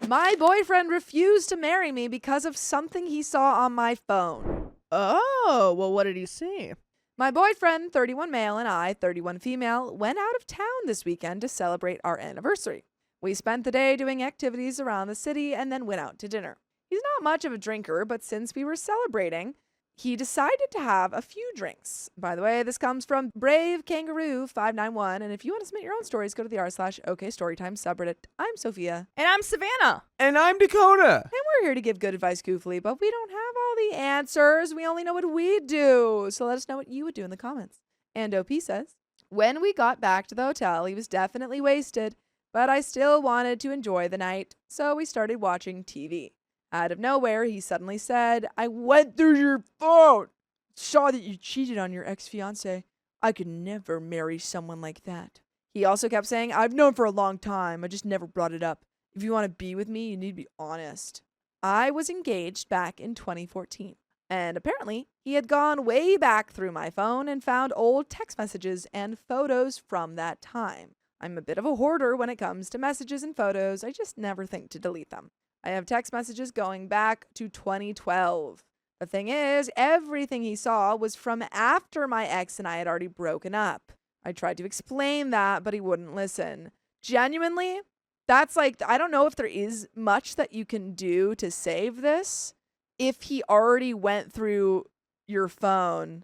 My boyfriend refused to marry me because of something he saw on my phone. Oh, well, what did he see? My boyfriend, 31 male, and I, 31 female, went out of town this weekend to celebrate our anniversary. We spent the day doing activities around the city and then went out to dinner. He's not much of a drinker, but since we were celebrating, he decided to have a few drinks. By the way, this comes from Brave Kangaroo 591, and if you want to submit your own stories, go to the r/OKStorytime subreddit. I'm Sophia. And I'm Savannah. And I'm Dakota. And we're here to give good advice goofily, but we don't have all the answers. We only know what we do. So let us know what you would do in the comments. And OP says, when we got back to the hotel, he was definitely wasted, but I still wanted to enjoy the night, so we started watching TV. Out of nowhere, he suddenly said, I went through your phone. Saw that you cheated on your ex-fiancé. I could never marry someone like that. He also kept saying, I've known for a long time. I just never brought it up. If you want to be with me, you need to be honest. I was engaged back in 2014. And apparently, he had gone way back through my phone and found old text messages and photos from that time. I'm a bit of a hoarder when it comes to messages and photos. I just never think to delete them. I have text messages going back to 2012. The thing is, everything he saw was from after my ex and I had already broken up. I tried to explain that, but he wouldn't listen. Genuinely, that's like, I don't know if there is much that you can do to save this. If he already went through your phone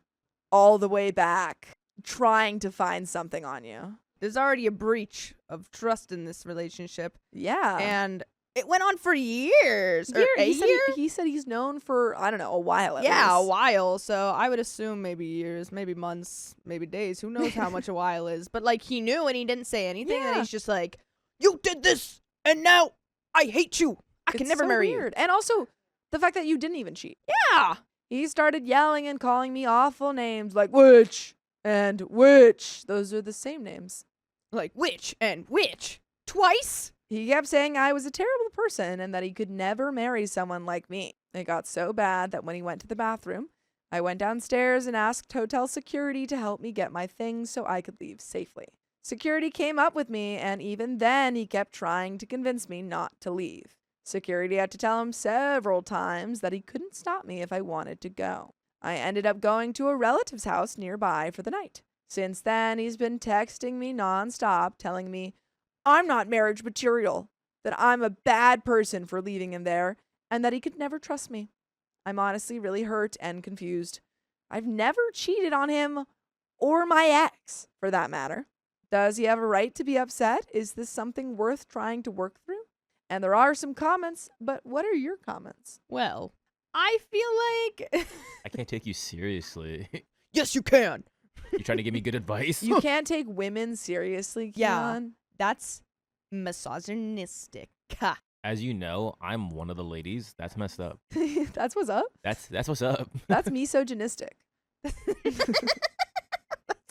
all the way back, trying to find something on you. There's already a breach of trust in this relationship. Yeah. And it went on for years. Or a year? He said he's known for, I don't know, a while at least. Yeah, a while. So I would assume maybe years, maybe months, maybe days. Who knows how much a while is. But like he knew and he didn't say anything. Yeah. And he's just like, you did this and now I hate you. I can never marry you. And also the fact that you didn't even cheat. Yeah. He started yelling and calling me awful names like witch and witch. Those are the same names. Like witch and witch. Twice? He kept saying I was a terrible person and that he could never marry someone like me. It got so bad that when he went to the bathroom, I went downstairs and asked hotel security to help me get my things so I could leave safely. Security came up with me, and even then he kept trying to convince me not to leave. Security had to tell him several times that he couldn't stop me if I wanted to go. I ended up going to a relative's house nearby for the night. Since then, he's been texting me nonstop, telling me I'm not marriage material, that I'm a bad person for leaving him there, and that he could never trust me. I'm honestly really hurt and confused. I've never cheated on him or my ex, for that matter. Does he have a right to be upset? Is this something worth trying to work through? And there are some comments, but what are your comments? Well, I feel like I can't take you seriously. yes, you can. You trying to give me good advice? You can't take women seriously, Yeah. Keon. That's misogynistic. Ha. As you know, I'm one of the ladies. That's messed up. That's what's up. That's what's up. That's misogynistic. That's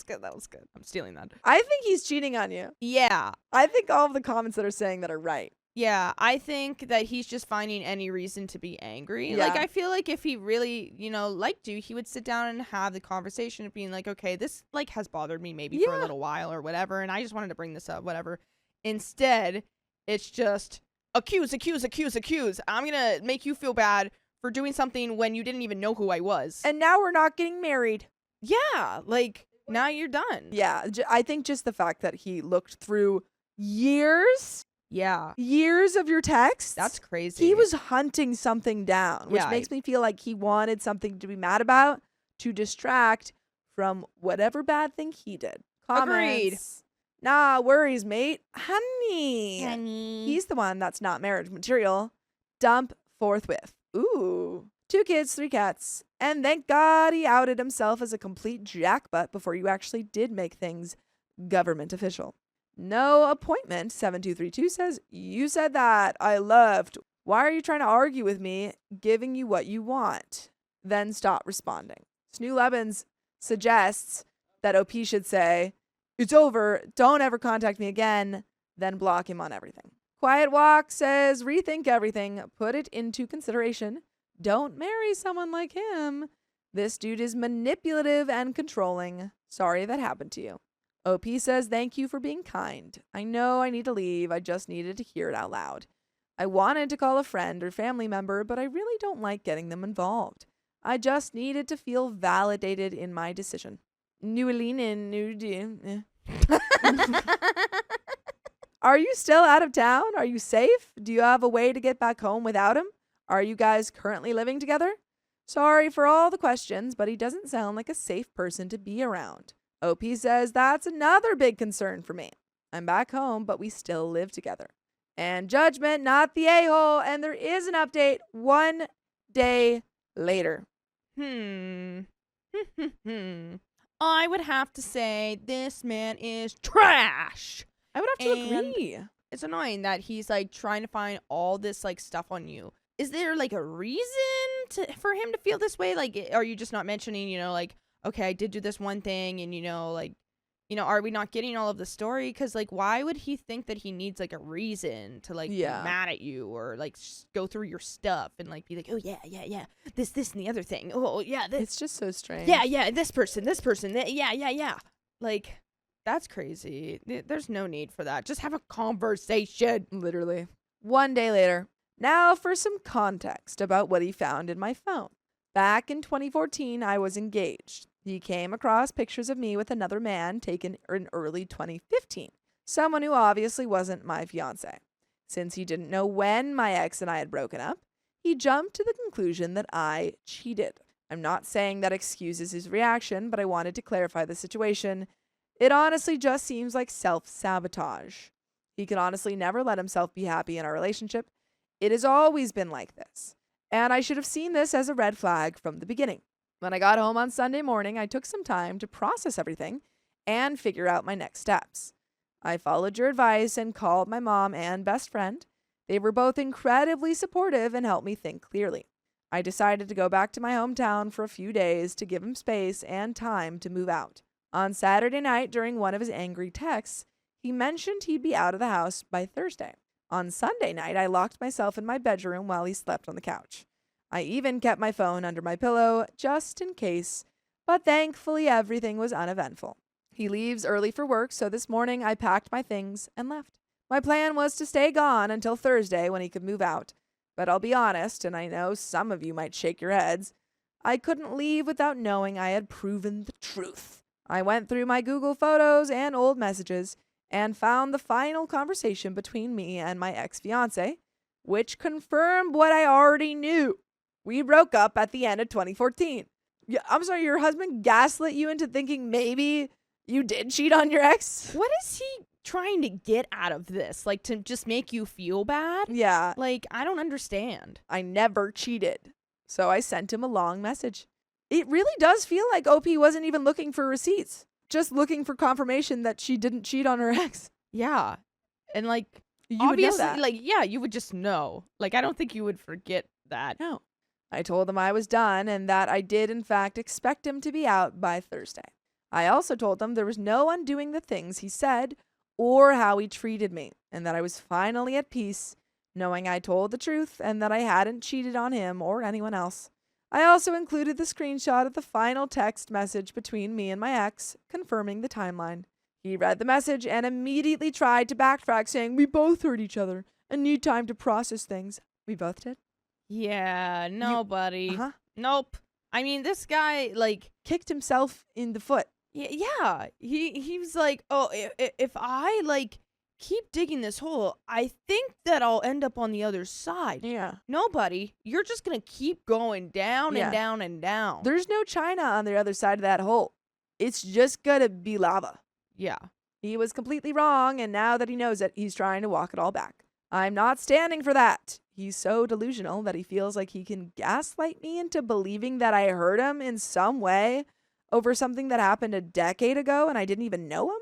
good. That was good. I'm stealing that. I think he's cheating on you. Yeah. I think all of the comments that are saying that are right. Yeah, I think that he's just finding any reason to be angry. Yeah. Like, I feel like if he really, liked you, he would sit down and have the conversation of being like, okay, this, has bothered me maybe for a Yeah. little while or whatever, and I just wanted to bring this up, whatever. Instead, it's just accuse. I'm gonna make you feel bad for doing something when you didn't even know who I was. And now we're not getting married. Yeah, now you're done. Yeah, I think just the fact that he looked through years of your texts. That's crazy. He was hunting something down, which Yeah. makes me feel like he wanted something to be mad about to distract from whatever bad thing he did. Agreed. Comments. Nah, worries, mate. Honey. Honey. He's the one that's not marriage material. Dump forthwith. Ooh. 2 kids, 3 cats. And thank God he outed himself as a complete jackbutt before you actually did make things government official. No appointment, 7232 says, you said that. I left. Why are you trying to argue with me, giving you what you want? Then stop responding. Snoo Levins suggests that OP should say, it's over. Don't ever contact me again. Then block him on everything. Quiet Walk says, rethink everything. Put it into consideration. Don't marry someone like him. This dude is manipulative and controlling. Sorry that happened to you. OP says, thank you for being kind. I know I need to leave. I just needed to hear it out loud. I wanted to call a friend or family member, but I really don't like getting them involved. I just needed to feel validated in my decision. Are you still out of town? Are you safe? Do you have a way to get back home without him? Are you guys currently living together? Sorry for all the questions, but he doesn't sound like a safe person to be around. OP says that's another big concern for me. I'm back home, but we still live together. And judgment, not the a-hole, and there is an update 1 day later. I would have to say this man is trash. I would have to And agree. It's annoying that he's like trying to find all this like stuff on you. Is there like a reason for him to feel this way? Like, are you just not mentioning, like, okay, I did do this one thing, and are we not getting all of the story? Because like, why would he think that he needs like a reason to like be mad at you or like go through your stuff and like be like, oh yeah, this and the other thing. Oh yeah, this. It's just so strange. Yeah, this person, yeah. Like, that's crazy. There's no need for that. Just have a conversation. Literally. 1 day later. Now for some context about what he found in my phone. Back in 2014, I was engaged. He came across pictures of me with another man taken in early 2015. Someone who obviously wasn't my fiance. Since he didn't know when my ex and I had broken up, he jumped to the conclusion that I cheated. I'm not saying that excuses his reaction, but I wanted to clarify the situation. It honestly just seems like self-sabotage. He can honestly never let himself be happy in our relationship. It has always been like this. And I should have seen this as a red flag from the beginning. When I got home on Sunday morning, I took some time to process everything and figure out my next steps. I followed your advice and called my mom and best friend. They were both incredibly supportive and helped me think clearly. I decided to go back to my hometown for a few days to give him space and time to move out. On Saturday night, during one of his angry texts, he mentioned he'd be out of the house by Thursday. On Sunday night, I locked myself in my bedroom while he slept on the couch. I even kept my phone under my pillow, just in case, but thankfully everything was uneventful. He leaves early for work, so this morning I packed my things and left. My plan was to stay gone until Thursday when he could move out, but I'll be honest, and I know some of you might shake your heads, I couldn't leave without knowing I had proven the truth. I went through my Google Photos and old messages and found the final conversation between me and my ex-fiance, which confirmed what I already knew. We broke up at the end of 2014. I'm sorry, your husband gaslit you into thinking maybe you did cheat on your ex? What is he trying to get out of this? Like, to just make you feel bad? Yeah. Like, I don't understand. I never cheated. So I sent him a long message. It really does feel like OP wasn't even looking for receipts, just looking for confirmation that she didn't cheat on her ex. Yeah. And like, You would know obviously, that. like, yeah, you would just know. Like, I don't think you would forget that. No. I told him I was done and that I did, in fact, expect him to be out by Thursday. I also told him there was no undoing the things he said or how he treated me, and that I was finally at peace, knowing I told the truth and that I hadn't cheated on him or anyone else. I also included the screenshot of the final text message between me and my ex, confirming the timeline. He read the message and immediately tried to backtrack, saying, "We both hurt each other and need time to process things." We both did. Yeah, no, buddy. Uh-huh. Nope. I mean, this guy, like, Kicked himself in the foot. yeah. He was like, oh, if I, like, keep digging this hole, I think that I'll end up on the other side. Yeah. No, buddy. You're just going to keep going down Yeah. and down and down. There's no China on the other side of that hole. It's just gonna be lava. Yeah. He was completely wrong, and now that he knows it, he's trying to walk it all back. I'm not standing for that. He's so delusional that he feels like he can gaslight me into believing that I hurt him in some way over something that happened a decade ago and I didn't even know him.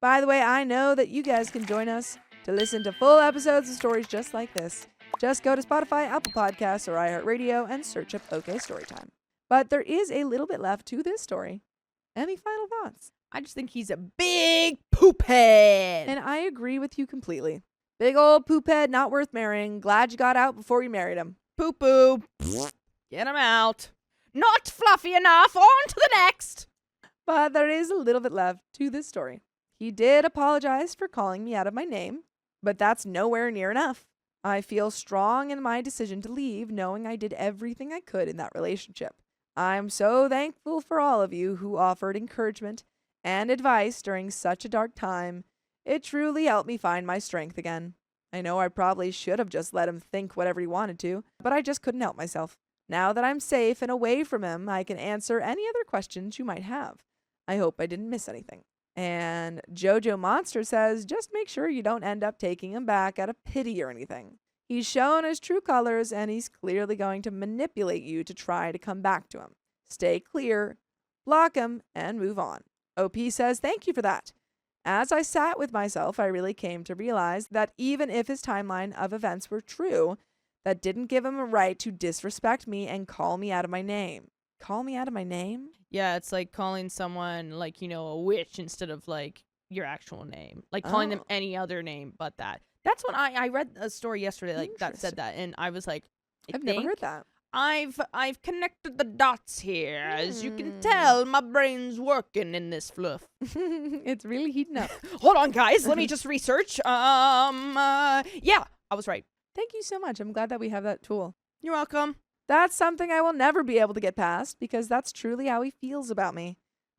By the way, I know that you guys can join us to listen to full episodes of stories just like this. Just go to Spotify, Apple Podcasts, or iHeartRadio and search up OK Storytime. But there is a little bit left to this story. Any final thoughts? I just think he's a big poop head. And I agree with you completely. Big old poop head, not worth marrying. Glad you got out before you married him. Poo-poo. Get him out. Not fluffy enough. On to the next. But there is a little bit left to this story. He did apologize for calling me out of my name, but that's nowhere near enough. I feel strong in my decision to leave, knowing I did everything I could in that relationship. I'm so thankful for all of you who offered encouragement and advice during such a dark time. It truly helped me find my strength again. I know I probably should have just let him think whatever he wanted to, but I just couldn't help myself. Now that I'm safe and away from him, I can answer any other questions you might have. I hope I didn't miss anything. And Jojo Monster says, just make sure you don't end up taking him back out of pity or anything. He's shown his true colors, and he's clearly going to manipulate you to try to come back to him. Stay clear, block him, and move on. OP says, thank you for that. As I sat with myself, I really came to realize that even if his timeline of events were true, that didn't give him a right to disrespect me and call me out of my name. Call me out of my name? Yeah, it's like calling someone like, a witch instead of like your actual name. Like calling them any other name but that. That's when I read a story yesterday like that said that, and I was like, I've never heard that. I've connected the dots here. As you can tell, my brain's working in this fluff. It's really heating up. Hold on, guys. Let me just research. Yeah, I was right. Thank you so much. I'm glad that we have that tool. You're welcome. That's something I will never be able to get past because that's truly how he feels about me.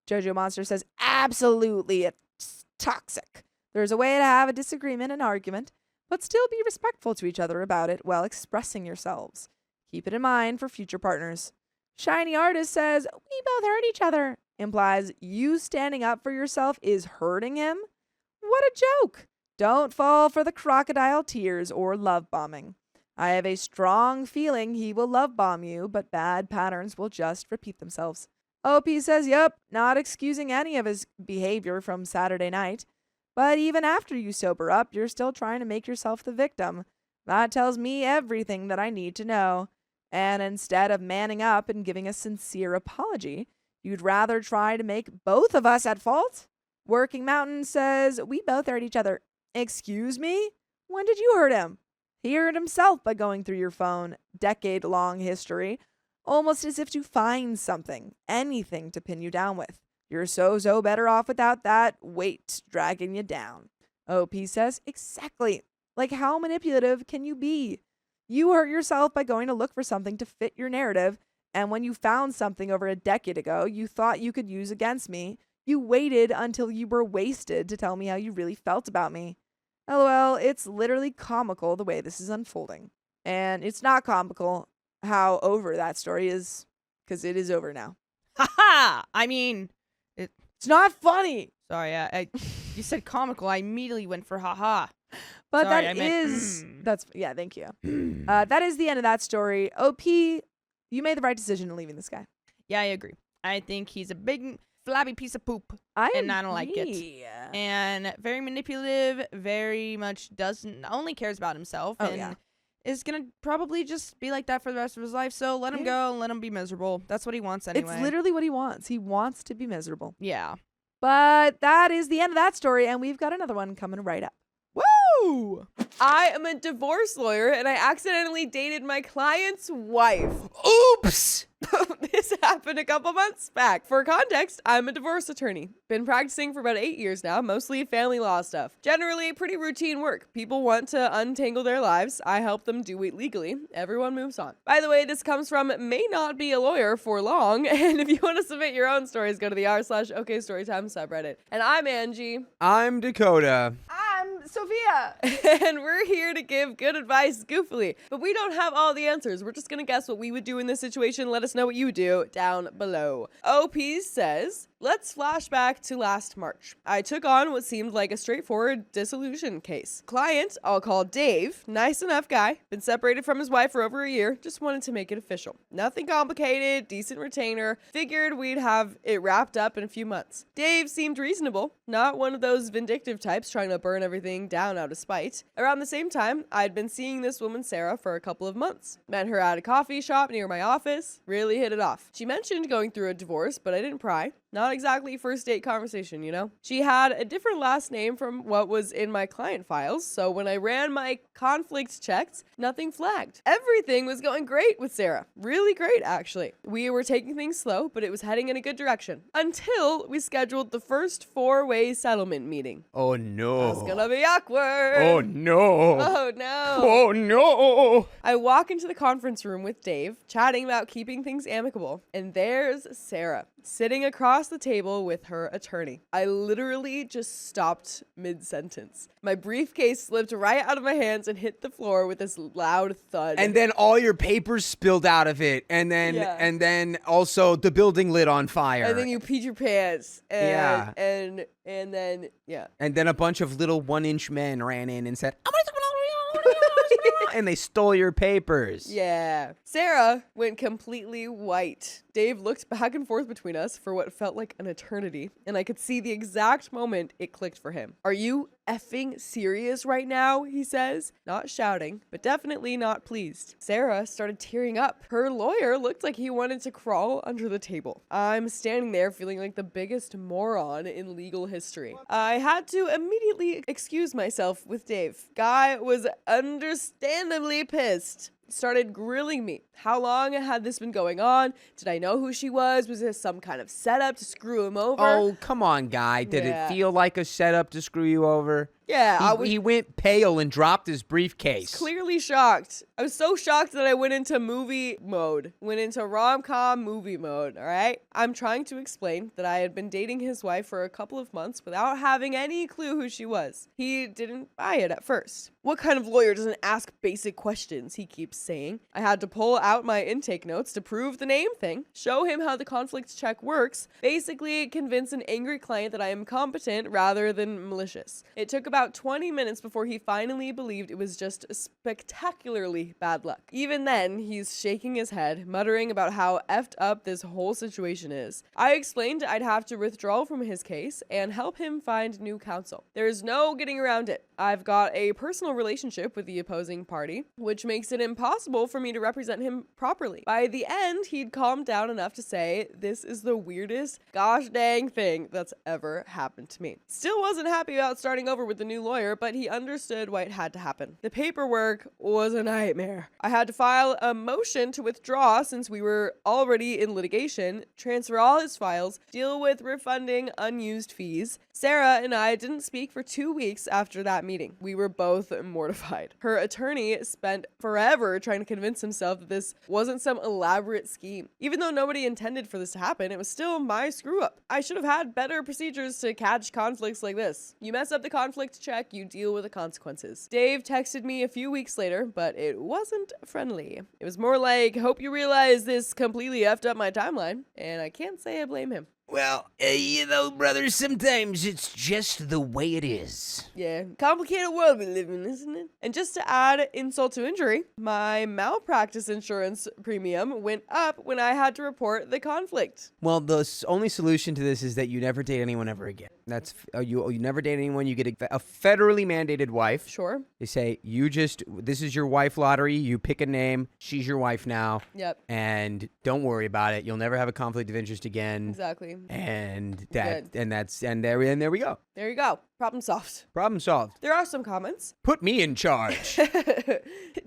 Jojo Monster says, absolutely, it's toxic. There's a way to have a disagreement and argument, but still be respectful to each other about it while expressing yourselves. Keep it in mind for future partners. Shiny Artist says, we both hurt each other. Implies you standing up for yourself is hurting him? What a joke. Don't fall for the crocodile tears or love bombing. I have a strong feeling he will love bomb you, but bad patterns will just repeat themselves. OP says, yep, not excusing any of his behavior from Saturday night. But even after you sober up, you're still trying to make yourself the victim. That tells me everything that I need to know. And instead of manning up and giving a sincere apology, you'd rather try to make both of us at fault? Working Mountain says, we both hurt each other. Excuse me? When did you hurt him? He hurt himself by going through your phone, decade-long history, almost as if to find something, anything to pin you down with. You're so better off without that weight dragging you down. OP says, exactly. Like, how manipulative can you be? You hurt yourself by going to look for something to fit your narrative, and when you found something over a decade ago you thought you could use against me, you waited until you were wasted to tell me how you really felt about me. LOL, it's literally comical the way this is unfolding. And it's not comical how over that story is, because it is over now. Haha! I mean, it's not funny. Sorry, you said comical. I immediately went for haha. But sorry, that's thank you. That is the end of that story. OP, you made the right decision in leaving this guy. Yeah, I agree. I think he's a big flabby piece of poop. I don't like it. And very manipulative, very much only cares about himself. Is gonna probably just be like that for the rest of his life. So let him go and let him be miserable. That's what he wants anyway. It's literally what he wants. He wants to be miserable. Yeah. But that is the end of that story, and we've got another one coming right up. Woo! I am a divorce lawyer and I accidentally dated my client's wife. Oops! This happened a couple months back. For context, I'm a divorce attorney. Been practicing for about 8 years now, mostly family law stuff. Generally pretty routine work. People want to untangle their lives. I help them do it legally. Everyone moves on. By the way, this comes from may not be a lawyer for long. And if you want to submit your own stories, go to the r/OKStorytime subreddit. And I'm Angie. I'm Dakota. I'm Sophia. And we're here to give good advice goofily. But we don't have all the answers. We're just gonna guess what we would do in this situation. Let us know what you do down below. OP says, let's flash back to last March. I took on what seemed like a straightforward dissolution case. Client, I'll call Dave, nice enough guy, been separated from his wife for over a year, just wanted to make it official. Nothing complicated, decent retainer, figured we'd have it wrapped up in a few months. Dave seemed reasonable, not one of those vindictive types trying to burn everything down out of spite. Around the same time, I'd been seeing this woman Sarah for a couple of months. Met her at a coffee shop near my office, really hit it off. She mentioned going through a divorce, but I didn't pry. Not Not exactly first date conversation, you know? She had a different last name from what was in my client files, so when I ran my conflict checks, nothing flagged. Everything was going great with Sarah. Really great, actually. We were taking things slow, but it was heading in a good direction. Until we scheduled the first 4-way settlement meeting. Oh no. It's gonna be awkward. Oh no. Oh no. Oh no. I walk into the conference room with Dave, chatting about keeping things amicable, and there's Sarah, sitting across the table with her attorney. I literally just stopped mid-sentence. My briefcase slipped right out of my hands and hit the floor with this loud thud. And then all your papers spilled out of it, and then also the building lit on fire. And then you peed your pants. And, Yeah. And then, yeah. And then a bunch of little 1-inch men ran in and said, and they stole your papers. Yeah. Sarah went completely white. Dave looked back and forth between us for what felt like an eternity, and I could see the exact moment it clicked for him. Are you effing serious right now? He says, not shouting, but definitely not pleased. Sarah started tearing up. Her lawyer looked like he wanted to crawl under the table. I'm standing there feeling like the biggest moron in legal history. I had to immediately excuse myself with Dave. Guy was understandably pissed. Started grilling me. How long had this been going on? Did I know who she was? Was this some kind of setup to screw him over? Oh, come on, guy. Did Yeah. it feel like a setup to screw you over? Yeah, He went pale and dropped his briefcase. clearly shocked. I was so shocked that I went into movie mode. Went into rom-com movie mode, all right? I'm trying to explain that I had been dating his wife for a couple of months without having any clue who she was. He didn't buy it at first. What kind of lawyer doesn't ask basic questions, he keeps saying. I had to pull out my intake notes to prove the name thing, show him how the conflict check works, basically convince an angry client that I am competent rather than malicious. It took about 20 minutes before he finally believed it was just spectacularly bad luck. Even then, he's shaking his head, muttering about how effed up this whole situation is. I explained I'd have to withdraw from his case and help him find new counsel. There's no getting around it. I've got a personal relationship with the opposing party, which makes it impossible for me to represent him properly. By the end, he'd calmed down enough to say, this is the weirdest gosh dang thing that's ever happened to me. Still wasn't happy about starting over with the new lawyer, but he understood why it had to happen. The paperwork was a nightmare. I had to file a motion to withdraw since we were already in litigation, transfer all his files, deal with refunding unused fees. Sarah and I didn't speak for 2 weeks after that meeting. We were both mortified. Her attorney spent forever trying to convince himself that this wasn't some elaborate scheme. Even though nobody intended for this to happen, it was still my screw up. I should have had better procedures to catch conflicts like this. You mess up the conflict check, you deal with the consequences. Dave texted me a few weeks later, but it wasn't friendly. It was more like, hope you realize this completely effed up my timeline, and I can't say I blame him. Well, brother, sometimes it's just the way it is. Yeah, complicated world we live in, isn't it? And just to add insult to injury, my malpractice insurance premium went up when I had to report the conflict. Well, the only solution to this is that you never date anyone ever again. That's you never date anyone. You get a federally mandated wife. Sure. They say this is your wife lottery. You pick a name. She's your wife now. Yep. And don't worry about it. You'll never have a conflict of interest again. Exactly. And there we go. There you go. Problem solved. Problem solved. There are some comments. Put me in charge.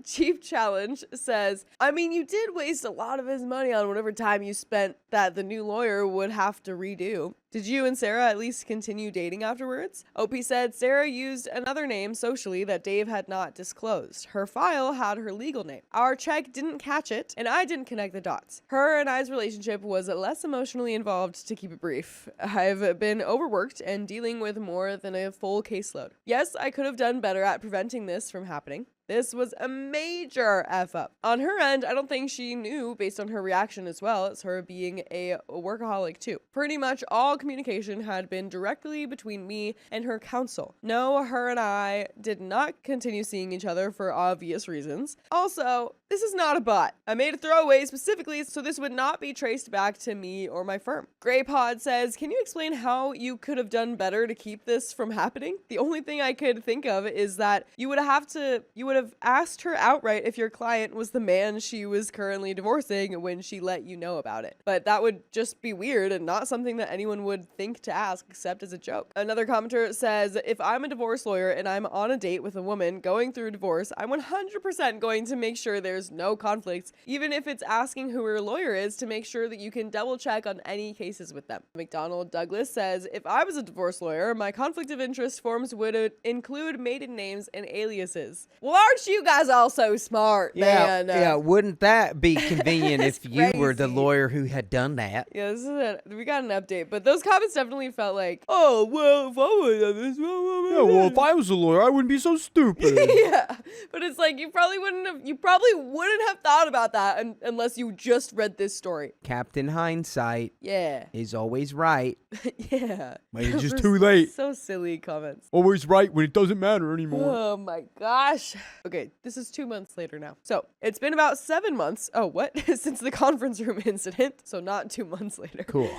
Chief Challenge says, I mean, you did waste a lot of his money on whatever time you spent that the new lawyer would have to redo. Did you and Sarah at least continue dating afterwards? OP said Sarah used another name socially that Dave had not disclosed. Her file had her legal name. Our check didn't catch it, and I didn't connect the dots. Her and I's relationship was less emotionally involved, to keep it brief. I've been overworked and dealing with more than a full caseload. Yes, I could have done better at preventing this from happening. This was a major F up. On her end, I don't think she knew, based on her reaction as well, as her being a workaholic too. Pretty much all communication had been directly between me and her counsel. No, her and I did not continue seeing each other for obvious reasons. Also, this is not a bot. I made a throwaway specifically so this would not be traced back to me or my firm. Graypod says, can you explain how you could have done better to keep this from happening? The only thing I could think of is that you would have would have asked her outright if your client was the man she was currently divorcing when she let you know about it. But that would just be weird and not something that anyone would think to ask except as a joke. Another commenter says, if I'm a divorce lawyer and I'm on a date with a woman going through a divorce, I'm 100% going to make sure there's no conflicts, even if it's asking who her lawyer is, to make sure that you can double check on any cases with them. McDonald Douglas says, if I was a divorce lawyer, my conflict of interest forms would include maiden names and aliases. Well, aren't you guys all so smart, man? Yeah, wouldn't that be convenient if you were the crazy. lawyer who had done that? Yeah, this is it. We got an update, but those comments definitely felt like, oh, well, if I would have this, if I was a lawyer, I wouldn't be so stupid. yeah, but it's like you probably wouldn't have thought about that unless you just read this story. Captain Hindsight Yeah, is always right. yeah. But it's just Those too late. So silly comments. Always right when it doesn't matter anymore. Oh my gosh. Okay, this is 2 months later now. So it's been about 7 months. Oh, what? Since the conference room incident. So not 2 months later. Cool.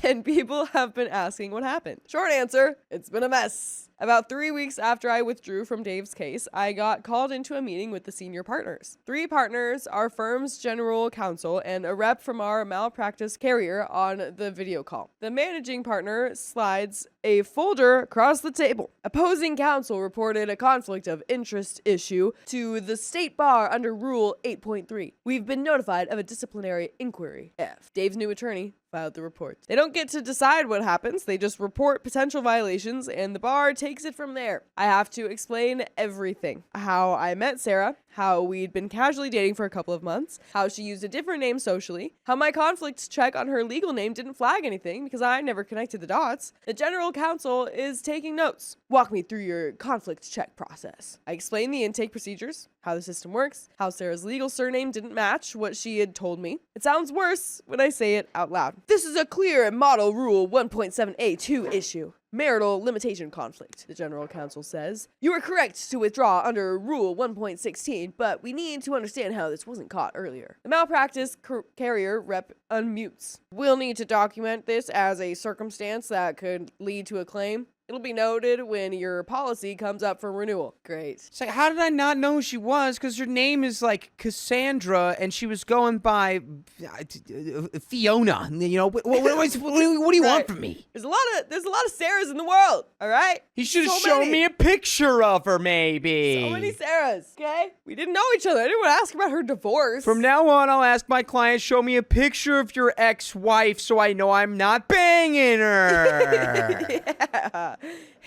And people have been asking what happened. Short answer, it's been a mess. About 3 weeks after I withdrew from Dave's case, I got called into a meeting with the senior partners. 3 partners, our firm's general counsel, and a rep from our malpractice carrier on the video call. The managing partner slides a folder across the table. Opposing counsel reported a conflict of interest issue to the state bar under Rule 8.3. We've been notified of a disciplinary inquiry. F. Dave's new attorney filed the report. They don't get to decide what happens, they just report potential violations and the bar takes it from there. I have to explain everything. How I met Sarah, how we'd been casually dating for a couple of months, how she used a different name socially, how my conflict check on her legal name didn't flag anything because I never connected the dots. The general counsel is taking notes. Walk me through your conflict check process. I explain the intake procedures, how the system works, how Sarah's legal surname didn't match what she had told me. It sounds worse when I say it out loud. This is a clear model rule 1.7A2 issue. Marital limitation conflict, the general counsel says. You are correct to withdraw under Rule 1.16, but we need to understand how this wasn't caught earlier. The malpractice carrier rep unmutes. We'll need to document this as a circumstance that could lead to a claim. It'll be noted when your policy comes up for renewal. Great. It's like, how did I not know who she was? Because her name is like Cassandra, and she was going by Fiona. You know, what do you want from me? There's a lot of Sarahs in the world. All right. He should have So shown many. me a picture of her, maybe. So many Sarahs. Okay. We didn't know each other. I didn't want to ask about her divorce. From now on, I'll ask my client, show me a picture of your ex-wife so I know I'm not banging her. Yeah,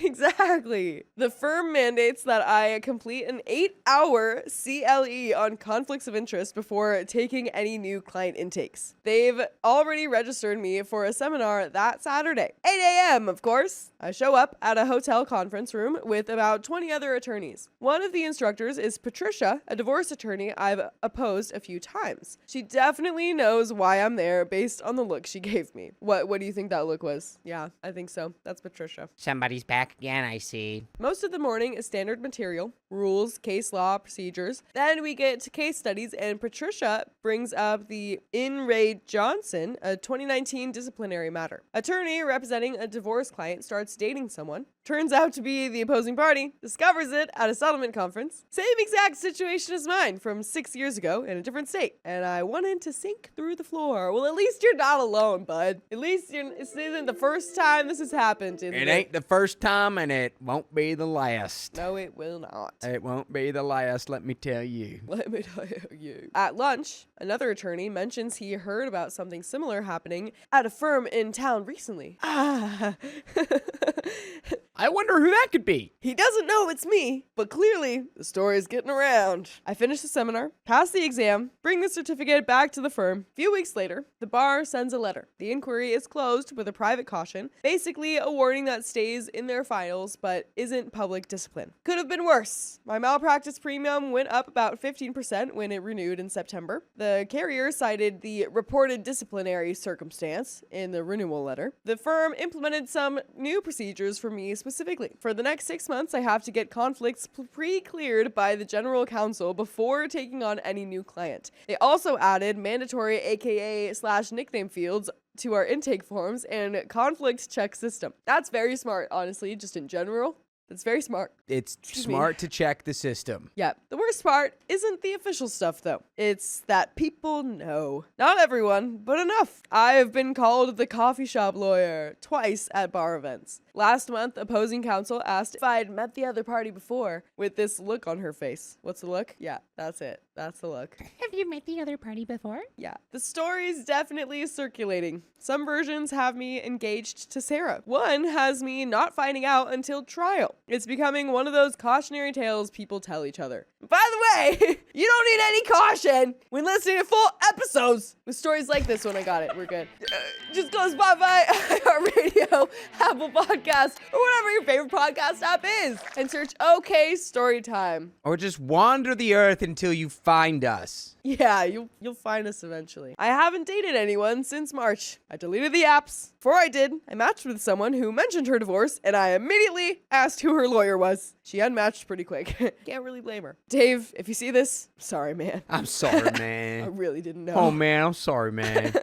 exactly. The firm mandates that I complete an 8-hour CLE on conflicts of interest before taking any new client intakes. They've already registered me for a seminar that Saturday. 8 a.m., of course. I show up at a hotel conference room with about 20 other attorneys. One of the instructors is Patricia, a divorce attorney I've opposed a few times. She definitely knows why I'm there based on the look she gave me. What do you think that look was? Yeah, I think so. That's Patricia. Somebody's back again, I see. Most of the morning is standard material, rules, case law, procedures. Then we get to case studies, and Patricia brings up the In Ray Johnson, a 2019 disciplinary matter. Attorney representing a divorce client starts dating someone, turns out to be the opposing party, discovers it at a settlement conference. Same exact situation as mine from 6 years ago in a different state, and I wanted to sink through the floor. Well, at least you're not alone, bud. At least this isn't the first time this has happened. It ain't the first time, and it won't be the last. No, it will not. It won't be the last, let me tell you. Let me tell you. At lunch, another attorney mentions he heard about something similar happening at a firm in town recently. Ah. I wonder who that could be. He doesn't know it's me, but clearly the story's getting around. I finish the seminar, pass the exam, bring the certificate back to the firm. A few weeks later, the bar sends a letter. The inquiry is closed with a private caution, basically a warning that stays in their files but isn't public discipline. Could have been worse. My malpractice premium went up about 15% when it renewed in September. The carrier cited the reported disciplinary circumstance in the renewal letter. The firm implemented some new procedures for me specifically. For the next 6 months, I have to get conflicts pre-cleared by the general counsel before taking on any new client. They also added mandatory AKA/nickname fields to our intake forms and conflict check system. That's very smart, honestly, just in general. That's very smart. It's Excuse me. smart to check the system. Yeah. The worst part isn't the official stuff, though. It's that people know. Not everyone, but enough. I have been called the coffee shop lawyer twice at bar events. Last month, opposing counsel asked if I had met the other party before with this look on her face. What's the look? Yeah, that's it. That's the look. Have you met the other party before? Yeah. The story's definitely circulating. Some versions have me engaged to Sarah. One has me not finding out until trial. It's becoming one of those cautionary tales people tell each other. By the way, you don't need any caution when listening to full episodes with stories like this one. I got it. We're good. Just go to Spotify, iHeartRadio, Apple Podcasts, or whatever your favorite podcast app is, and search OK Storytime. Or just wander the earth until you find us. Yeah, you'll find us eventually. I haven't dated anyone since March. I deleted the apps. Before I did, I matched with someone who mentioned her divorce, and I immediately asked who her lawyer was. She unmatched pretty quick. Can't really blame her. Dave, if you see this, sorry, man. I'm sorry, I man. really didn't know. Oh, man, I'm sorry, man.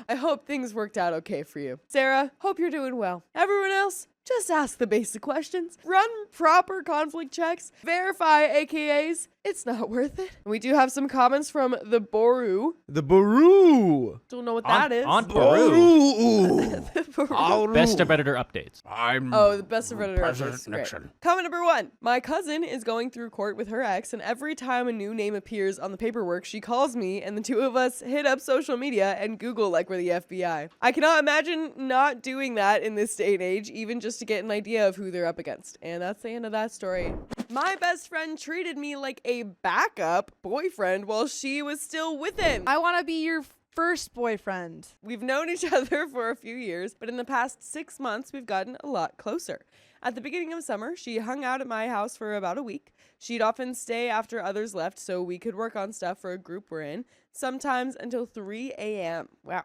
I hope things worked out okay for you. Sarah, hope you're doing well. Everyone else, just ask the basic questions. Run proper conflict checks. Verify AKAs. It's not worth it. We do have some comments from the Boru. The Baru. Don't know what that is. On Peru. The Boru. Best of editor updates. Oh, the best of Reddit. President Great. Nixon. Comment number 1. My cousin is going through court with her ex, and every time a new name appears on the paperwork, she calls me, and the two of us hit up social media and Google like we're the FBI. I cannot imagine not doing that in this day and age, even just to get an idea of who they're up against. And that's the end of that story. My best friend treated me like a backup boyfriend while she was still with him. I want to be your first boyfriend. We've known each other for a few years, but in the past 6 months, we've gotten a lot closer. At the beginning of summer, she hung out at my house for about a week. She'd often stay after others left so we could work on stuff for a group we're in, sometimes until 3 a.m. Wow.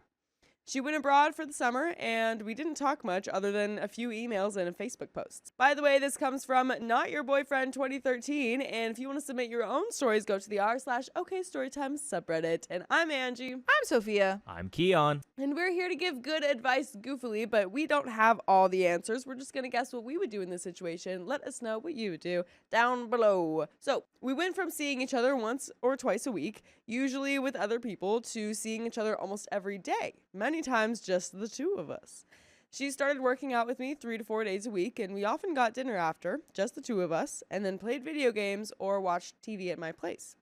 She went abroad for the summer, and we didn't talk much other than a few emails and a Facebook post. By the way, this comes from Not Your Boyfriend 2013, and if you want to submit your own stories, go to the r/OKStorytime subreddit. And I'm Angie. I'm Sophia. I'm Keon. And we're here to give good advice goofily, but we don't have all the answers. We're just going to guess what we would do in this situation. Let us know what you would do down below. So, we went from seeing each other once or twice a week, usually with other people, to seeing each other almost every day. Many times just the two of us. She started working out with me 3 to 4 days a week, and we often got dinner after, just the two of us, and then played video games or watched TV at my place.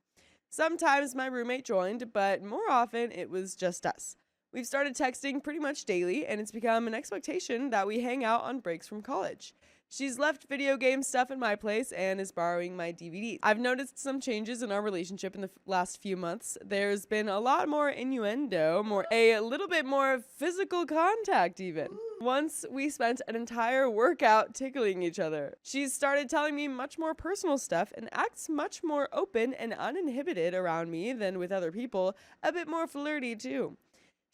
Sometimes my roommate joined, but more often it was just us. We've started texting pretty much daily, and it's become an expectation that we hang out on breaks from college. She's left video game stuff at my place and is borrowing my DVDs. I've noticed some changes in our relationship in the last few months. There's been a lot more innuendo, a little bit more physical contact even. Once we spent an entire workout tickling each other. She's started telling me much more personal stuff and acts much more open and uninhibited around me than with other people, a bit more flirty too.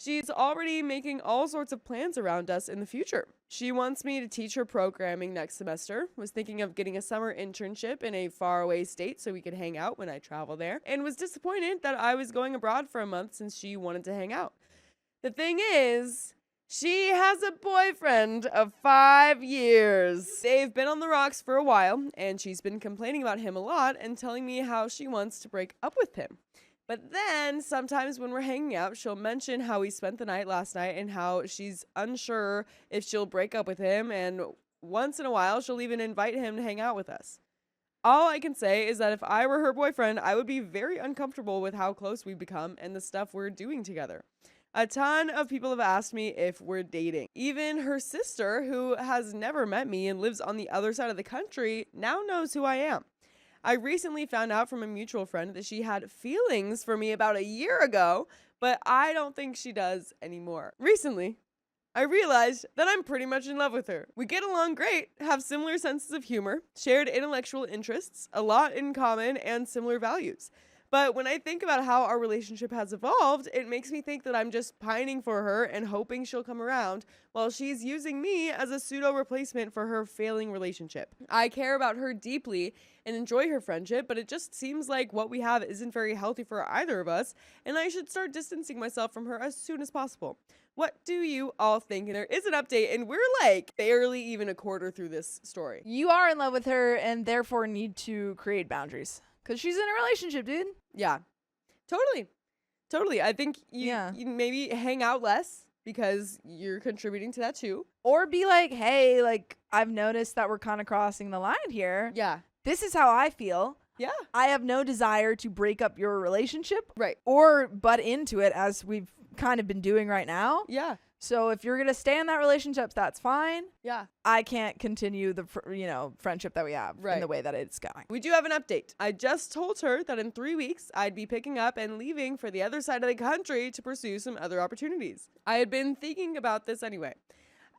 She's already making all sorts of plans around us in the future. She wants me to teach her programming next semester, was thinking of getting a summer internship in a faraway state so we could hang out when I travel there, and was disappointed that I was going abroad for a month since she wanted to hang out. The thing is, she has a boyfriend of 5 years. They've been on the rocks for a while, and she's been complaining about him a lot and telling me how she wants to break up with him. But then, sometimes when we're hanging out, she'll mention how we spent the night last night and how she's unsure if she'll break up with him, and once in a while, she'll even invite him to hang out with us. All I can say is that if I were her boyfriend, I would be very uncomfortable with how close we've become and the stuff we're doing together. A ton of people have asked me if we're dating. Even her sister, who has never met me and lives on the other side of the country, now knows who I am. I recently found out from a mutual friend that she had feelings for me about a year ago, but I don't think she does anymore. Recently, I realized that I'm pretty much in love with her. We get along great, have similar senses of humor, shared intellectual interests, a lot in common, and similar values. But when I think about how our relationship has evolved, it makes me think that I'm just pining for her and hoping she'll come around while she's using me as a pseudo replacement for her failing relationship. I care about her deeply and enjoy her friendship, but it just seems like what we have isn't very healthy for either of us, and I should start distancing myself from her as soon as possible. What do you all think? And there is an update, and we're like barely even a quarter through this story. You are in love with her and therefore need to create boundaries. Because she's in a relationship, dude. Yeah, totally. I think you maybe hang out less because you're contributing to that too. Or be like, hey, like, I've noticed that we're kind of crossing the line here. Yeah. This is how I feel. Yeah. I have no desire to break up your relationship. Right. Or butt into it as we've kind of been doing right now. Yeah. So if you're going to stay in that relationship, that's fine. Yeah. I can't continue the friendship that we have in the way that it's going. We do have an update. I just told her that in 3 weeks, I'd be picking up and leaving for the other side of the country to pursue some other opportunities. I had been thinking about this anyway.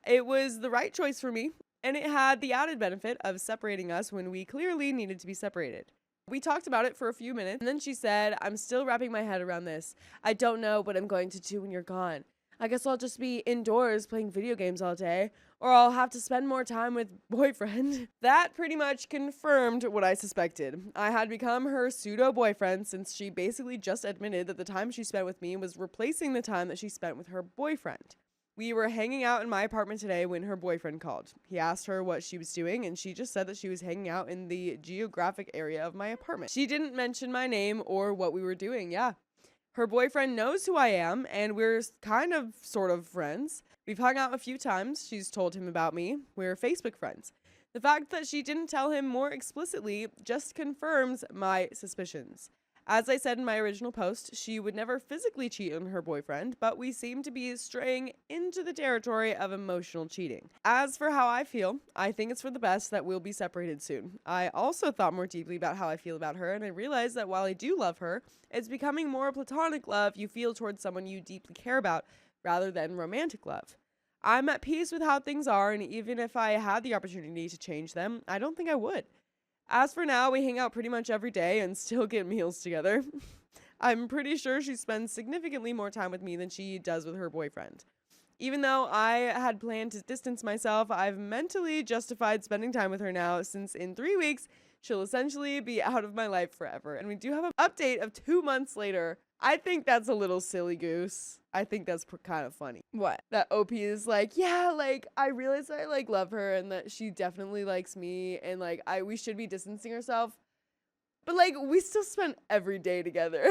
It was the right choice for me, and it had the added benefit of separating us when we clearly needed to be separated. We talked about it for a few minutes, and then she said, I'm still wrapping my head around this. I don't know what I'm going to do when you're gone. I guess I'll just be indoors playing video games all day, or I'll have to spend more time with boyfriend. That pretty much confirmed what I suspected. I had become her pseudo-boyfriend since she basically just admitted that the time she spent with me was replacing the time that she spent with her boyfriend. We were hanging out in my apartment today when her boyfriend called. He asked her what she was doing, and she just said that she was hanging out in the geographic area of my apartment. She didn't mention my name or what we were doing. Yeah. Her boyfriend knows who I am, and we're kind of sort of friends. We've hung out a few times. She's told him about me. We're Facebook friends. The fact that she didn't tell him more explicitly just confirms my suspicions. As I said in my original post, she would never physically cheat on her boyfriend, but we seem to be straying into the territory of emotional cheating. As for how I feel, I think it's for the best that we'll be separated soon. I also thought more deeply about how I feel about her, and I realized that while I do love her, it's becoming more platonic love you feel towards someone you deeply care about, rather than romantic love. I'm at peace with how things are, and even if I had the opportunity to change them, I don't think I would. As for now, we hang out pretty much every day and still get meals together. I'm pretty sure she spends significantly more time with me than she does with her boyfriend. Even though I had planned to distance myself, I've mentally justified spending time with her now, since in 3 weeks, she'll essentially be out of my life forever. And we do have an update of 2 months later. I think that's a little silly goose. I think that's kind of funny. What? That OP is like, yeah, like, I realize I, like, love her and that she definitely likes me and, like, we should be distancing ourselves. But, like, we still spend every day together.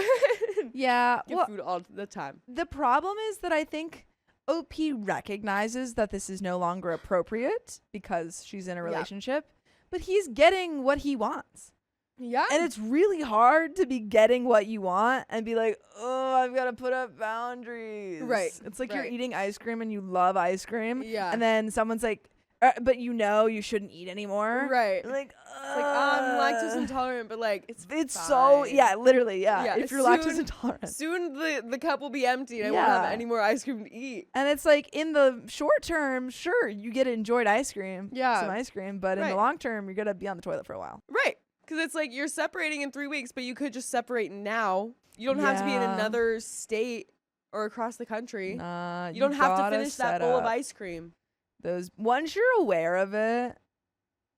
Yeah. Get food all the time. The problem is that I think OP recognizes that this is no longer appropriate because she's in a relationship, but he's getting what he wants. Yeah. And it's really hard to be getting what you want and be like, oh, I've got to put up boundaries. Right. It's like you're eating ice cream and you love ice cream. Yeah. And then someone's like, but you should eat anymore. Right. Like, it's like, I'm lactose intolerant, but, like, it's so, fine. literally, yeah. If you're lactose intolerant. Soon the cup will be empty and I won't have any more ice cream to eat. And it's like, in the short term, sure, you get enjoyed ice cream. Yeah. Some ice cream. But in the long term, you're going to be on the toilet for a while. Right. Because it's like you're separating in 3 weeks, but you could just separate now. You don't have to be in another state or across the country. Nah, you don't have to finish that bowl of ice cream. Once you're aware of it,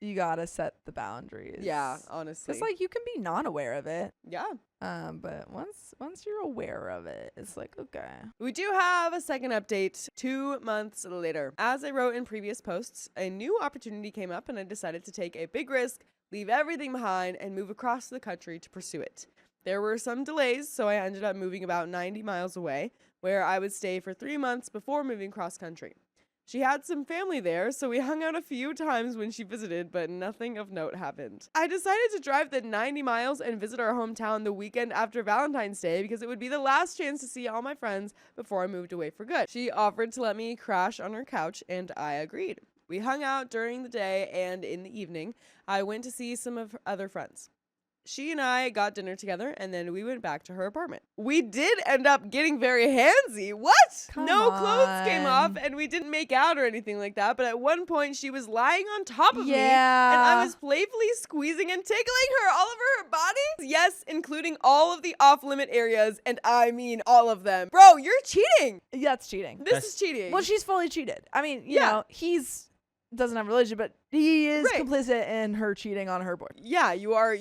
you gotta set the boundaries. Yeah, honestly. It's like you can be non-aware of it. Yeah. But once you're aware of it, it's like, okay. We do have a second update 2 months later. As I wrote in previous posts, a new opportunity came up and I decided to take a big risk, leave everything behind, and move across the country to pursue it. There were some delays, so I ended up moving about 90 miles away, where I would stay for 3 months before moving cross country. She had some family there, so we hung out a few times when she visited, but nothing of note happened. I decided to drive the 90 miles and visit our hometown the weekend after Valentine's Day because it would be the last chance to see all my friends before I moved away for good. She offered to let me crash on her couch, and I agreed. We hung out during the day, and in the evening, I went to see some of her other friends. she and I got dinner together, and then we went back to her apartment. We did end up getting very handsy. What? Come No clothes came off, on. and we didn't make out or anything like that. But at one point, she was lying on top of me, and Yeah. I was playfully squeezing and tickling her all over her body. Yes, including all of the off-limit areas, and I mean all of them. Bro, you're cheating. That's cheating. This That's- is cheating. Well, she's fully cheated. I mean, you Yeah. know, he's doesn't have religion, but he is Right. complicit in her cheating on her boyfriend. Yeah, you are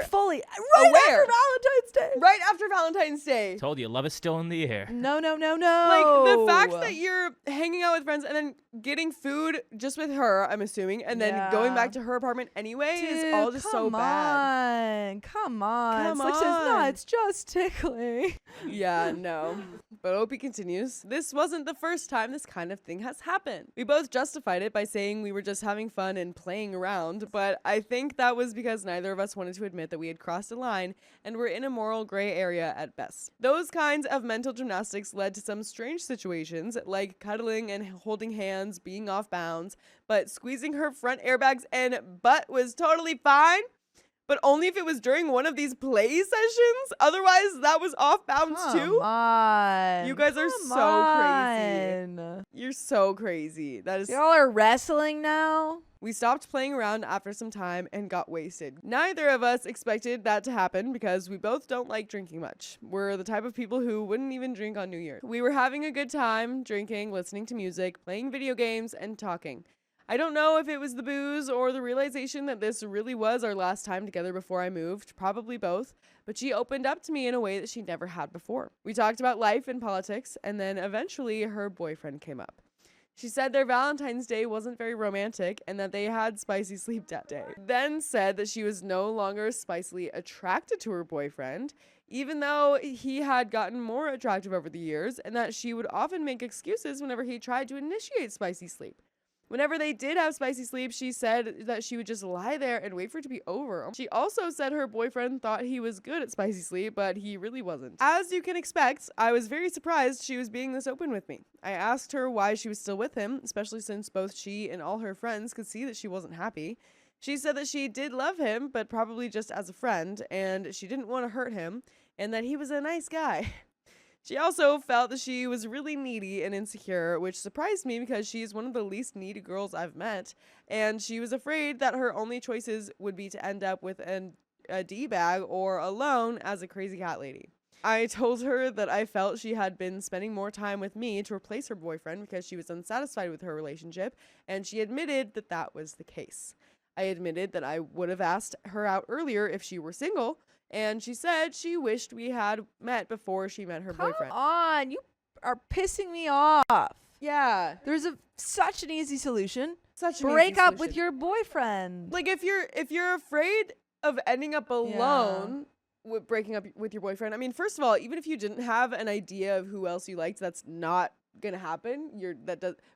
Fully. Right Aware. after Valentine's Day. right after Valentine's Day. Told you, love is still in the air. No. Like the fact that you're hanging out with friends and then getting food just with her, I'm assuming, and then going back to her apartment anyway is all just so bad. Come on. Come Slick says, no, on. it's just tickling. Yeah, no. But Opie continues. This wasn't the first time this kind of thing has happened. We both justified it by saying we were just having fun and playing around, but I think that was because neither of us wanted to admit that we had crossed a line and were in a moral gray area at best. Those kinds of mental gymnastics led to some strange situations, like cuddling and holding hands, being off bounds, but squeezing her front airbags and butt was totally fine. But only if it was during one of these play sessions. Otherwise, that was off bounds too. Come on. You guys are Come so crazy. on. You're so crazy. That is. Y'all are wrestling now? We stopped playing around after some time and got wasted. Neither of us expected that to happen because we both don't like drinking much. We're the type of people who wouldn't even drink on New Year. We were having a good time, drinking, listening to music, playing video games, and talking. I don't know if it was the booze or the realization that this really was our last time together before I moved, probably both, but she opened up to me in a way that she never had before. We talked about life and politics, and then eventually her boyfriend came up. She said their Valentine's Day wasn't very romantic and that they had spicy sleep that day. Then said that she was no longer spicily attracted to her boyfriend, even though he had gotten more attractive over the years, and that she would often make excuses whenever he tried to initiate spicy sleep. Whenever they did have spicy sleep, she said that she would just lie there and wait for it to be over. She also said her boyfriend thought he was good at spicy sleep, but he really wasn't. As you can expect, I was very surprised she was being this open with me. I asked her why she was still with him, especially since both she and all her friends could see that she wasn't happy. She said that she did love him, but probably just as a friend, and she didn't want to hurt him, and that he was a nice guy. She also felt that she was really needy and insecure, which surprised me because she's one of the least needy girls I've met, and she was afraid that her only choices would be to end up with a D-bag or alone as a crazy cat lady. I told her that I felt she had been spending more time with me to replace her boyfriend because she was unsatisfied with her relationship, and she admitted that that was the case. I admitted that I would have asked her out earlier if she were single, and she said she wished we had met before she met her boyfriend. Come on. You are pissing me off. Yeah, There's such an easy solution. such an Break easy up with solution. your boyfriend. Like if you're afraid of ending up alone with breaking up with your boyfriend. I mean, first of all, even if you didn't have an idea of who else you liked, that's not gonna happen.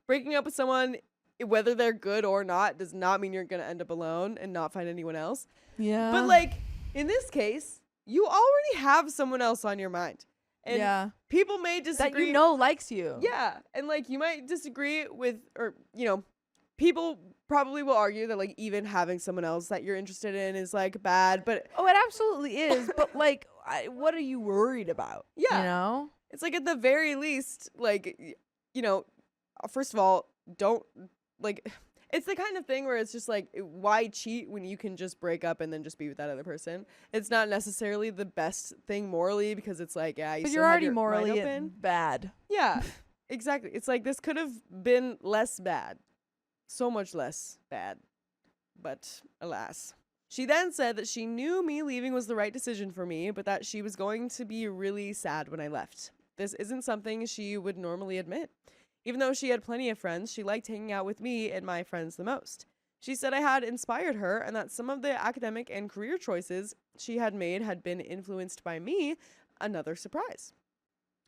Breaking up with someone, whether they're good or not, does not mean you're gonna end up alone and not find anyone else. Yeah. But like in this case, you already have someone else on your mind. And people may disagree. that you know likes you. Yeah. And like you might disagree with, or, you know, people probably will argue that like even having someone else that you're interested in is like bad. But Oh, it absolutely is. But like, what are you worried about? Yeah. You know? it's like at the very least, like, you know, first of all, don't like. It's the kind of thing where it's just like, why cheat when you can just break up and then just be with that other person? It's not necessarily the best thing morally because it's like, yeah, you But still you're have already your mind morally open. bad. Yeah, exactly. It's like this could have been less bad. So much less bad. But alas. She then said that she knew me leaving was the right decision for me, but that she was going to be really sad when I left. This isn't something she would normally admit. Even though she had plenty of friends, she liked hanging out with me and my friends the most. She said I had inspired her and that some of the academic and career choices she had made had been influenced by me. Another surprise.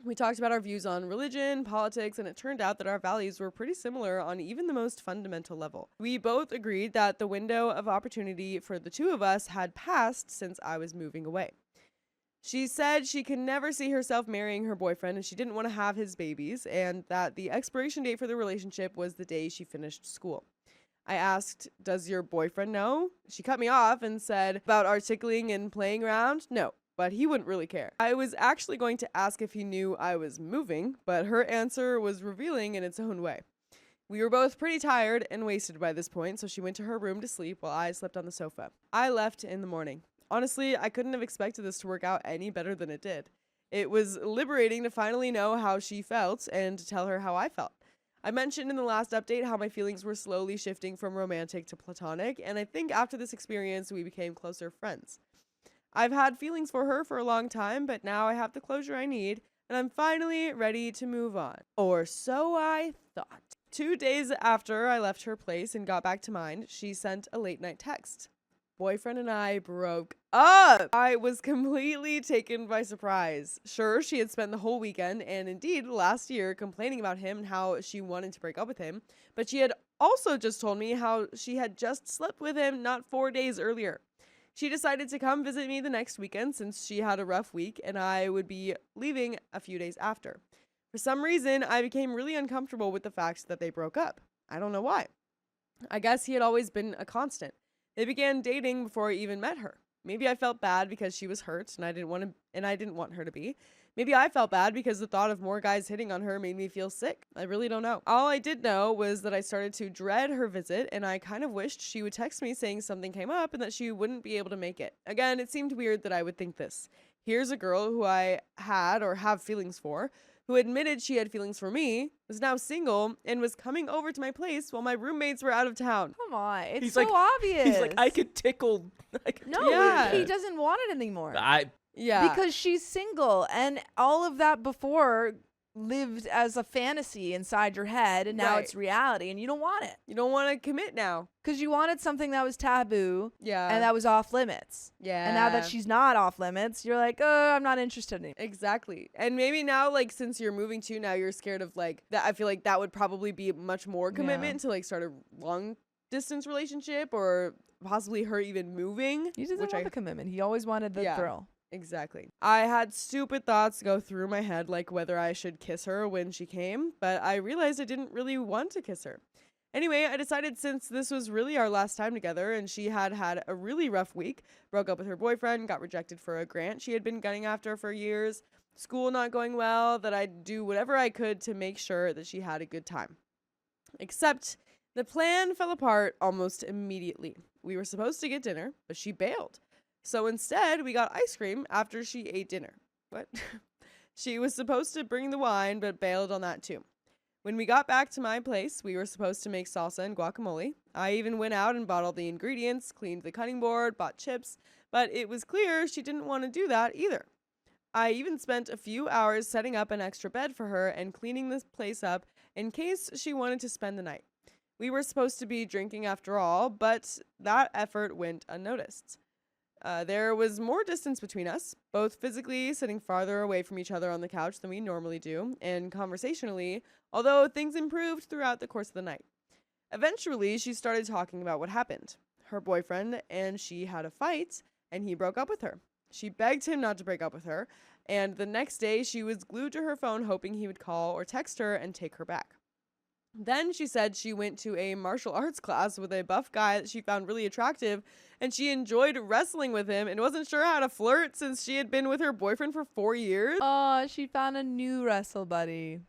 We talked about our views on religion, politics, and it turned out that our values were pretty similar on even the most fundamental level. We both agreed that the window of opportunity for the two of us had passed since I was moving away. She said she could never see herself marrying her boyfriend and she didn't want to have his babies, and that the expiration date for the relationship was the day she finished school. I asked, does your boyfriend know? She cut me off and said, about articulating and playing around? No, but he wouldn't really care. I was actually going to ask if he knew I was moving, but her answer was revealing in its own way. We were both pretty tired and wasted by this point, so she went to her room to sleep while I slept on the sofa. I left in the morning. Honestly, I couldn't have expected this to work out any better than it did. It was liberating to finally know how she felt and to tell her how I felt. I mentioned in the last update how my feelings were slowly shifting from romantic to platonic, and I think after this experience, we became closer friends. I've had feelings for her for a long time, but now I have the closure I need, and I'm finally ready to move on. Or so I thought. 2 days after I left her place and got back to mine, she sent a late night text. Boyfriend and I broke up. I was completely taken by surprise. Sure, she had spent the whole weekend and indeed last year complaining about him and how she wanted to break up with him, but she had also just told me how she had just slept with him not 4 days earlier. She decided to come visit me the next weekend since she had a rough week and I would be leaving a few days after. For some reason, I became really uncomfortable with the fact that they broke up. I don't know why. I guess he had always been a constant. They began dating before I even met her. Maybe I felt bad because she was hurt and I didn't want her to be. Maybe I felt bad because the thought of more guys hitting on her made me feel sick. I really don't know. All I did know was that I started to dread her visit and I kind of wished she would text me saying something came up and that she wouldn't be able to make it. Again, it seemed weird that I would think this. Here's a girl who I had or have feelings for, who admitted she had feelings for me, was now single, and was coming over to my place while my roommates were out of town. Come on. It's He's so like- obvious. He's like, I could tickle. No, Yeah. he doesn't want it anymore. Yeah. Because she's single, and all of that before lived as a fantasy inside your head, and now Right. it's reality, and you don't want it. you don't want to commit now. Because you wanted something that was taboo, Yeah. and that was off limits. yeah. And now that she's not off limits, you're like, I'm not interested anymore. Exactly. And maybe now, like, since you're moving to, now you're scared of, like, that. I feel like that would probably be much more commitment to, like, start a long distance relationship or possibly her even moving. He doesn't which want the commitment. He always wanted the Yeah. thrill. Exactly. I had stupid thoughts go through my head, like whether I should kiss her when she came, but I realized I didn't really want to kiss her. Anyway, I decided since this was really our last time together and she had had a really rough week, broke up with her boyfriend, got rejected for a grant she had been gunning after for years, school not going well, that I'd do whatever I could to make sure that she had a good time. Except the plan fell apart almost immediately. We were supposed to get dinner, but she bailed. So instead, we got ice cream after she ate dinner. What? She was supposed to bring the wine, but bailed on that too. When we got back to my place, we were supposed to make salsa and guacamole. I even went out and bought all the ingredients, cleaned the cutting board, bought chips, but it was clear she didn't want to do that either. I even spent a few hours setting up an extra bed for her and cleaning this place up in case she wanted to spend the night. We were supposed to be drinking after all, but that effort went unnoticed. There was more distance between us, both physically sitting farther away from each other on the couch than we normally do, and conversationally, although things improved throughout the course of the night. Eventually, she started talking about what happened. Her boyfriend and she had a fight, and he broke up with her. She begged him not to break up with her, and the next day she was glued to her phone hoping he would call or text her and take her back. Then she said she went to a martial arts class with a buff guy that she found really attractive, and she enjoyed wrestling with him and wasn't sure how to flirt since she had been with her boyfriend for 4 years. Oh, she found a new wrestle buddy.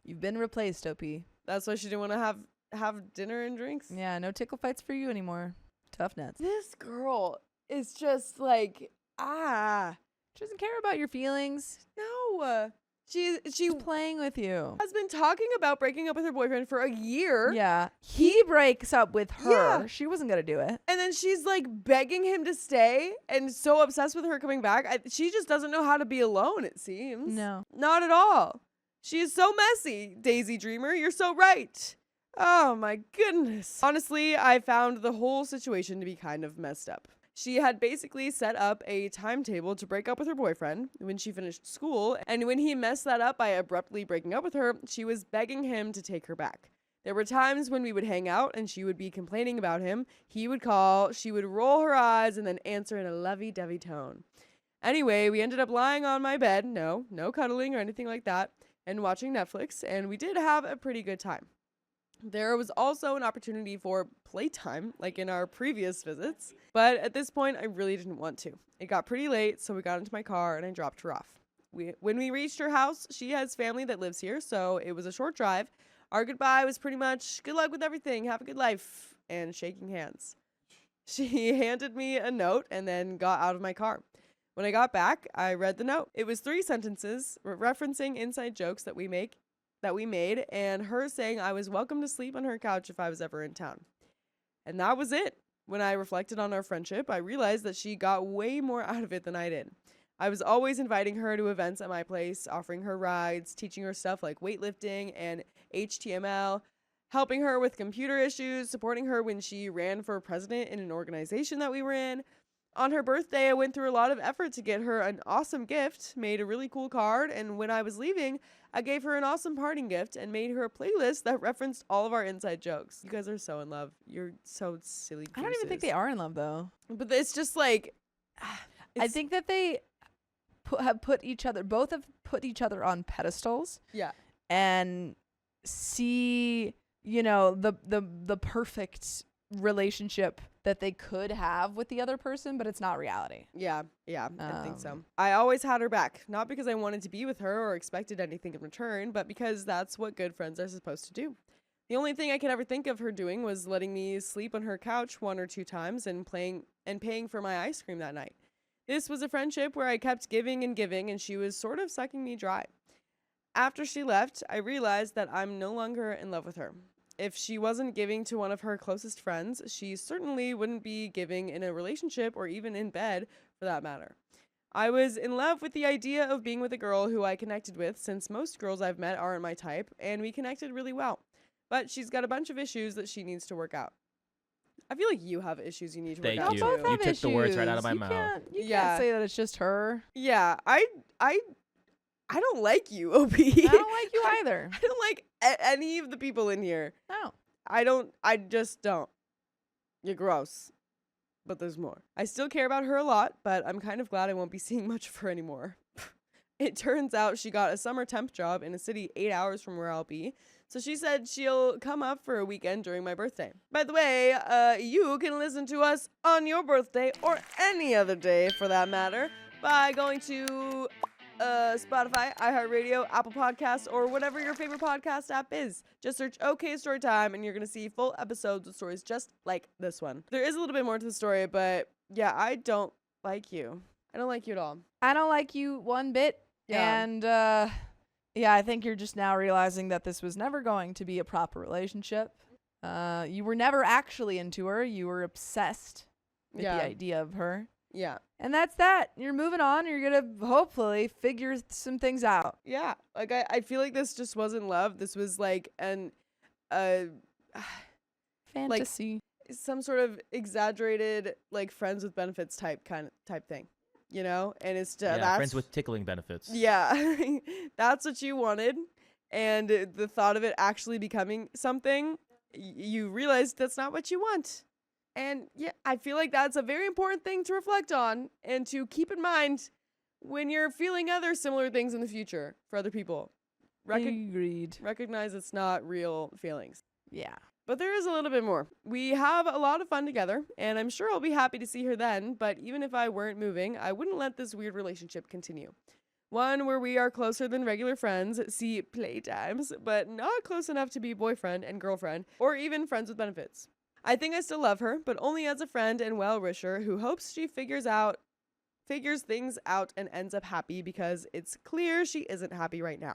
You've been replaced, OP. That's why she didn't want to have dinner and drinks. Yeah, no tickle fights for you anymore. Tough nuts. This girl is just like, She doesn't care about your feelings. no. She She's playing with you. has been talking about breaking up with her boyfriend for a year. Yeah. He breaks up with her. Yeah. She wasn't going to do it. And then she's like begging him to stay and so obsessed with her coming back. She just doesn't know how to be alone, it seems. No. Not at all. She is so messy, Daisy Dreamer. You're so right. Oh my goodness. Honestly, I found the whole situation to be kind of messed up. She had basically set up a timetable to break up with her boyfriend when she finished school, and when he messed that up by abruptly breaking up with her, she was begging him to take her back. There were times when we would hang out and she would be complaining about him. He would call, she would roll her eyes and then answer in a lovey-dovey tone. Anyway, we ended up lying on my bed, no cuddling or anything like that, and watching Netflix, and we did have a pretty good time. There was also an opportunity for playtime, like in our previous visits, but at this point, I really didn't want to. It got pretty late, so we got into my car and I dropped her off. When we reached her house, she has family that lives here, so it was a short drive. Our goodbye was pretty much, good luck with everything, have a good life, and shaking hands. She handed me a note and then got out of my car. When I got back, I read the note. It was 3 sentences referencing inside jokes that we made, and her saying I was welcome to sleep on her couch if I was ever in town. And that was it. When I reflected on our friendship, I realized that she got way more out of it than I did. I was always inviting her to events at my place, offering her rides, teaching her stuff like weightlifting and HTML, helping her with computer issues, supporting her when she ran for president in an organization that we were in. On her birthday, I went through a lot of effort to get her an awesome gift, made a really cool card, and when I was leaving, I gave her an awesome parting gift and made her a playlist that referenced all of our inside jokes. You guys are so in love. You're so silly. I don't even think they are in love though. But it's just like, I think that they both have put each other on pedestals. Yeah. And see, the perfect relationship that they could have with the other person, but it's not reality. Yeah, I think so. I always had her back, not because I wanted to be with her or expected anything in return, but because that's what good friends are supposed to do. The only thing I could ever think of her doing was letting me sleep on her couch 1 or 2 times and paying for my ice cream that night. This was a friendship where I kept giving, and she was sort of sucking me dry. After she left, I realized that I'm no longer in love with her. If she wasn't giving to one of her closest friends, she certainly wouldn't be giving in a relationship or even in bed, for that matter. I was in love with the idea of being with a girl who I connected with, since most girls I've met aren't my type, and we connected really well. But she's got a bunch of issues that she needs to work out. I feel like you have issues you need to work out Thank you. too. Both have You took the words right out of issues. my You mouth. can't say that it's just her. Yeah, I don't like you, OP. I don't like you either. I don't like any of the people in here. No. I just don't. You're gross. But there's more. I still care about her a lot, but I'm kind of glad I won't be seeing much of her anymore. It turns out she got a summer temp job in a city 8 hours from where I'll be. So she said she'll come up for a weekend during my birthday. By the way, you can listen to us on your birthday or any other day for that matter by going to Spotify, iHeartRadio, Apple Podcasts, or whatever your favorite podcast app is. Just search OK Storytime and you're going to see full episodes with stories just like this one. There is a little bit more to the story, but yeah, I don't like you. I don't like you at all. I don't like you one bit. Yeah. And I think you're just now realizing that this was never going to be a proper relationship. You were never actually into her. You were obsessed with the idea of her. Yeah. And that's that. You're moving on. You're going to hopefully figure some things out. Yeah. Like, I feel like this just wasn't love. This was like Fantasy. some sort of exaggerated, like, friends with benefits type thing. You know? And it's just, Yeah, friends with tickling benefits. Yeah. That's what you wanted. And the thought of it actually becoming something, you realize that's not what you want. And yeah, I feel like that's a very important thing to reflect on and to keep in mind when you're feeling other similar things in the future for other people. Agreed. Recognize it's not real feelings. Yeah. But there is a little bit more. We have a lot of fun together, and I'm sure I'll be happy to see her then, but even if I weren't moving, I wouldn't let this weird relationship continue. One where we are closer than regular friends, see playtimes, but not close enough to be boyfriend and girlfriend, or even friends with benefits. I think I still love her, but only as a friend and well-wisher who hopes she figures things out and ends up happy because it's clear she isn't happy right now.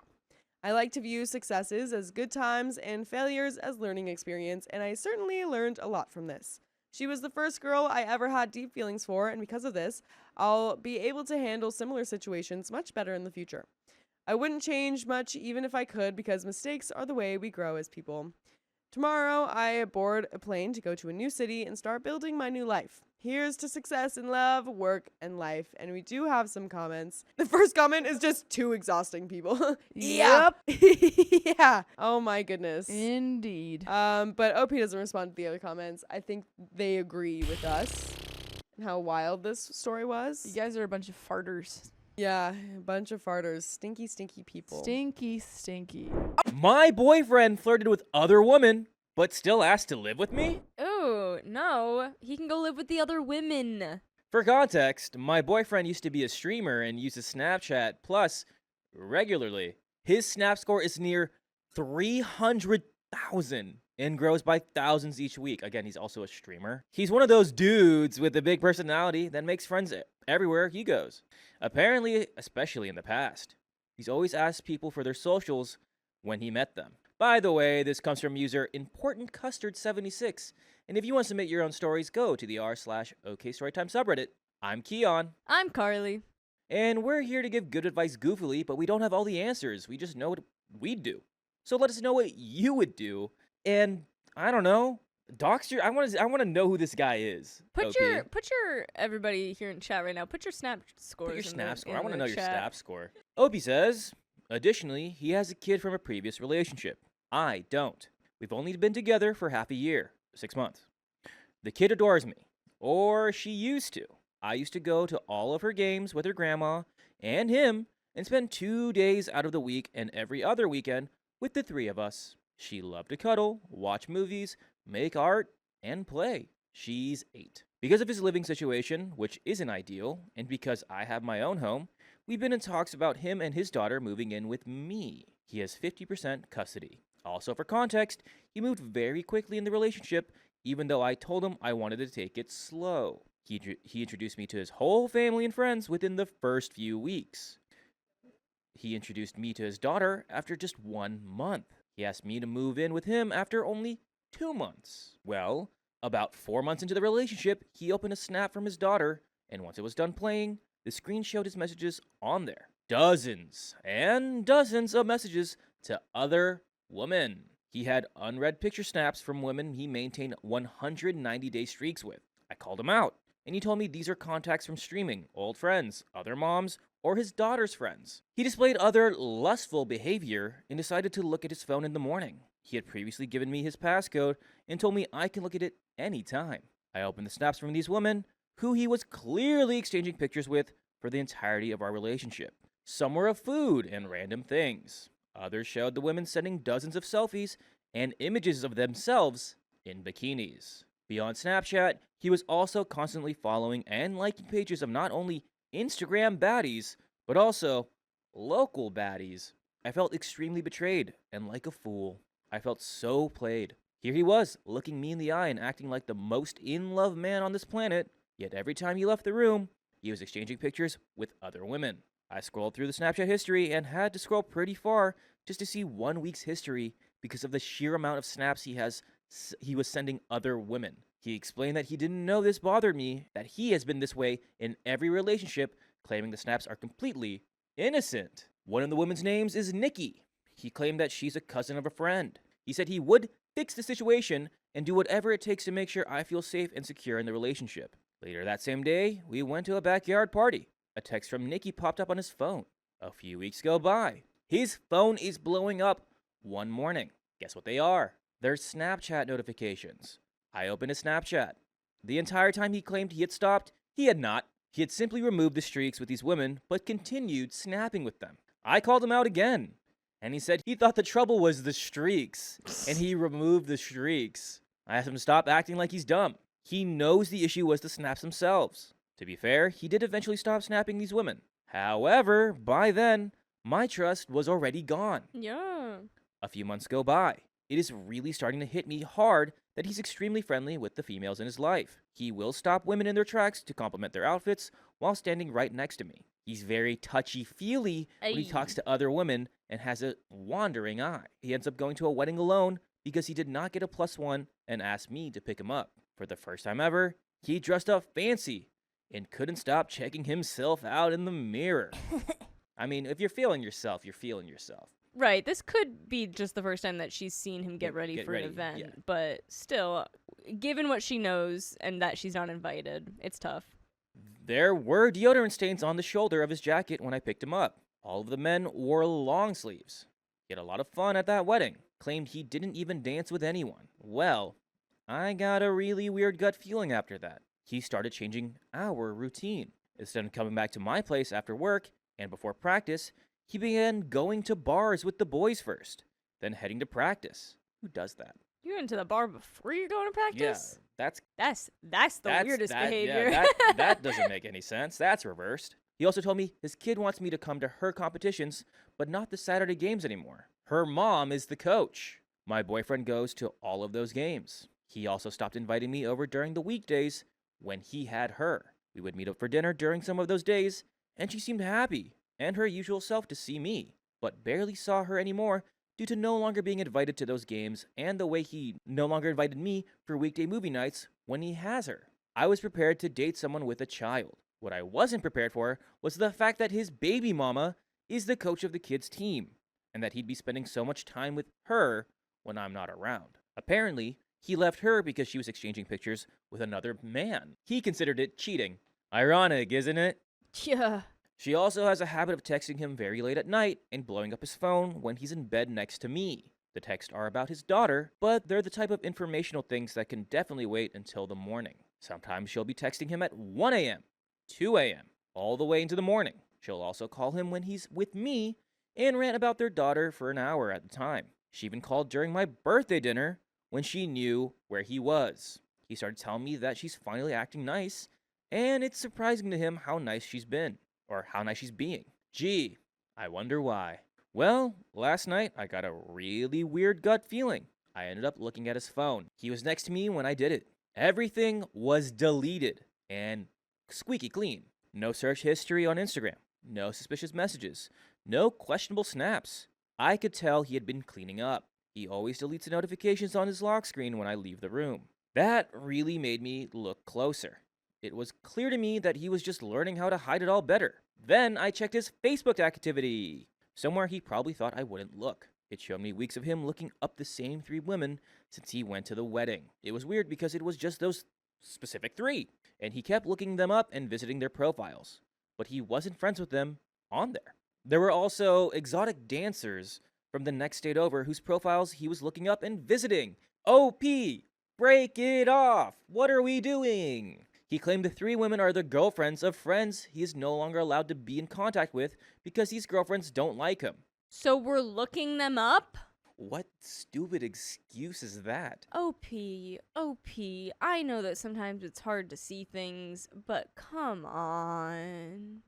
I like to view successes as good times and failures as learning experience, and I certainly learned a lot from this. She was the first girl I ever had deep feelings for, and because of this, I'll be able to handle similar situations much better in the future. I wouldn't change much even if I could because mistakes are the way we grow as people. Tomorrow, I board a plane to go to a new city and start building my new life. Here's to success in love, work, and life. And we do have some comments. The first comment is just 2 exhausting people. Yep. Yeah. Oh my goodness. Indeed. But OP doesn't respond to the other comments. I think they agree with us and how wild this story was. You guys are a bunch of farters. Yeah, a bunch of farters. Stinky, stinky people. Stinky, stinky. My boyfriend flirted with other women but still asked to live with me? Oh, no. He can go live with the other women. For context, my boyfriend used to be a streamer and uses Snapchat Plus regularly. His Snap score is near 300,000 and grows by thousands each week. Again, he's also a streamer. He's one of those dudes with a big personality that makes friends everywhere he goes. Apparently, especially in the past. He's always asked people for their socials when he met them. By the way, this comes from user ImportantCustard76. And if you want to submit your own stories, go to the r/OKStorytime subreddit. I'm Keon. I'm Carly. And we're here to give good advice goofily, but we don't have all the answers. We just know what we'd do. So let us know what you would do. And I don't know, Doxter. I want to know who this guy is. Put OP. your everybody here in chat right now. Put your Snap scores. Put your in Snap the, score. in I want to the know your chat. Snap score. Opie says, additionally, he has a kid from a previous relationship. I don't. We've only been together for half a year, 6 months. The kid adores me, or she used to. I used to go to all of her games with her grandma and him and spend 2 days out of the week and every other weekend with the three of us. She loved to cuddle, watch movies, make art, and play. She's 8. Because of his living situation, which isn't ideal, and because I have my own home, we've been in talks about him and his daughter moving in with me. He has 50% custody. Also, for context, he moved very quickly in the relationship, even though I told him I wanted to take it slow. He introduced me to his whole family and friends within the first few weeks. He introduced me to his daughter after just 1 month. He asked me to move in with him after only 2 months. Well, about 4 months into the relationship, he opened a snap from his daughter, and once it was done playing, the screen showed his messages on there. Dozens and dozens of messages to other women. He had unread picture snaps from women he maintained 190-day streaks with. I called him out, and he told me these are contacts from streaming, old friends, other moms, or his daughter's friends. He displayed other lustful behavior and decided to look at his phone in the morning. He had previously given me his passcode and told me I can look at it anytime. I opened the snaps from these women, who he was clearly exchanging pictures with for the entirety of our relationship. Some were of food and random things. Others showed the women sending dozens of selfies and images of themselves in bikinis. Beyond Snapchat, he was also constantly following and liking pages of not only Instagram baddies, but also local baddies. I felt extremely betrayed and like a fool. I felt so played. Here he was, looking me in the eye and acting like the most in-love man on this planet, yet every time he left the room, he was exchanging pictures with other women. I scrolled through the Snapchat history and had to scroll pretty far just to see 1 week's history because of the sheer amount of snaps he was sending other women. He explained that he didn't know this bothered me, that he has been this way in every relationship, claiming the snaps are completely innocent. One of the women's names is Nikki. He claimed that she's a cousin of a friend. He said he would fix the situation and do whatever it takes to make sure I feel safe and secure in the relationship. Later that same day, we went to a backyard party. A text from Nikki popped up on his phone. A few weeks go by. His phone is blowing up one morning. Guess what they are? They're Snapchat notifications. I opened his Snapchat. The entire time he claimed he had stopped, he had not. He had simply removed the streaks with these women, but continued snapping with them. I called him out again, and he said he thought the trouble was the streaks, and he removed the streaks. I asked him to stop acting like he's dumb. He knows the issue was the snaps themselves. To be fair, he did eventually stop snapping these women. However, by then, my trust was already gone. Yeah. A few months go by. It is really starting to hit me hard that he's extremely friendly with the females in his life. He will stop women in their tracks to compliment their outfits while standing right next to me. He's very touchy-feely when he talks to other women and has a wandering eye. He ends up going to a wedding alone because he did not get a +1 and asked me to pick him up. For the first time ever, he dressed up fancy and couldn't stop checking himself out in the mirror. I mean, if you're feeling yourself, you're feeling yourself. Right. This could be just the first time that she's seen him get ready for an event. yeah. But still, given what she knows and that she's not invited, it's tough. There were deodorant stains on the shoulder of his jacket when I picked him up. All of the men wore long sleeves. He had a lot of fun at that wedding. Claimed he didn't even dance with anyone. Well, I got a really weird gut feeling after that. He started changing our routine. Instead of coming back to my place after work and before practice, he began going to bars with the boys first, then heading to practice. Who does that? You went to the bar before you're going to Yeah, practice? that's That's the weirdest behavior. Yeah, that doesn't make any sense. That's reversed. He also told me his kid wants me to come to her competitions, but not the Saturday games anymore. Her mom is the coach. My boyfriend goes to all of those games. He also stopped inviting me over during the weekdays when he had her. We would meet up for dinner during some of those days, and she seemed happy and her usual self to see me, but barely saw her anymore due to no longer being invited to those games and the way he no longer invited me for weekday movie nights when he has her. I was prepared to date someone with a child. What I wasn't prepared for was the fact that his baby mama is the coach of the kids' team, and that he'd be spending so much time with her when I'm not around. Apparently, he left her because she was exchanging pictures with another man. He considered it cheating. Ironic, isn't it? Yeah. She also has a habit of texting him very late at night and blowing up his phone when he's in bed next to me. The texts are about his daughter, but they're the type of informational things that can definitely wait until the morning. Sometimes she'll be texting him at 1 a.m., 2 a.m., all the way into the morning. She'll also call him when he's with me and rant about their daughter for an hour at a time. She even called during my birthday dinner when she knew where he was. He started telling me that she's finally acting nice, and it's surprising to him how nice she's been, or how nice she's being. Gee, I wonder why. Well, last night I got a really weird gut feeling. I ended up looking at his phone. He was next to me when I did it. Everything was deleted and squeaky clean. No search history on Instagram. No suspicious messages. No questionable snaps. I could tell he had been cleaning up. He always deletes the notifications on his lock screen when I leave the room. That really made me look closer. It was clear to me that he was just learning how to hide it all better. Then I checked his Facebook activity. Somewhere he probably thought I wouldn't look. It showed me weeks of him looking up the same 3 women since he went to the wedding. It was weird because it was just those specific 3, and he kept looking them up and visiting their profiles, but he wasn't friends with them on there. There were also exotic dancers from the next state over whose profiles he was looking up and visiting. OP, break it off. What are we doing? He claimed the 3 women are the girlfriends of friends he is no longer allowed to be in contact with because these girlfriends don't like him. So we're looking them up? What stupid excuse is that? OP, I know that sometimes it's hard to see things, but come on.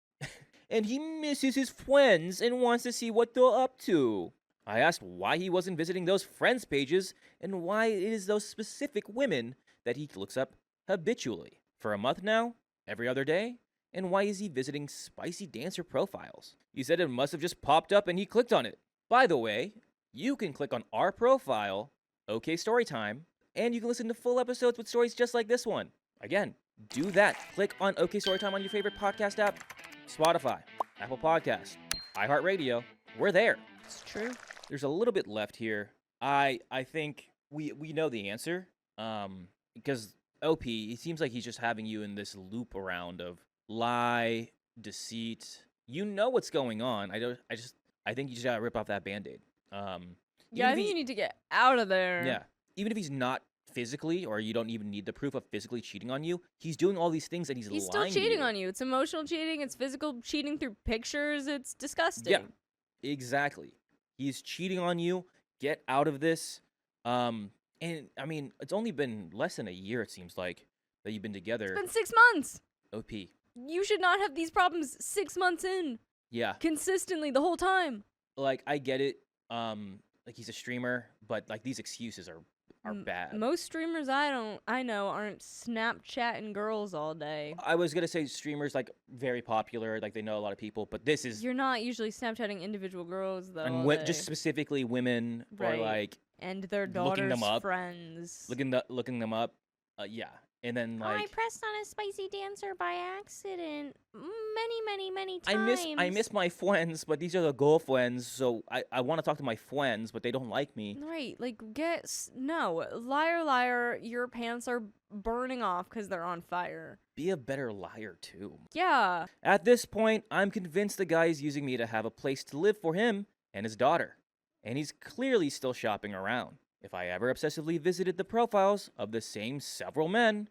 And he misses his friends and wants to see what they're up to. I asked why he wasn't visiting those friends pages and why it is those specific women that he looks up habitually. For a month now, every other day, and why is he visiting spicy dancer profiles? He said it must have just popped up and he clicked on it. By the way, you can click on our profile, OK Storytime, and you can listen to full episodes with stories just like this one. Again, do that. Click on OK Storytime on your favorite podcast app, Spotify, Apple Podcasts, iHeartRadio. We're there. It's true. There's a little bit left here. I think we know the answer. Because OP, it seems like he's just having you in this loop around of lie, deceit. You know what's going on. I think you just gotta rip off that Band-Aid. Yeah, I think you need to get out of there. Yeah. Even if he's not physically, or you don't even need the proof of physically cheating on you, he's doing all these things and he's He's still lying to cheating you. on you. It's emotional cheating. It's physical cheating through pictures. It's disgusting. Yeah, exactly. He's cheating on you. Get out of this. And I mean, it's only been less than a year, it seems like, that you've been together. It's been 6 months. OP. You should not have these problems 6 months in. Yeah. Consistently the whole time. Like, I get it. Like, he's a streamer, but like these excuses are bad. Most streamers I know aren't Snapchatting girls all day. I was gonna say streamers like very popular, like they know a lot of people, but this is You're not usually Snapchatting individual girls though. and all just day. specifically women Right. or like And their looking them daughter's up. friends. looking them up. Yeah, and then I like pressed on a spicy dancer by accident many times. I miss my friends, but these are the girlfriends, so I want to talk to my friends, but they don't like me. Right, like no, liar, your pants are burning off because they're on fire. Be a better liar too. Yeah, At this point, I'm convinced the guy is using me to have a place to live for him and his daughter, and he's clearly still shopping around. If I ever obsessively visited the profiles of the same several men,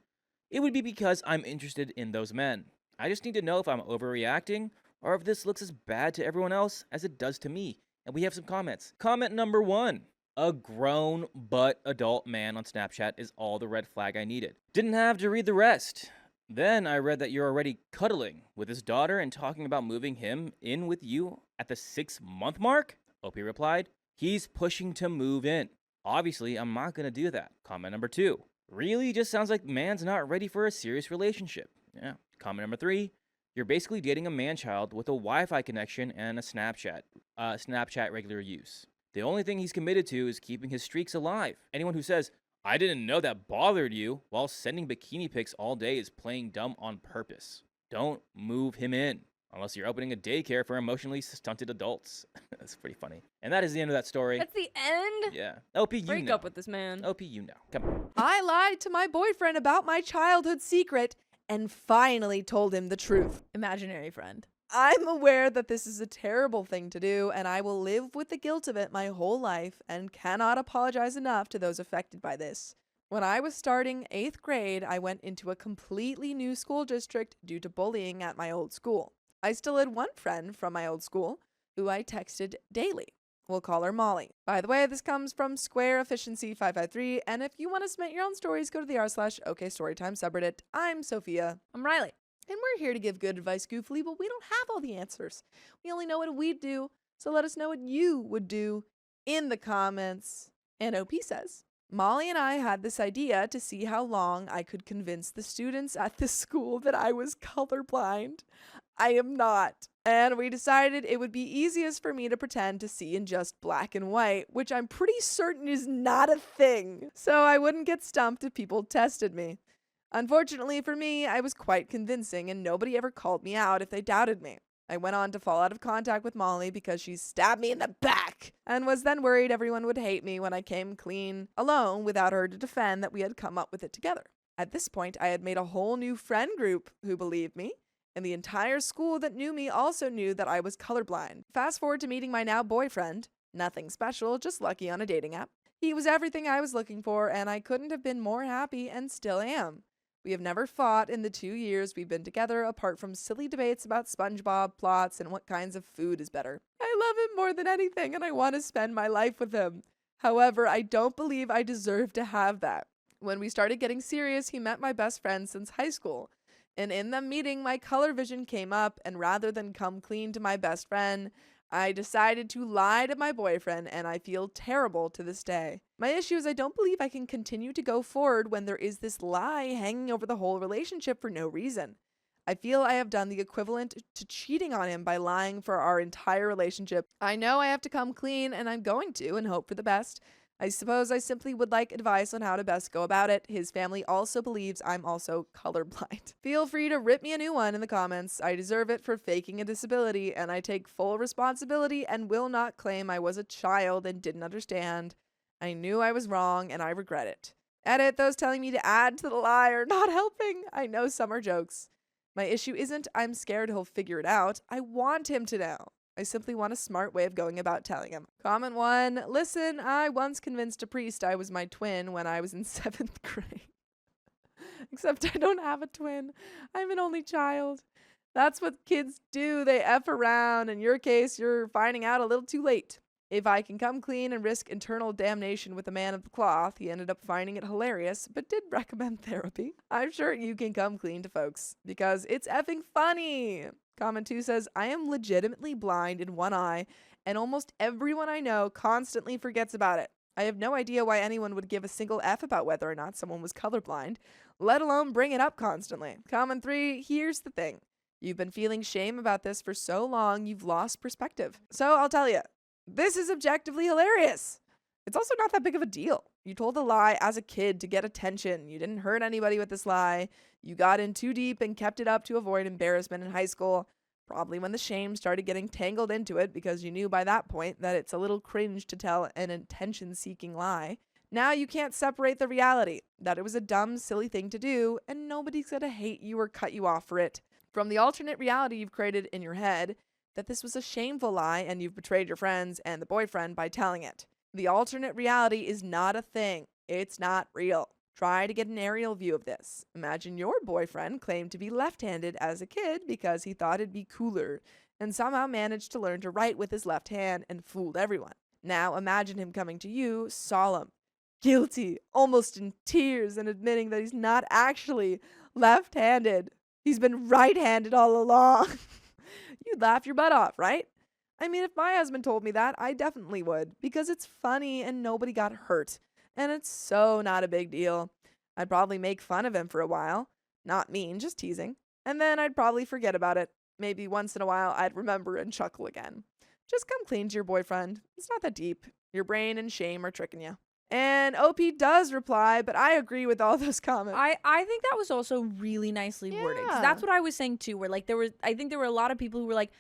it would be because I'm interested in those men. I just need to know if I'm overreacting or if this looks as bad to everyone else as it does to me. And we have some comments. Comment number 1. A grown but adult man on Snapchat is all the red flag I needed. Didn't have to read the rest. Then I read that you're already cuddling with his daughter and talking about moving him in with you at the 6-month mark? OP replied, he's pushing to move in. Obviously, I'm not gonna do that. Comment number 2. Really just sounds like man's not ready for a serious relationship. Yeah. Comment number 3. You're basically dating a man-child with a Wi-Fi connection and a Snapchat regular use. The only thing he's committed to is keeping his streaks alive. Anyone who says, I didn't know that bothered you while sending bikini pics all day is playing dumb on purpose. Don't move him in. Unless you're opening a daycare for emotionally stunted adults. That's pretty funny. And that is the end of that story. That's the end? Yeah. LP, you Break know. up with this man. LP, you know. Come on. I lied to my boyfriend about my childhood secret and finally told him the truth. Imaginary friend. I'm aware that this is a terrible thing to do, and I will live with the guilt of it my whole life and cannot apologize enough to those affected by this. When I was starting 8th grade, I went into a completely new school district due to bullying at my old school. I still had one friend from my old school who I texted daily. We'll call her Molly. By the way, this comes from Square Efficiency 553, and if you want to submit your own stories, go to the r/OKStorytime subreddit. I'm Sophia. I'm Riley. And we're here to give good advice goofily, but we don't have all the answers. We only know what we'd do, so let us know what you would do in the comments. And OP says, Molly and I had this idea to see how long I could convince the students at this school that I was colorblind. I am not. And we decided it would be easiest for me to pretend to see in just black and white, which I'm pretty certain is not a thing. So I wouldn't get stumped if people tested me. Unfortunately for me, I was quite convincing and nobody ever called me out if they doubted me. I went on to fall out of contact with Molly because she stabbed me in the back and was then worried everyone would hate me when I came clean alone without her to defend that we had come up with it together. At this point, I had made a whole new friend group who believed me, and the entire school that knew me also knew that I was colorblind. Fast forward to meeting my now boyfriend. Nothing special, just lucky on a dating app. He was everything I was looking for, and I couldn't have been more happy and still am. We have never fought in the 2 years we've been together, apart from silly debates about SpongeBob plots and what kinds of food is better. I love him more than anything, and I want to spend my life with him. However, I don't believe I deserve to have that. When we started getting serious, he met my best friend since high school. And in the meeting, my color vision came up, and rather than come clean to my best friend, I decided to lie to my boyfriend, and I feel terrible to this day. My issue is I don't believe I can continue to go forward when there is this lie hanging over the whole relationship for no reason. I feel I have done the equivalent to cheating on him by lying for our entire relationship. I know I have to come clean, and I'm going to, and hope for the best. I suppose I simply would like advice on how to best go about it. His family also believes I'm also colorblind. Feel free to rip me a new one in the comments. I deserve it for faking a disability, and I take full responsibility and will not claim I was a child and didn't understand. I knew I was wrong, and I regret it. Edit, those telling me to add to the lie are not helping. I know some are jokes. My issue isn't I'm scared he'll figure it out. I want him to know. I simply want a smart way of going about telling him. Comment 1. Listen, I once convinced a priest I was my twin when I was in 7th grade. Except I don't have a twin. I'm an only child. That's what kids do. They F around. In your case, you're finding out a little too late. If I can come clean and risk eternal damnation with a man of the cloth, he ended up finding it hilarious, but did recommend therapy. I'm sure you can come clean to folks, because it's effing funny. Comment 2 says, I am legitimately blind in one eye, and almost everyone I know constantly forgets about it. I have no idea why anyone would give a single F about whether or not someone was colorblind, let alone bring it up constantly. Comment 3, here's the thing. You've been feeling shame about this for so long, you've lost perspective. So I'll tell you, this is objectively hilarious. It's also not that big of a deal. You told a lie as a kid to get attention. You didn't hurt anybody with this lie. You got in too deep and kept it up to avoid embarrassment in high school. Probably when the shame started getting tangled into it because you knew by that point that it's a little cringe to tell an attention-seeking lie. Now you can't separate the reality that it was a dumb, silly thing to do, and nobody's gonna hate you or cut you off for it. From the alternate reality you've created in your head, that this was a shameful lie and you've betrayed your friends and the boyfriend by telling it. The alternate reality is not a thing. It's not real. Try to get an aerial view of this. Imagine your boyfriend claimed to be left-handed as a kid because he thought it'd be cooler and somehow managed to learn to write with his left hand and fooled everyone. Now imagine him coming to you solemn, guilty, almost in tears, and admitting that he's not actually left-handed. He's been right-handed all along. You'd laugh your butt off, right? I mean, if my husband told me that, I definitely would, because it's funny and nobody got hurt. And it's so not a big deal. I'd probably make fun of him for a while. Not mean, just teasing. And then I'd probably forget about it. Maybe once in a while I'd remember and chuckle again. Just come clean to your boyfriend. It's not that deep. Your brain and shame are tricking you. And OP does reply, but I agree with all those comments. I think that was also really nicely worded. 'Cause Yeah. that's what I was saying too, where like I think there were a lot of people who were like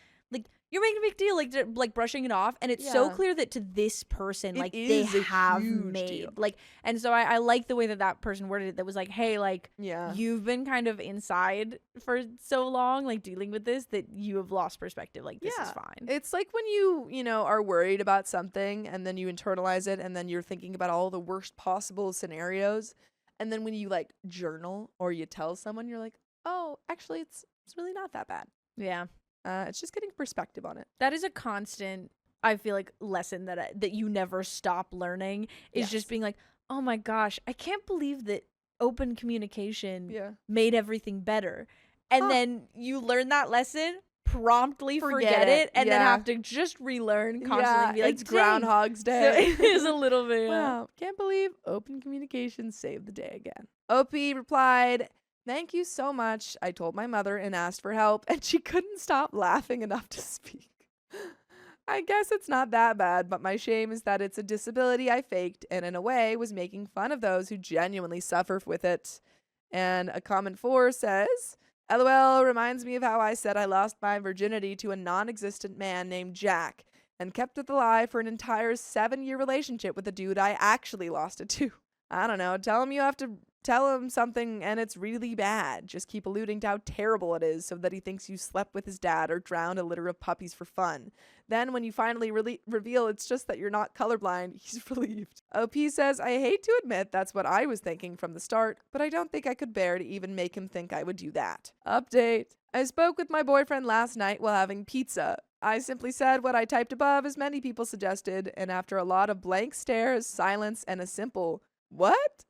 you're making a big deal, like brushing it off, and it's so Yeah. clear that to this person, It like they is a have huge made deal. like, and so I like the way that person worded it. That was like, hey, like Yeah. you've been kind of inside for so long, like dealing with this, that you have lost perspective. Like this is Yeah. fine. It's like when you know, are worried about something and then you internalize it and then you're thinking about all the worst possible scenarios. And then when you like journal or you tell someone, you're like, oh, actually, it's really not that bad. Yeah, It's just getting perspective on it. that is a constant. I feel like lesson that you never stop learning is Yes. just being like, oh my gosh, I can't believe that open communication Yeah. made everything better. And Huh. then you learn that lesson, promptly Forget forget it. it, and then Yeah. have to just relearn constantly. and be like, it's "Dang." Groundhog's So Day. it is a little bit. Wow, can't believe open communication saved the day again. OP replied, thank you so much. I told my mother and asked for help, and she couldn't stop laughing enough to speak. I guess it's not that bad, but my shame is that it's a disability I faked and in a way was making fun of those who genuinely suffer with it. And a comment 4 says, LOL reminds me of how I said I lost my virginity to a non-existent man named Jack and kept it alive for an entire 7-year relationship with a dude I actually lost it to. I don't know. Tell him you have to tell him something and it's really bad. Just keep alluding to how terrible it is so that he thinks you slept with his dad or drowned a litter of puppies for fun. Then when you finally reveal it's just that you're not colorblind, he's relieved. OP says, I hate to admit that's what I was thinking from the start, but I don't think I could bear to even make him think I would do that. Update. I spoke with my boyfriend last night while having pizza. I simply said what I typed above, as many people suggested, and after a lot of blank stares, silence, and a simple, what?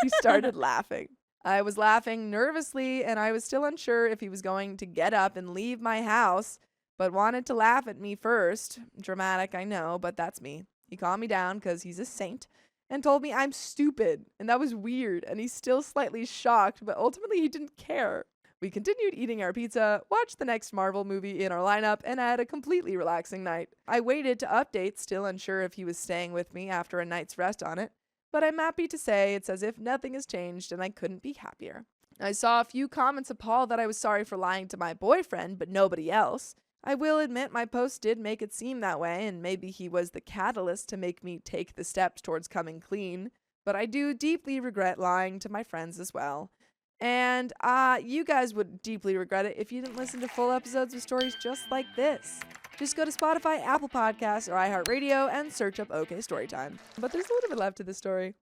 He started laughing. I was laughing nervously, and I was still unsure if he was going to get up and leave my house, but wanted to laugh at me first. Dramatic, I know, but that's me. He calmed me down because he's a saint and told me I'm stupid, and that was weird, and he's still slightly shocked, but ultimately he didn't care. We continued eating our pizza, watched the next Marvel movie in our lineup, and had a completely relaxing night. I waited to update, still unsure if he was staying with me after a night's rest on it, but I'm happy to say it's as if nothing has changed and I couldn't be happier. I saw a few comments of Paul that I was sorry for lying to my boyfriend, but nobody else. I will admit my post did make it seem that way, and maybe he was the catalyst to make me take the steps towards coming clean, but I do deeply regret lying to my friends as well. And you guys would deeply regret it if you didn't listen to full episodes of stories just like this. Just go to Spotify, Apple Podcasts, or iHeartRadio and search up OK Storytime. But there's a little bit left to the story.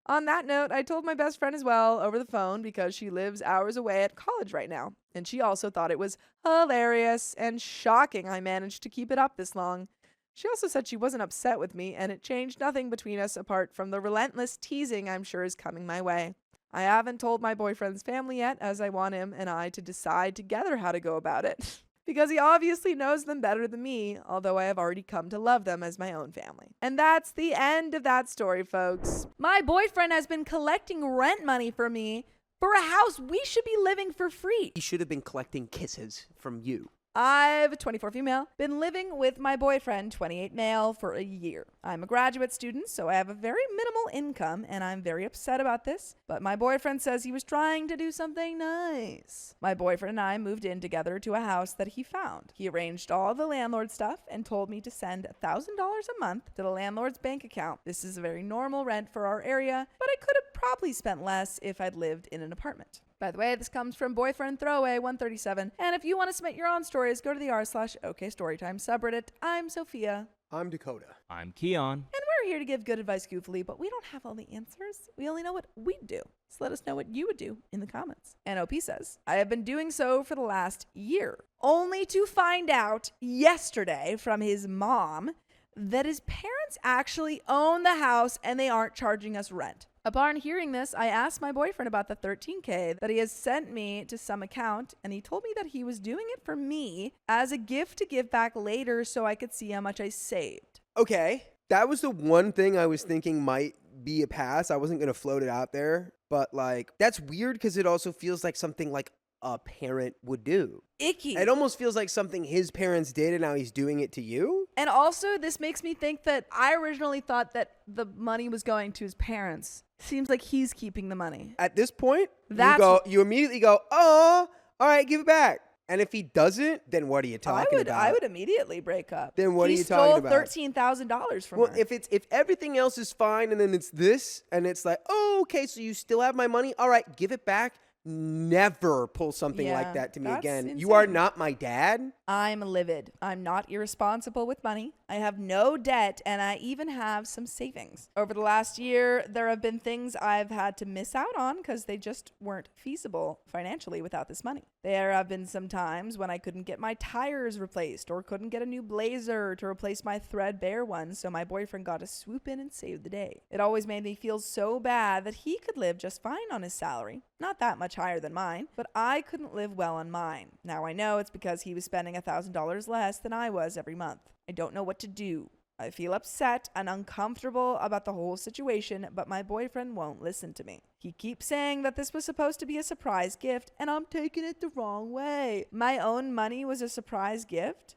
On that note, I told my best friend as well over the phone because she lives hours away at college right now. And she also thought it was hilarious and shocking I managed to keep it up this long. She also said she wasn't upset with me and it changed nothing between us apart from the relentless teasing I'm sure is coming my way. I haven't told my boyfriend's family yet, as I want him and I to decide together how to go about it. Because he obviously knows them better than me, although I have already come to love them as my own family. And that's the end of that story, folks. My boyfriend has been collecting rent money for me for a house we should be living for free. He should have been collecting kisses from you. I've, 24 female, been living with my boyfriend, 28 male, for a year. I'm a graduate student, so I have a very minimal income, and I'm very upset about this, but my boyfriend says he was trying to do something nice. My boyfriend and I moved in together to a house that he found. He arranged all the landlord stuff and told me to send $1,000 a month to the landlord's bank account. This is a very normal rent for our area, but I could have probably spent less if I'd lived in an apartment. By the way, this comes from Boyfriend Throwaway 137. And if you want to submit your own stories, go to the r/OKStorytime subreddit. I'm Sophia. I'm Dakota. I'm Keon. And we're here to give good advice goofily, but we don't have all the answers. We only know what we'd do. So let us know what you would do in the comments. And OP says, I have been doing so for the last year, only to find out yesterday from his mom that his parents actually own the house and they aren't charging us rent. Upon hearing this, I asked my boyfriend about the $13K that he has sent me to some account, and he told me that he was doing it for me as a gift to give back later so I could see how much I saved. Okay. That was the one thing I was thinking might be a pass. I wasn't going to float it out there, but like, that's weird because it also feels like something like a parent would do. Icky. It almost feels like something his parents did and now he's doing it to you. And also, this makes me think that I originally thought that the money was going to his parents. Seems like he's keeping the money. At this point, That's- you immediately go, oh, all right, give it back. And if he doesn't, then what are you talking about? I would immediately break up. Then what are you talking about? He stole $13,000 from Well, her. if everything else is fine and then it's this and it's like, oh, okay, so you still have my money. All right, give it back. Never pull something Yeah, like that to me that's again. You are insane. not my dad. I'm livid. I'm not irresponsible with money. I have no debt, and I even have some savings. Over the last year, there have been things I've had to miss out on because they just weren't feasible financially without this money. There have been some times when I couldn't get my tires replaced or couldn't get a new blazer to replace my threadbare one, so my boyfriend got to swoop in and save the day. It always made me feel so bad that he could live just fine on his salary. Not that much higher than mine, but I couldn't live well on mine. Now I know it's because he was spending $1,000 less than I was every month. I don't know what to do. I feel upset and uncomfortable about the whole situation, but my boyfriend won't listen to me. He keeps saying that this was supposed to be a surprise gift, and I'm taking it the wrong way. My own money was a surprise gift?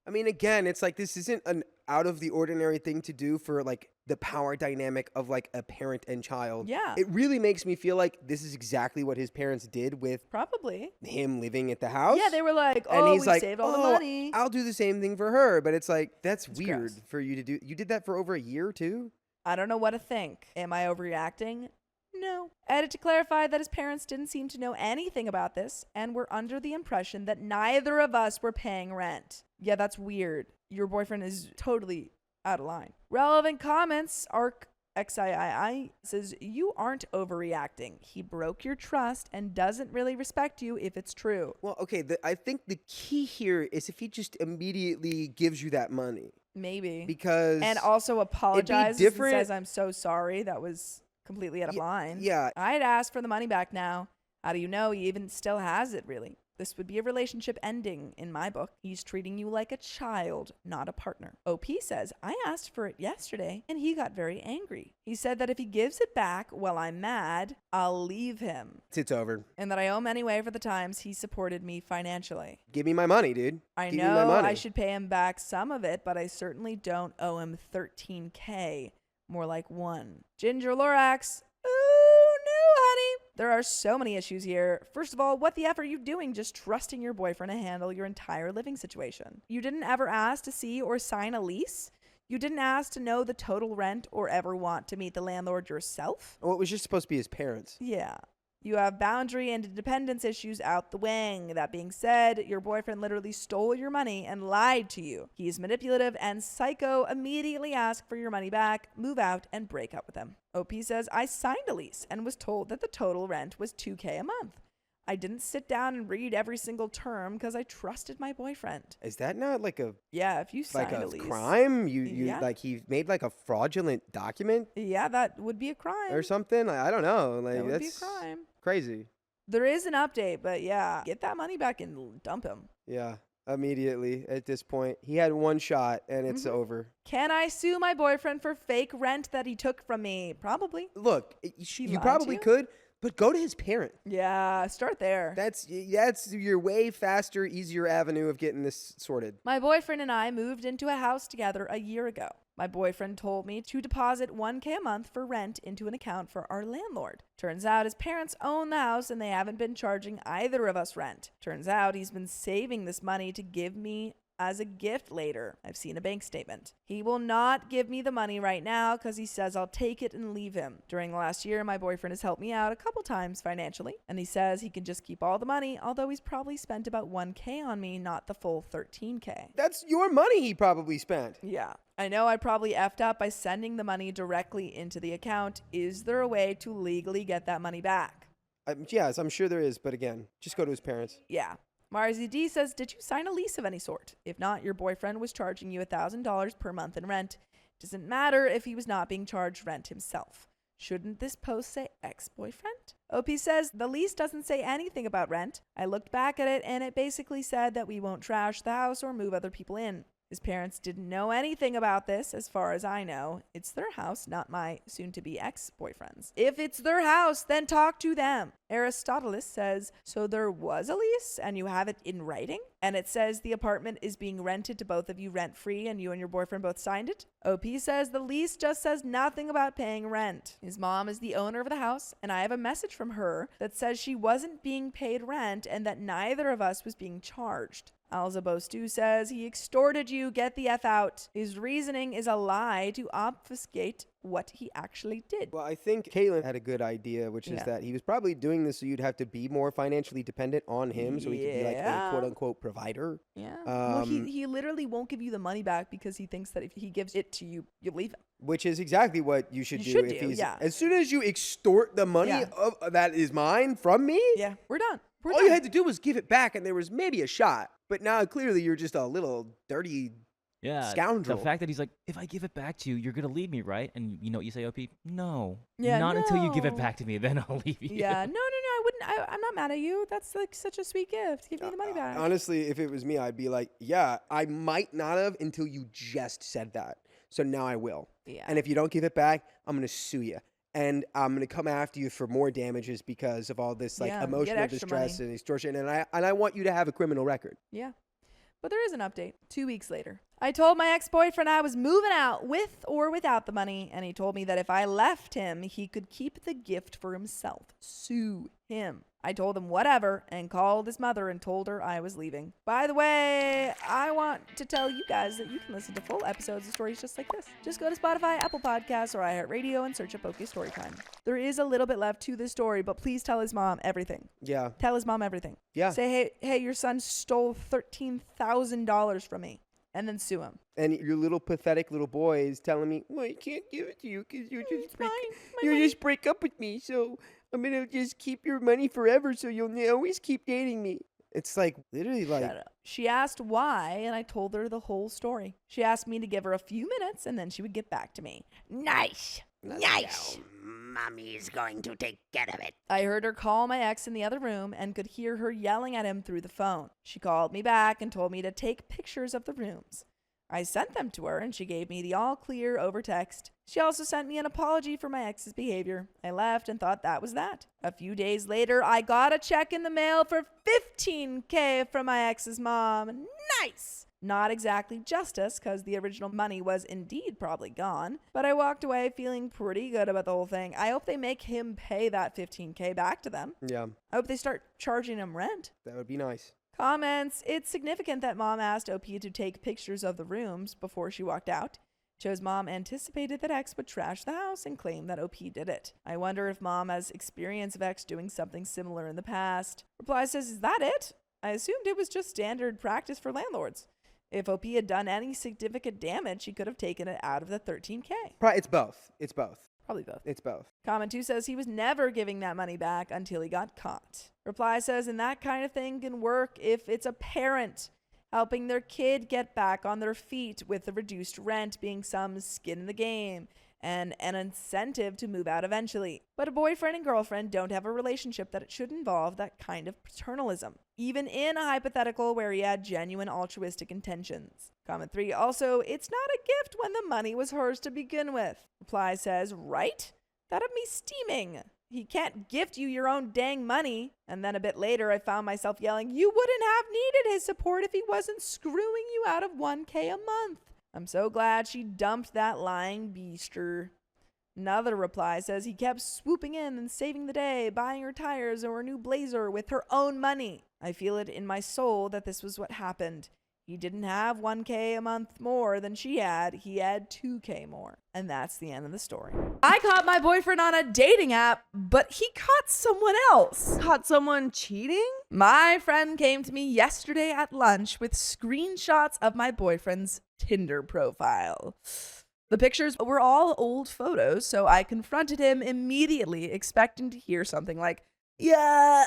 I mean, again, it's like this isn't an out of the ordinary thing to do for like the power dynamic of like a parent and child. Yeah. It really makes me feel like this is exactly what his parents did with Probably. him living at the house. Yeah, they were like, And oh, he's we like, saved all the "Oh, money. I'll do the same thing for her. But it's like, that's weird gross. for you to do. You did that for over a year too? I don't know what to think. Am I overreacting? No. Added to clarify that his parents didn't seem to know anything about this and were under the impression that neither of us were paying rent. Yeah, that's weird. Your boyfriend is totally out of line. Relevant comments are XIII says, you aren't overreacting. He broke your trust and doesn't really respect you if it's true. Well, okay, I think the key here is if he just immediately gives you that money. Maybe. Because And also apologizes and different- says, I'm so sorry. That was completely out of line. yeah. I'd ask for the money back now. How do you know he even still has it, really? This would be a relationship ending in my book. He's treating you like a child, not a partner. OP says, I asked for it yesterday and he got very angry. He said that if he gives it back while I'm mad, I'll leave him. It's over. And that I owe him anyway for the times he supported me financially. Give me my money, dude. I Give me my know money. I should pay him back some of it, but I certainly don't owe him $13K. More like 1. Ginger Lorax. Ooh, no, honey. There are so many issues here. First of all, what the F are you doing just trusting your boyfriend to handle your entire living situation? You didn't ever ask to see or sign a lease? You didn't ask to know the total rent or ever want to meet the landlord yourself? Well, it was just supposed to be his parents. Yeah. You have boundary and independence issues out the wing. That being said, your boyfriend literally stole your money and lied to you. He's manipulative and psycho. Immediately ask for your money back, move out, and break up with him. OP says, I signed a lease and was told that the total rent was $2K a month. I didn't sit down and read every single term because I trusted my boyfriend. Is that not like a Yeah, if you signed like a a lease. crime? You Yeah. like he made like a fraudulent document Yeah, that would be a crime. or something? I don't know. Like That would be a that's crime. crazy. There is an update, but yeah, get that money back and dump him. Yeah. Immediately at this point, he had one shot and it's Mhm. over. Can I sue my boyfriend for fake rent that he took from me? Probably. Look, She you lied probably to you? could, but go to his parent. Yeah, start there. That's your way faster, easier avenue of getting this sorted. My boyfriend and I moved into a house together a year ago. My boyfriend told me to deposit $1K a month for rent into an account for our landlord. Turns out his parents own the house and they haven't been charging either of us rent. Turns out he's been saving this money to give me as a gift later. I've seen a bank statement. He will not give me the money right now because he says I'll take it and leave him. During the last year, my boyfriend has helped me out a couple times financially, and he says he can just keep all the money, although he's probably spent about $1K on me, not the full $13K. That's your money he probably spent. Yeah. I know I probably effed up by sending the money directly into the account. Is there a way to legally get that money back? Yes, I'm sure there is, but again, just go to his parents. Yeah. Marzi D says, did you sign a lease of any sort? If not, your boyfriend was charging you $1,000 per month in rent. Doesn't matter if he was not being charged rent himself. Shouldn't this post say ex-boyfriend? OP says, the lease doesn't say anything about rent. I looked back at it and it basically said that we won't trash the house or move other people in. His parents didn't know anything about this, as far as I know. It's their house, not my soon-to-be ex-boyfriend's. If it's their house, then talk to them. Aristoteles says, so there was a lease and you have it in writing? And it says the apartment is being rented to both of you rent-free and you and your boyfriend both signed it? OP says the lease just says nothing about paying rent. His mom is the owner of the house, and I have a message from her that says she wasn't being paid rent and that neither of us was being charged. Alzabostu says he extorted you, get the F out. His reasoning is a lie to obfuscate what he actually did. Well, I think Caitlin had a good idea, which is that he was probably doing this so you'd have to be more financially dependent on him so he could be like a quote-unquote provider. Yeah. Well, he literally won't give you the money back because he thinks that if he gives it to you, you'll leave him. Which is exactly what you should do if he's... As soon as you extort the money that is mine from me... Yeah, we're done. All you had to do was give it back and there was maybe a shot. But now clearly you're just a little dirty scoundrel. The fact that he's like, if I give it back to you, you're going to leave me, right? And you know what you say, OP? No. Yeah, not until you give it back to me, then I'll leave you. Yeah, no, I wouldn't. I'm not mad at you. That's like such a sweet gift. Give me the money back. Honestly, if it was me, I'd be like, yeah, I might not have until you just said that. So now I will. Yeah. And if you don't give it back, I'm going to sue you. And I'm going to come after you for more damages because of all this like emotional distress and extortion. And I want you to have a criminal record. Yeah. But there is an update. 2 weeks later. I told my ex-boyfriend I was moving out with or without the money, and he told me that if I left him, he could keep the gift for himself. Sue him. I told him whatever and called his mother and told her I was leaving. By the way, I want to tell you guys that you can listen to full episodes of stories just like this. Just go to Spotify, Apple Podcasts, or iHeartRadio and search up OK Storytime. There is a little bit left to this story, but please tell his mom everything. Yeah. Tell his mom everything. Yeah. Say, hey, your son stole $13,000 from me. And then sue him. And your little pathetic little boy is telling me, well, I can't give it to you because you just break up with me. So I'm going to just keep your money forever so you'll always keep dating me. It's like literally like. Shut up. She asked why, and I told her the whole story. She asked me to give her a few minutes, and then she would get back to me. Nice. Mommy is going to take care of it. I heard her call my ex in the other room and could hear her yelling at him through the phone. She called me back and told me to take pictures of the rooms. I sent them to her and she gave me the all clear over text. She also sent me an apology for my ex's behavior. I left and thought that was that. A few days later, I got a check in the mail for $15,000 from my ex's mom. Nice! Not exactly justice, because the original money was indeed probably gone, but I walked away feeling pretty good about the whole thing. I hope they make him pay that $15,000 back to them. Yeah. I hope they start charging him rent. That would be nice. Comments. It's significant that mom asked OP to take pictures of the rooms before she walked out. Shows mom anticipated that X would trash the house and claim that OP did it. I wonder if mom has experience of X doing something similar in the past. Reply says, is that it? I assumed it was just standard practice for landlords. If OP had done any significant damage, she could have taken it out of the $13,000. It's both. It's both. Probably both. It's both. Comment 2 says he was never giving that money back until he got caught. Reply says, and that kind of thing can work if it's a parent helping their kid get back on their feet, with the reduced rent being some skin in the game and an incentive to move out eventually. But a boyfriend and girlfriend don't have a relationship that it should involve that kind of paternalism, even in a hypothetical where he had genuine altruistic intentions. Comment 3, also, it's not a gift when the money was hers to begin with. Reply says, right? That'd me steaming. He can't gift you your own dang money. And then a bit later, I found myself yelling, you wouldn't have needed his support if he wasn't screwing you out of $1,000 a month. I'm so glad she dumped that lying beaster. Another reply says he kept swooping in and saving the day, buying her tires or a new blazer with her own money. I feel it in my soul that this was what happened. He didn't have $1,000 a month more than she had. He had $2,000 more. And that's the end of the story. I caught my boyfriend on a dating app, but he caught someone else. Caught someone cheating? My friend came to me yesterday at lunch with screenshots of my boyfriend's Tinder profile. The pictures were all old photos, so I confronted him immediately, expecting to hear something like, Yeah,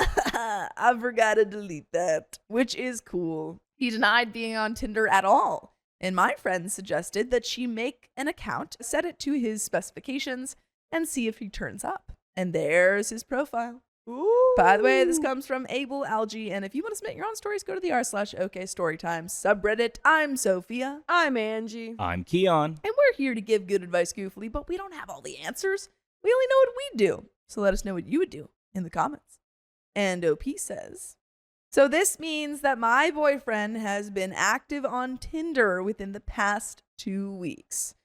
I forgot to delete that, which is cool. He denied being on Tinder at all. And my friend suggested that she make an account, set it to his specifications, and see if he turns up. And there's his profile. Ooh. By the way, this comes from Abel Algie, and if you want to submit your own stories, go to the r/OKStorytime subreddit. I'm Sophia, I'm Angie. I'm Keon. and we're here to give good advice goofily, but we don't have all the answers. We only know what we do. So let us know what you would do in the comments. And OP says, so this means that my boyfriend has been active on Tinder within the past 2 weeks.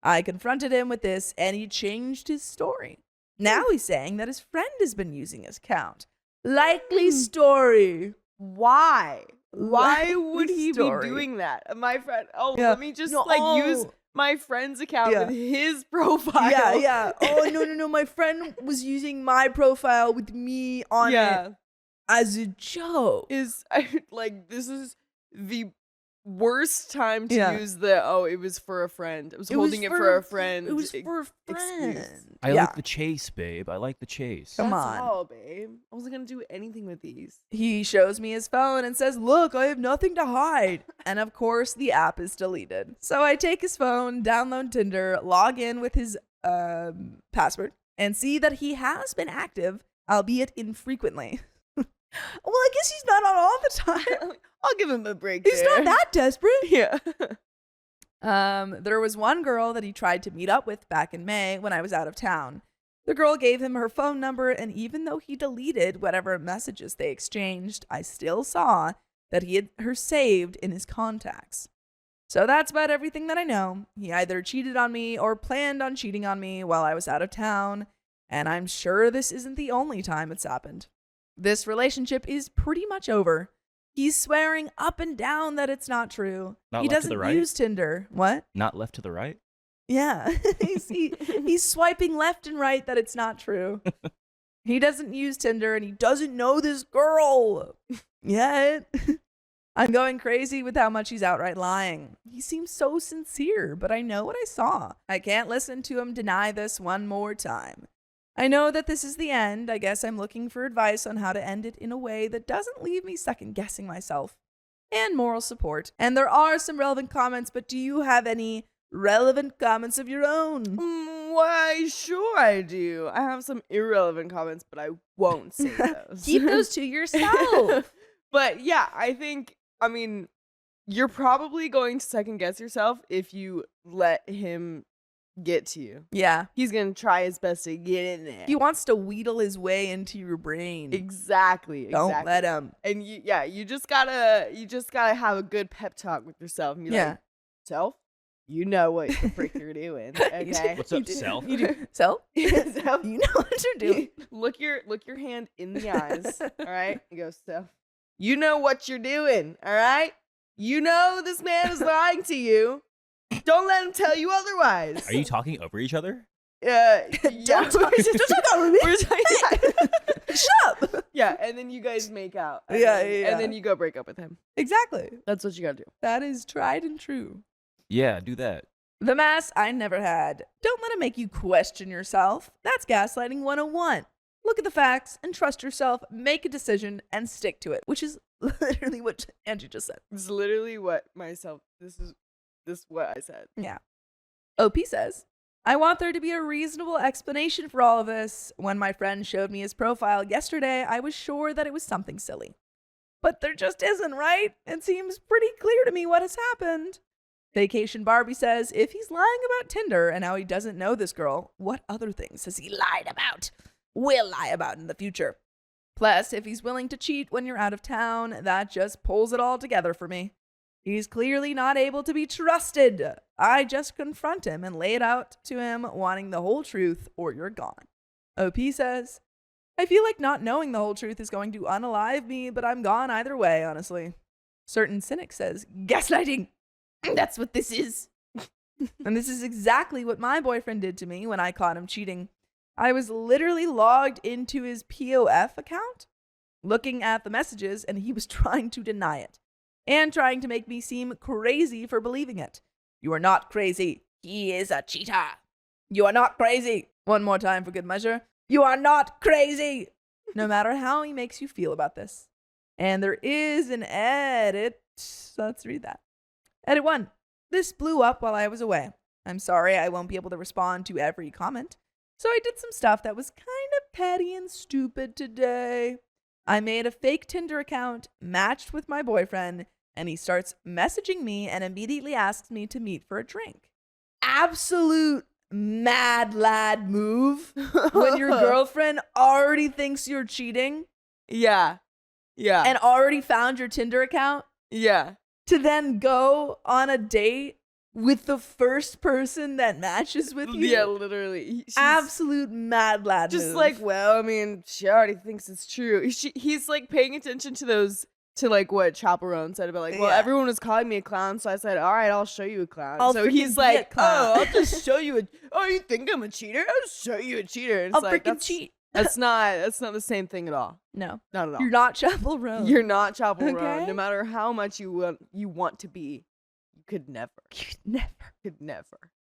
I confronted him with this, and he changed his story. Now he's saying that his friend has been using his account. Likely story. Why? Why Likely would he story. be doing that? My friend. Oh, Yeah. let me just No, use my friend's account Yeah. with his profile. Yeah. Oh, no. My friend was using my profile with me on it as a joke. This is the worst time to Yeah. use it was for a friend. I was holding it for a friend. It was for a friend. excuse. I Yeah. like the chase, babe. I like the chase. Come That's on. all, babe. I wasn't gonna do anything with these. He shows me his phone and says, look, I have nothing to hide. And of course, the app is deleted. So I take his phone, download Tinder, log in with his password, and see that he has been active, albeit infrequently. Well, I guess he's not on all the time. I'll give him a break. He's there. not that desperate. Yeah. There was one girl that he tried to meet up with back in May when I was out of town. The girl gave him her phone number, and even though he deleted whatever messages they exchanged, I still saw that he had her saved in his contacts. So that's about everything that I know. He either cheated on me or planned on cheating on me while I was out of town, and I'm sure this isn't the only time it's happened. This relationship is pretty much over. He's swearing up and down that it's not true. Not He left to doesn't the right? use Tinder. What? Not left to the right? Yeah. He's swiping left and right that it's not true. He doesn't use Tinder and he doesn't know this girl yet. I'm going crazy with how much he's outright lying. He seems so sincere, but I know what I saw. I can't listen to him deny this one more time. I know that this is the end. I guess I'm looking for advice on how to end it in a way that doesn't leave me second guessing myself. And moral support. And there are some relevant comments, but do you have any relevant comments of your own? Why, sure I do. I have some irrelevant comments, but I won't say those. Keep those to yourself. But yeah, you're probably going to second guess yourself if you let him get to you. Yeah. He's gonna try his best to get in there. He wants to wheedle his way into your brain. Exactly. Don't let him. And you just gotta have a good pep talk with yourself and be Yeah. like, self, you know what the frick you're doing. Okay. What's up, self? You do. So? Self, You know what you're doing. look your hand in the eyes. All right. You go, self. You know what you're doing. All right. You know this man is lying to you. Don't let him tell you otherwise. Are you talking over each other? Yeah. Don't talk over me. Shut up. Yeah, and then you guys make out. Yeah. And then you go break up with him. Exactly. That's what you gotta do. That is tried and true. Yeah, do that. The mass I never had. Don't let it make you question yourself. That's gaslighting 101. Look at the facts and trust yourself, make a decision, and stick to it, which is literally what Angie just said. It's literally what this is what I said. Yeah. OP says, I want there to be a reasonable explanation for all of this. When my friend showed me his profile yesterday, I was sure that it was something silly. But there just isn't, right? It seems pretty clear to me what has happened. Vacation Barbie says, if he's lying about Tinder and how he doesn't know this girl, what other things has he lied about? Will lie about in the future. Plus, if he's willing to cheat when you're out of town, that just pulls it all together for me. He's clearly not able to be trusted. I just confront him and lay it out to him, wanting the whole truth, or you're gone. OP says, I feel like not knowing the whole truth is going to unalive me, but I'm gone either way, honestly. Certain Cynic says, gaslighting. That's what this is. And this is exactly what my boyfriend did to me when I caught him cheating. I was literally logged into his POF account, looking at the messages, and he was trying to deny it. And trying to make me seem crazy for believing it. You are not crazy. He is a cheater. You are not crazy. One more time for good measure. You are not crazy. no matter how he makes you feel about this. And there is an edit. So let's read that. Edit 1. This blew up while I was away. I'm sorry I won't be able to respond to every comment. So I did some stuff that was kind of petty and stupid today. I made a fake Tinder account, matched with my boyfriend, and he starts messaging me and immediately asks me to meet for a drink. Absolute mad lad move when your girlfriend already thinks you're cheating Yeah. Yeah. and already found your Tinder account yeah. to then go on a date with the first person that matches with you. Yeah, literally. She's Absolute mad lad just move. like, well, I mean, she already thinks it's true. He's like paying attention to those, to like what Chaperone said about like, well, Yeah. everyone was calling me a clown, so I said, all right, I'll show you a clown. I'll so freaking he's be a like, clown. oh, I'll just show you oh, you think I'm a cheater? I'll show you a cheater. And I'll it's like, freaking cheat. That's not the same thing at all. No, Not at all. you're not Chaperone. You're not Chaperone. Okay. No matter how much you want to be, you could never. Could never.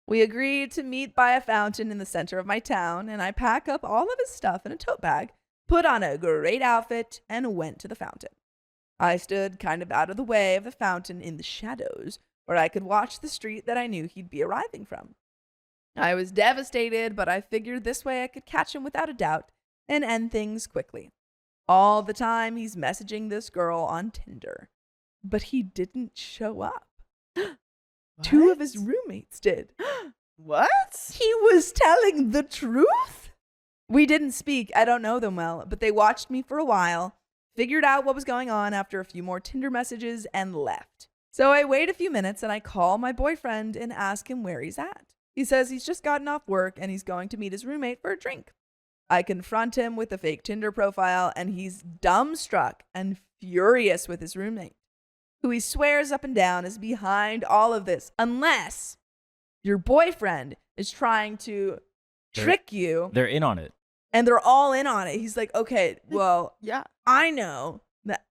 We agreed to meet by a fountain in the center of my town, and I pack up all of his stuff in a tote bag, put on a great outfit, and went to the fountain. I stood kind of out of the way of the fountain in the shadows, where I could watch the street that I knew he'd be arriving from. I was devastated, but I figured this way I could catch him without a doubt and end things quickly. All the time, he's messaging this girl on Tinder, but he didn't show up. Two of his roommates did. What? He was telling the truth? We didn't speak. I don't know them well, but they watched me for a while, figured out what was going on after a few more Tinder messages, and left. So I wait a few minutes and I call my boyfriend and ask him where he's at. He says he's just gotten off work and he's going to meet his roommate for a drink. I confront him with a fake Tinder profile and he's dumbstruck and furious with his roommate, who he swears up and down is behind all of this, unless your boyfriend is trying to trick you. They're in on it. And they're all in on it. He's like, okay, well, Yeah. I know that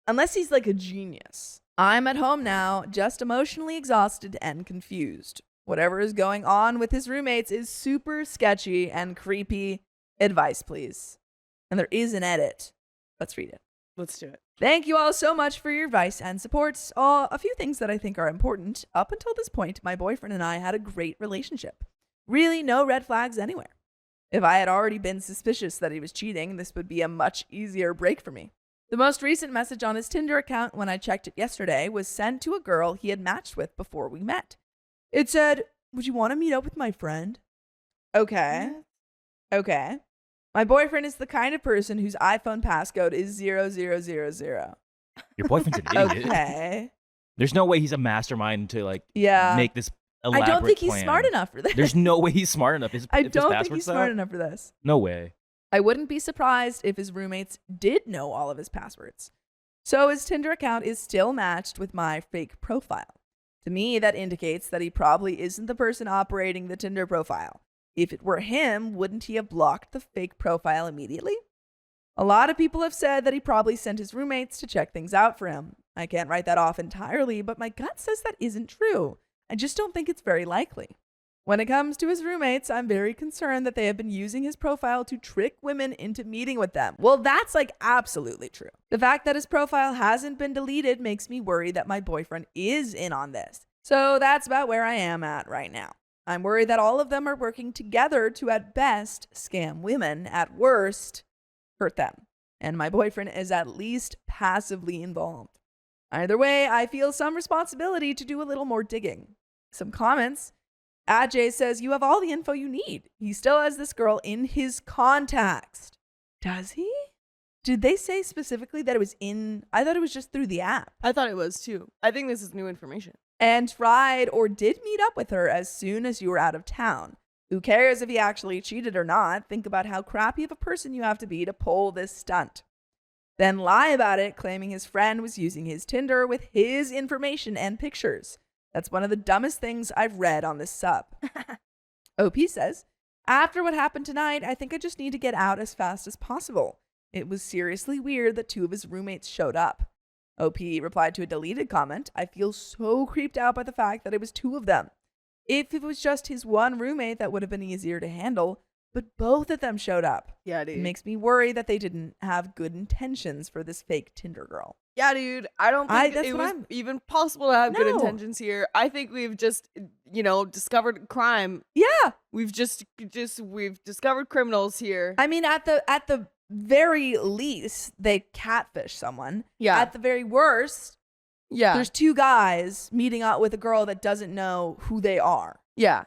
unless he's like a genius. I'm at home now, just emotionally exhausted and confused. Whatever is going on with his roommates is super sketchy and creepy. Advice, please. And there is an edit. Let's read it. Let's do it. Thank you all so much for your advice and support. A few things that I think are important. Up until this point, my boyfriend and I had a great relationship. Really, no red flags anywhere. If I had already been suspicious that he was cheating, this would be a much easier break for me. The most recent message on his Tinder account when I checked it yesterday was sent to a girl he had matched with before we met. It said, "Would you want to meet up with my friend?" Okay. Okay. My boyfriend is the kind of person whose iPhone passcode is 0000. Your boyfriend's an idiot. Okay. There's no way he's a mastermind to like Yeah. make this elaborate I don't think he's plan. smart enough for this. There's no way he's smart enough. I if his don't think password's he's smart out, enough for this. No way. I wouldn't be surprised if his roommates did know all of his passwords. So his Tinder account is still matched with my fake profile. To me, that indicates that he probably isn't the person operating the Tinder profile. If it were him, wouldn't he have blocked the fake profile immediately? A lot of people have said that he probably sent his roommates to check things out for him. I can't write that off entirely, but my gut says that isn't true. I just don't think it's very likely. When it comes to his roommates, I'm very concerned that they have been using his profile to trick women into meeting with them. Well, that's like absolutely true. The fact that his profile hasn't been deleted makes me worry that my boyfriend is in on this. So that's about where I am at right now. I'm worried that all of them are working together to, at best, scam women, at worst, hurt them. And my boyfriend is at least passively involved. Either way, I feel some responsibility to do a little more digging. Some comments. Ajay says, "You have all the info you need. He still has this girl in his contacts." Does he? Did they say specifically that it was in? I thought it was just through the app. I thought it was too. I think this is new information. And tried or did meet up with her as soon as you were out of town. Who cares if he actually cheated or not? Think about how crappy of a person you have to be to pull this stunt. Then lie about it, claiming his friend was using his Tinder with his information and pictures. That's one of the dumbest things I've read on this sub. OP says, "After what happened tonight, I think I just need to get out as fast as possible. It was seriously weird that two of his roommates showed up." OP replied to a deleted comment, "I feel so creeped out by the fact that it was two of them. If it was just his one roommate, that would have been easier to handle. but both of them showed up. Yeah, It dude. makes me worry that they didn't have good intentions for this fake Tinder girl. Yeah, dude. I don't think that's it what was I'm- even possible to have good No. intentions here. I think we've just, discovered crime. Yeah. We've we've discovered criminals here. I mean, at the very least, they catfish someone. Yeah. At the very worst, Yeah. there's two guys meeting up with a girl that doesn't know who they are. Yeah.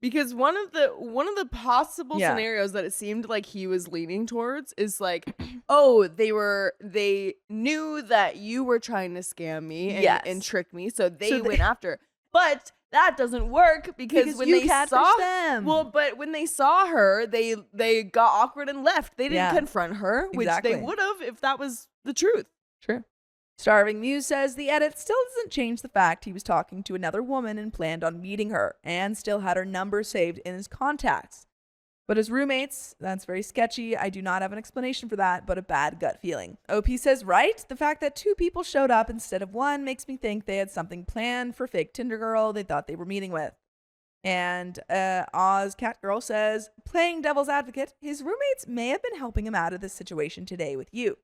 Because one of the possible Yeah. scenarios that it seemed like he was leaning towards is like, oh, they knew that you were trying to scam me and, Yes. and trick me, so they So they- went after. But that doesn't work because when you they catfish saw them. well, but when they saw her, they got awkward and left. They didn't Yeah. confront her, which Exactly. they would have if that was the truth. True. Starving Muse says the edit still doesn't change the fact he was talking to another woman and planned on meeting her and still had her number saved in his contacts. But his roommates, that's very sketchy. I do not have an explanation for that, but a bad gut feeling. OP says, right? The fact that two people showed up instead of one makes me think they had something planned for fake Tinder girl they thought they were meeting with. And Oz Catgirl says, playing devil's advocate, his roommates may have been helping him out of this situation today with you.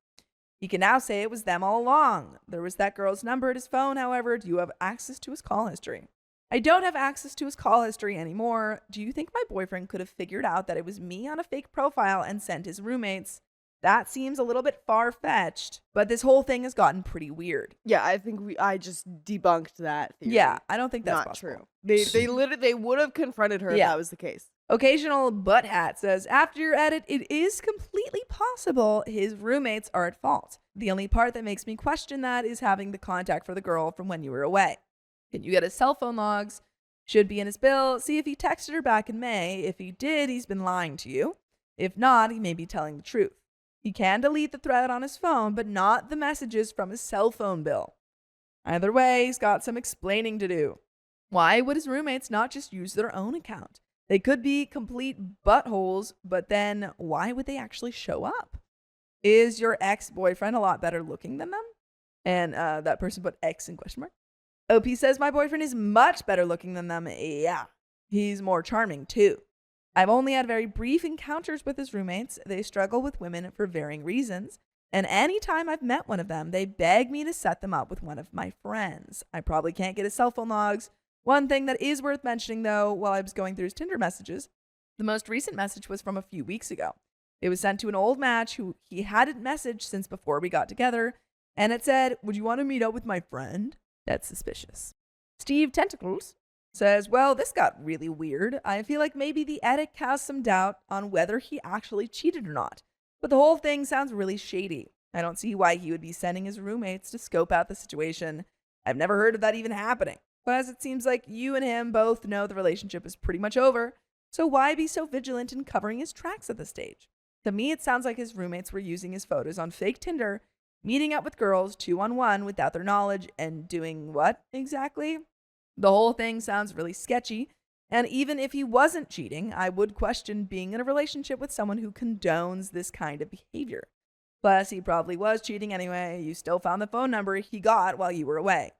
He can now say it was them all along. There was that girl's number at his phone, however. Do you have access to his call history? I don't have access to his call history anymore. Do you think my boyfriend could have figured out that it was me on a fake profile and sent his roommates? That seems a little bit far-fetched, but this whole thing has gotten pretty weird. Yeah, I think I just debunked that theory. Yeah, I don't think that's not possible. true. They would have confronted her if Yeah. that was the case. Occasional Butt Hat says, after your edit, it is completely possible his roommates are at fault. The only part that makes me question that is having the contact for the girl from when you were away. Can you get his cell phone logs? Should be in his bill. See if he texted her back in May. If he did, he's been lying to you. If not, he may be telling the truth. He can delete the thread on his phone, but not the messages from his cell phone bill. Either way, he's got some explaining to do. Why would his roommates not just use their own account? They could be complete buttholes, but then why would they actually show up? Is your ex-boyfriend a lot better looking than them? And that person put X in question mark. OP says, my boyfriend is much better looking than them. Yeah, he's more charming too. I've only had very brief encounters with his roommates. They struggle with women for varying reasons. And anytime I've met one of them, they beg me to set them up with one of my friends. I probably can't get his cell phone logs. One thing that is worth mentioning, though, while I was going through his Tinder messages, the most recent message was from a few weeks ago. It was sent to an old match who he hadn't messaged since before we got together, and it said, would you want to meet up with my friend? That's suspicious. Steve Tentacles says, well, this got really weird. I feel like maybe the edit casts some doubt on whether he actually cheated or not, but the whole thing sounds really shady. I don't see why he would be sending his roommates to scope out the situation. I've never heard of that even happening. But as it seems like you and him both know the relationship is pretty much over, so why be so vigilant in covering his tracks at this stage? To me, it sounds like his roommates were using his photos on fake Tinder, meeting up with girls 2-on-1 without their knowledge, and doing what exactly? The whole thing sounds really sketchy, and even if he wasn't cheating, I would question being in a relationship with someone who condones this kind of behavior. Plus, he probably was cheating anyway. You still found the phone number he got while you were away.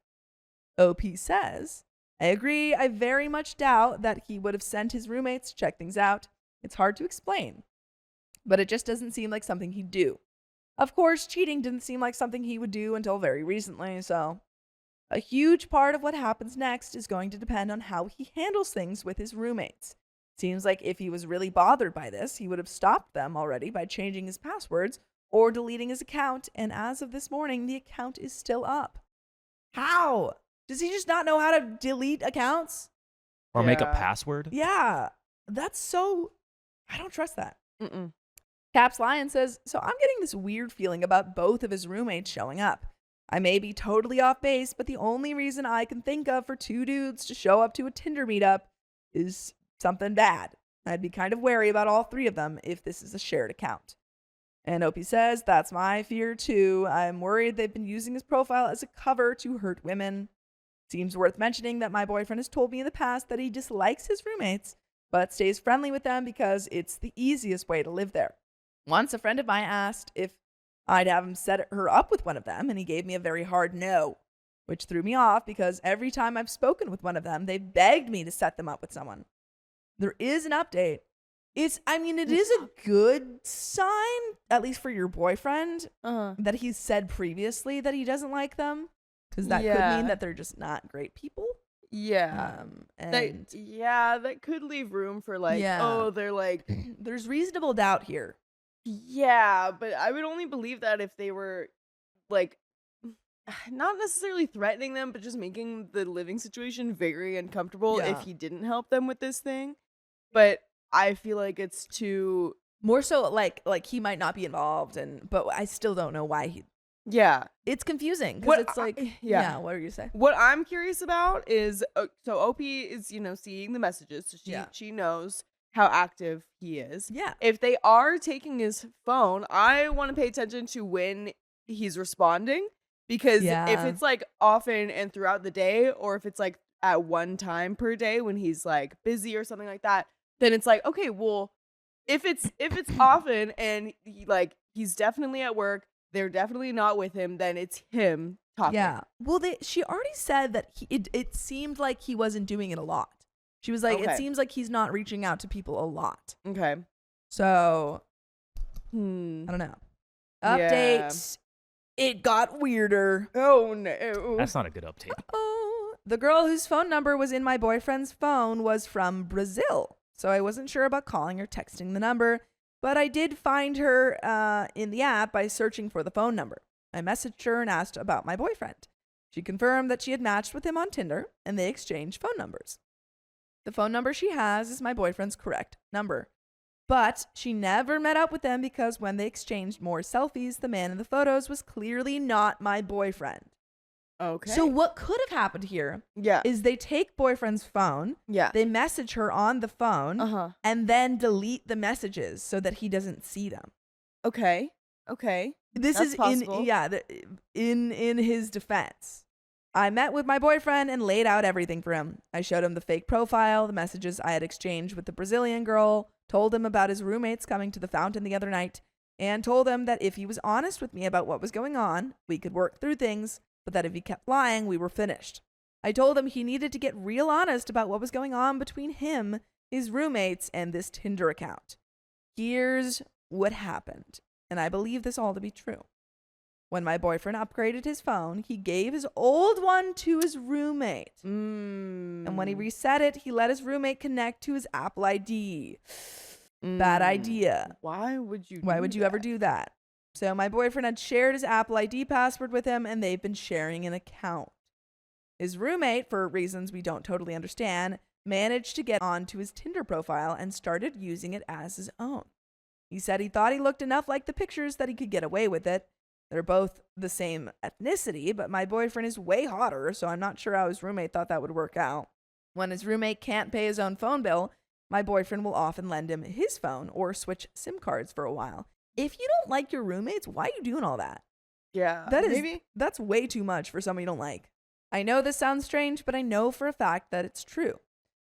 OP says, I agree. I very much doubt that he would have sent his roommates to check things out. It's hard to explain, but it just doesn't seem like something he'd do. Of course, cheating didn't seem like something he would do until very recently, so a huge part of what happens next is going to depend on how he handles things with his roommates. Seems like if he was really bothered by this, he would have stopped them already by changing his passwords or deleting his account, and as of this morning, the account is still up. How? Does he just not know how to delete accounts? Or make a Yeah. password? Yeah, that's so... I don't trust that. Mm-mm. Caps Lion says, so I'm getting this weird feeling about both of his roommates showing up. I may be totally off base, but the only reason I can think of for two dudes to show up to a Tinder meetup is something bad. I'd be kind of wary about all three of them if this is a shared account. And Opie says, that's my fear too. I'm worried they've been using his profile as a cover to hurt women. Seems worth mentioning that my boyfriend has told me in the past that he dislikes his roommates, but stays friendly with them because it's the easiest way to live there. Once a friend of mine asked if I'd have him set her up with one of them, and he gave me a very hard no, which threw me off because every time I've spoken with one of them, they've begged me to set them up with someone. There is an update. it is a good sign, at least for your boyfriend, Uh-huh. that he said previously that he doesn't like them, because that could Yeah. mean that they're just not great people. Yeah. And That could leave room for like, Yeah. oh, they're like, there's reasonable doubt here. yeah, but I would only believe that if they were like not necessarily threatening them, but just making the living situation very uncomfortable if Yeah. he didn't help them with this thing. But I feel like it's too More so like he might not be involved, but I still don't know why he. yeah. It's confusing because What it's like I- yeah. yeah. What were you saying? What I'm curious about is so OP is, seeing the messages. So Yeah. she knows how active he is. Yeah. If they are taking his phone, I want to pay attention to when he's responding, because if Yeah. it's like often and throughout the day, or if it's like at one time per day when he's like busy or something like that, then it's like, okay, well, if it's often and he's definitely at work, they're definitely not with him, then it's him talking. Yeah. Well, she already said that it seemed like he wasn't doing it a lot. She was like, it Okay. seems like he's not reaching out to people a lot. Okay. So I Hmm. don't know. Yeah. Update. It got weirder. Oh no. That's not a good update. Oh, the girl whose phone number was in my boyfriend's phone was from Brazil. So I wasn't sure about calling or texting the number, but I did find her in the app by searching for the phone number. I messaged her and asked about my boyfriend. She confirmed that she had matched with him on Tinder and they exchanged phone numbers. The phone number she has is my boyfriend's correct number. But she never met up with them because when they exchanged more selfies, the man in the photos was clearly not my boyfriend. Okay. So what could have happened here yeah. is they take boyfriend's phone, Yeah. they message her on the phone, Uh-huh. and then delete the messages so that he doesn't see them. Okay. Okay. This That's is possible. in his defense. I met with my boyfriend and laid out everything for him. I showed him the fake profile, the messages I had exchanged with the Brazilian girl, told him about his roommates coming to the fountain the other night, and told him that if he was honest with me about what was going on, we could work through things, but that if he kept lying, we were finished. I told him he needed to get real honest about what was going on between him, his roommates, and this Tinder account. Here's what happened, and I believe this all to be true. When my boyfriend upgraded his phone, he gave his old one to his roommate. And when he reset it, he let his roommate connect to his Apple ID. Bad idea. Why would you Why do would you ever that? do that? So my boyfriend had shared his Apple ID password with him, and they've been sharing an account. His roommate, for reasons we don't totally understand, managed to get onto his Tinder profile and started using it as his own. He said he thought he looked enough like the pictures that he could get away with it. They're both the same ethnicity, but my boyfriend is way hotter, so I'm not sure how his roommate thought that would work out. When his roommate can't pay his own phone bill, my boyfriend will often lend him his phone or switch SIM cards for a while. If you don't like your roommates, why are you doing all that? Yeah. That's way too much for someone you don't like. I know this sounds strange, but I know for a fact that it's true.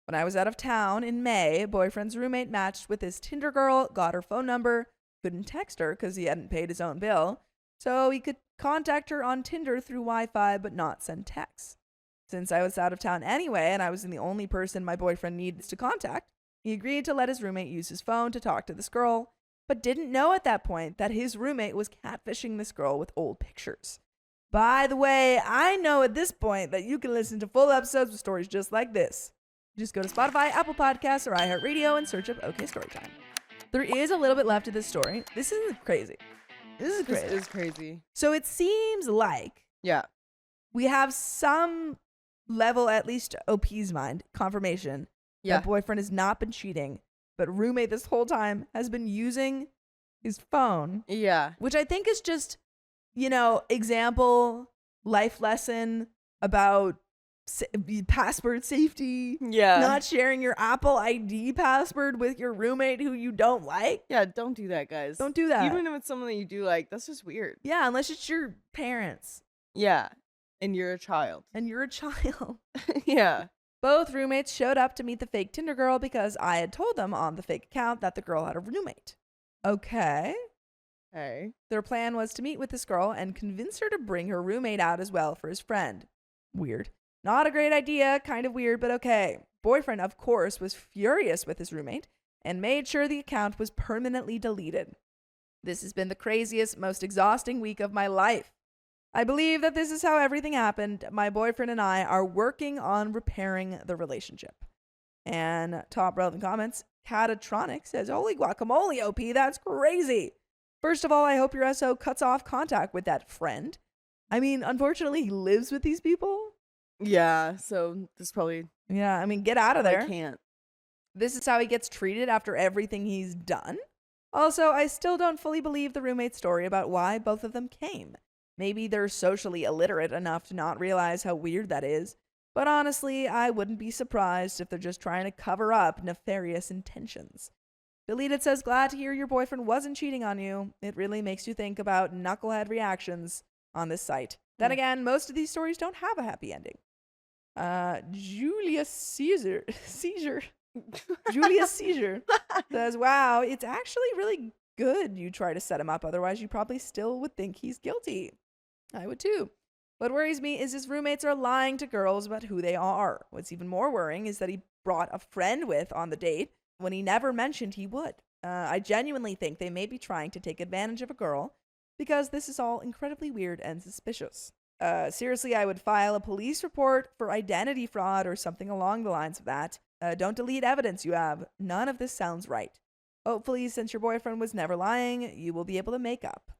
When I was out of town in May, boyfriend's roommate matched with his Tinder girl, got her phone number, couldn't text her because he hadn't paid his own bill, so he could contact her on Tinder through Wi-Fi but not send texts. Since I was out of town anyway and I was the only person my boyfriend needs to contact, he agreed to let his roommate use his phone to talk to this girl, but didn't know at that point that his roommate was catfishing this girl with old pictures. By the way, I know at this point that you can listen to full episodes with stories just like this. Just go to Spotify, Apple Podcasts, or iHeartRadio and search up OK Storytime. There is a little bit left of this story. This isn't crazy. This is This crazy. is crazy. So it seems like Yeah. we have some level, at least OP's mind, confirmation Yeah. that boyfriend has not been cheating, but roommate this whole time has been using his phone, Yeah. which I think is just, example, life lesson about password safety, Yeah. not sharing your Apple ID password with your roommate who you don't like. Yeah, don't do that, guys. Don't do that. Even if it's someone that you do like, that's just weird. Yeah, unless it's your parents Yeah. And you're a child. and you're a child. Yeah. Both roommates showed up to meet the fake Tinder girl because I had told them on the fake account that the girl had a roommate. Okay. Hey. Their plan was to meet with this girl and convince her to bring her roommate out as well for his friend. Weird. Not a great idea, kind of weird, but okay. Boyfriend, of course, was furious with his roommate and made sure the account was permanently deleted. This has been the craziest, most exhausting week of my life. I believe that this is how everything happened. My boyfriend and I are working on repairing the relationship. And top relevant comments, Catatronic says, holy guacamole, OP, that's crazy. First of all, I hope your SO cuts off contact with that friend. I mean, unfortunately, he lives with these people. Yeah, so this probably Yeah, I mean, get out of I there. can't. This is how he gets treated after everything he's done. Also, I still don't fully believe the roommate's story about why both of them came. Maybe they're socially illiterate enough to not realize how weird that is. But honestly, I wouldn't be surprised if they're just trying to cover up nefarious intentions. Deleted says, glad to hear your boyfriend wasn't cheating on you. It really makes you think about knucklehead reactions on this site. Then again, most of these stories don't have a happy ending. Julius Caesar says, wow, it's actually really good you try to set him up. Otherwise, you probably still would think he's guilty. I would too. What worries me is his roommates are lying to girls about who they are. What's even more worrying is that he brought a friend with on the date when he never mentioned he would. I genuinely think they may be trying to take advantage of a girl because this is all incredibly weird and suspicious. Seriously, I would file a police report for identity fraud or something along the lines of that. Don't delete evidence you have. None of this sounds right. Hopefully, since your boyfriend was never lying, you will be able to make up.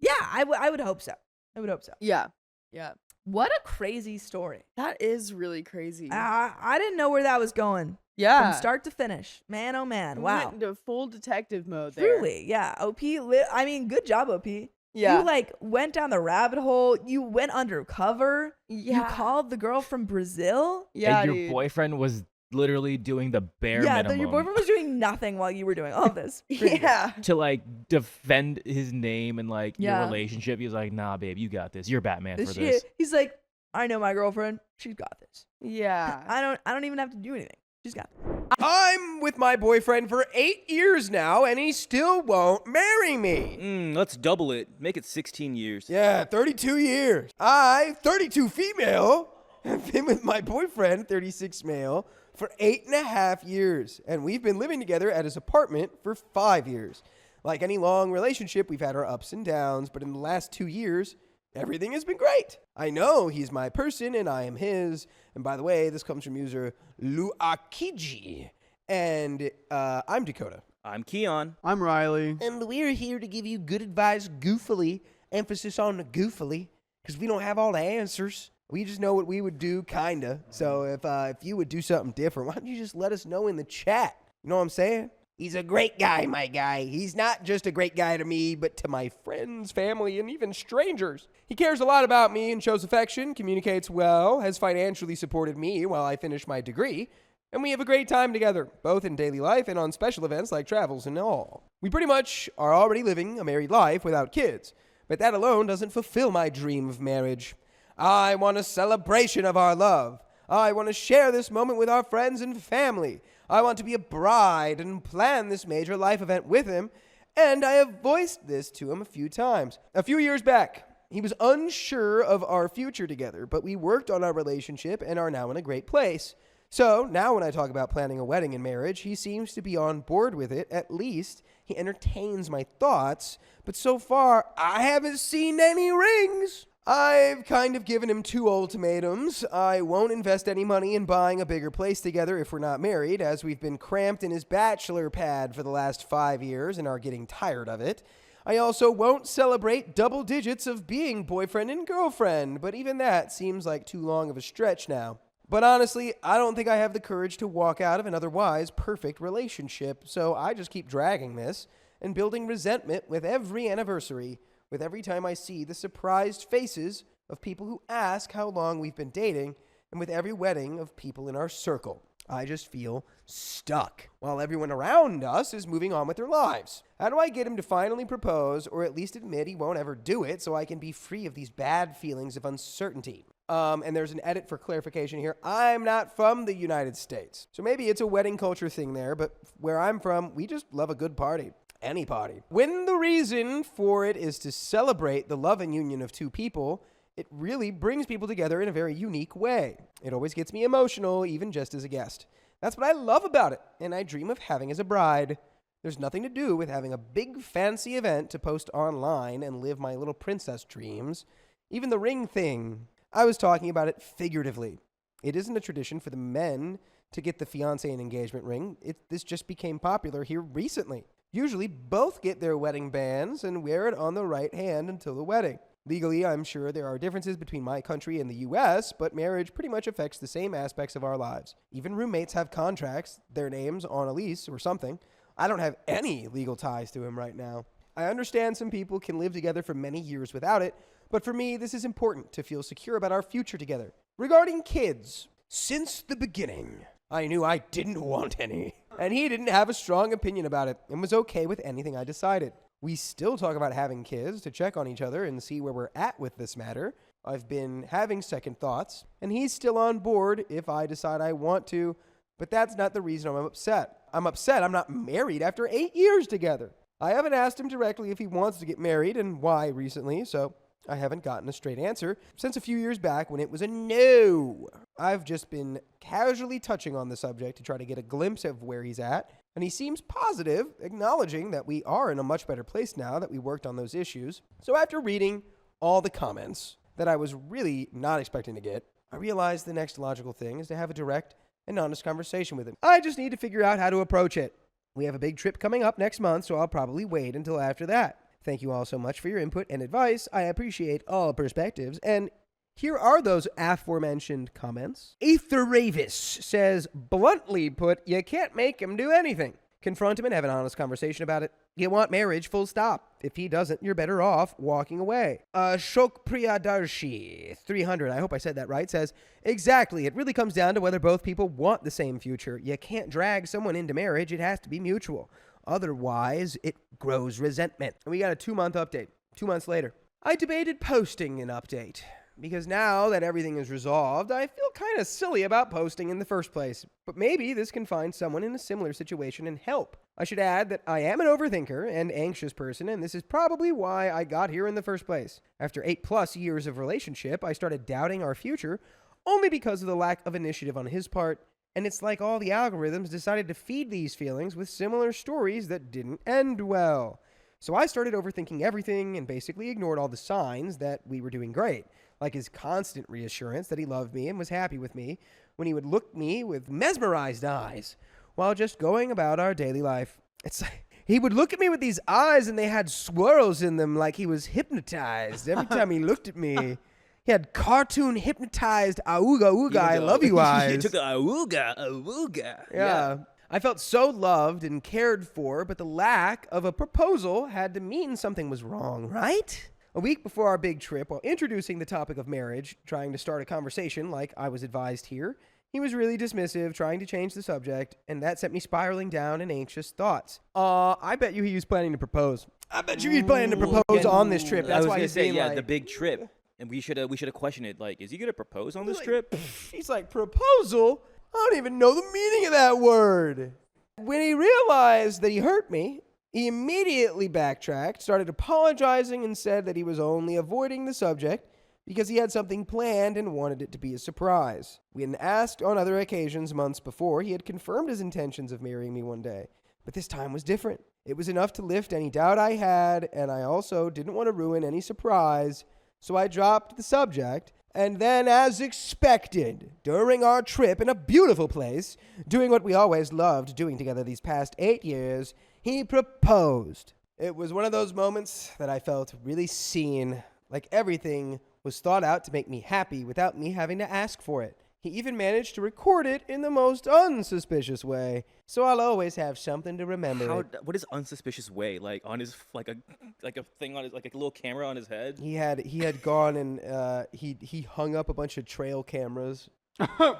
Yeah, I would hope so. I would hope so. Yeah. Yeah. What a crazy story. That is really crazy. I didn't know where that was going. Yeah. From start to finish. Man, oh man. We Wow. went into full detective mode there. Truly, yeah. OP, I mean, good job, OP. Yeah. You, like, went down the rabbit hole. You went undercover. Yeah. You called the girl from Brazil. Yeah, and your dude. boyfriend was literally doing the bare minimum Your boyfriend was doing nothing while you were doing all of this. Pretty good. Yeah. to like defend his name and like Yeah. your relationship. He was like, nah, babe, you got this. You're Batman for This this. shit. He's like, I know my girlfriend. She's got this. Yeah. I don't even have to do anything. She's got this. I'm with my boyfriend for 8 years now, and he still won't marry me. Let's double it. Make it 16 years. Yeah, 32 years. I, 32 female, have been with my boyfriend, 36 male, for 8.5 years. And we've been living together at his apartment for 5 years. Like any long relationship, we've had our ups and downs, but in the last 2 years, everything has been great. I know he's my person and I am his. And by the way, this comes from user Luakiji. And I'm Dakota. I'm Keon. I'm Riley. And we're here to give you good advice goofily. Emphasis on the goofily. Because we don't have all the answers. We just know what we would do, kinda. So if you would do something different, why don't you just let us know in the chat? You know what I'm saying? He's a great guy, my guy. He's not just a great guy to me, but to my friends, family, and even strangers. He cares a lot about me and shows affection, communicates well, has financially supported me while I finish my degree, and we have a great time together, both in daily life and on special events like travels and all. We pretty much are already living a married life without kids, but that alone doesn't fulfill my dream of marriage. I want a celebration of our love. I want to share this moment with our friends and family. I want to be a bride and plan this major life event with him, and I have voiced this to him a few times. A few years back, he was unsure of our future together, but we worked on our relationship and are now in a great place. So now when I talk about planning a wedding and marriage, he seems to be on board with it. At least he entertains my thoughts, but so far I haven't seen any rings. I've kind of given him 2 ultimatums. I won't invest any money in buying a bigger place together if we're not married, as we've been cramped in his bachelor pad for the last 5 years and are getting tired of it. I also won't celebrate double digits of being boyfriend and girlfriend, but even that seems like too long of a stretch now. But honestly, I don't think I have the courage to walk out of an otherwise perfect relationship, so I just keep dragging this and building resentment with every anniversary, with every time I see the surprised faces of people who ask how long we've been dating, and with every wedding of people in our circle. I just feel stuck, while everyone around us is moving on with their lives. How do I get him to finally propose, or at least admit he won't ever do it, so I can be free of these bad feelings of uncertainty? And there's an edit for clarification here. I'm not from the United States, so maybe it's a wedding culture thing there, but where I'm from, we just love a good party. Any party. When the reason for it is to celebrate the love and union of 2 people, it really brings people together in a very unique way. It always gets me emotional, even just as a guest. That's what I love about it, and I dream of having as a bride. There's nothing to do with having a big fancy event to post online and live my little princess dreams. Even the ring thing, I was talking about it figuratively. It isn't a tradition for the men to get the fiancé and engagement ring. This just became popular here recently. Usually both get their wedding bands and wear it on the right hand until the wedding. Legally, I'm sure there are differences between my country and the US, but marriage pretty much affects the same aspects of our lives. Even roommates have contracts, their names on a lease or something. I don't have any legal ties to him right now. I understand some people can live together for many years without it, but for me, this is important to feel secure about our future together. Regarding kids, since the beginning, I knew I didn't want any, and he didn't have a strong opinion about it and was okay with anything I decided. We still talk about having kids to check on each other and see where we're at with this matter. I've been having second thoughts, and he's still on board if I decide I want to, but that's not the reason I'm upset. I'm upset I'm not married after 8 years together. I haven't asked him directly if he wants to get married and why recently, so I haven't gotten a straight answer since a few years back when it was a no. I've just been casually touching on the subject to try to get a glimpse of where he's at, and he seems positive, acknowledging that we are in a much better place now that we worked on those issues. So after reading all the comments that I was really not expecting to get, I realized the next logical thing is to have a direct and honest conversation with him. I just need to figure out how to approach it. We have a big trip coming up next month, so I'll probably wait until after that. Thank you all so much for your input and advice. I appreciate all perspectives. And here are those aforementioned comments. Aitah Ravis says, bluntly put, you can't make him do anything. Confront him and have an honest conversation about it. You want marriage, full stop. If he doesn't, you're better off walking away. Shok Priyadarshi, 300, I hope I said that right, says, exactly. It really comes down to whether both people want the same future. You can't drag someone into marriage. It has to be mutual. Otherwise, it grows resentment. And we got a 2-month update. 2 months later. I debated posting an update. Because now that everything is resolved, I feel kind of silly about posting in the first place. But maybe this can find someone in a similar situation and help. I should add that I am an overthinker and anxious person, and this is probably why I got here in the first place. After 8+ years of relationship, I started doubting our future only because of the lack of initiative on his part. And it's like all the algorithms decided to feed these feelings with similar stories that didn't end well. So I started overthinking everything and basically ignored all the signs that we were doing great. Like his constant reassurance that he loved me and was happy with me when he would look at me with mesmerized eyes while just going about our daily life. It's like he would look at me with these eyes and they had swirls in them like he was hypnotized every time he looked at me. He had cartoon hypnotized auga ooga I love you eyes. You took the auga. Yeah. I felt so loved and cared for, but the lack of a proposal had to mean something was wrong, right? A week before our big trip, while introducing the topic of marriage, trying to start a conversation like I was advised here, he was really dismissive, trying to change the subject, and that sent me spiraling down in anxious thoughts. I bet you he was planning to propose. I bet you he's planning to propose on this trip. That's why he's saying, yeah, the big trip. And we should have questioned it. Like, is he gonna propose on this trip? He's like, proposal? I don't even know the meaning of that word. When he realized that he hurt me, he immediately backtracked, started apologizing, and said that he was only avoiding the subject because he had something planned and wanted it to be a surprise. When asked on other occasions months before, he had confirmed his intentions of marrying me one day. But this time was different. It was enough to lift any doubt I had, and I also didn't want to ruin any surprise, so I dropped the subject. And then, as expected, during our trip in a beautiful place, doing what we always loved doing together these past 8 years, he proposed. It was one of those moments that I felt really seen, like everything was thought out to make me happy without me having to ask for it. He even managed to record it in the most unsuspicious way, so I'll always have something to remember. What is unsuspicious way? Like on his like a thing on his like a little camera on his head? He had gone and he hung up a bunch of trail cameras.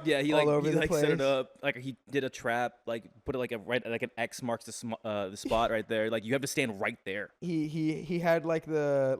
Yeah, he all over the set place. it up. Like he did a trap, like put it like an X marks the spot right there. Like you have to stand right there. He had like the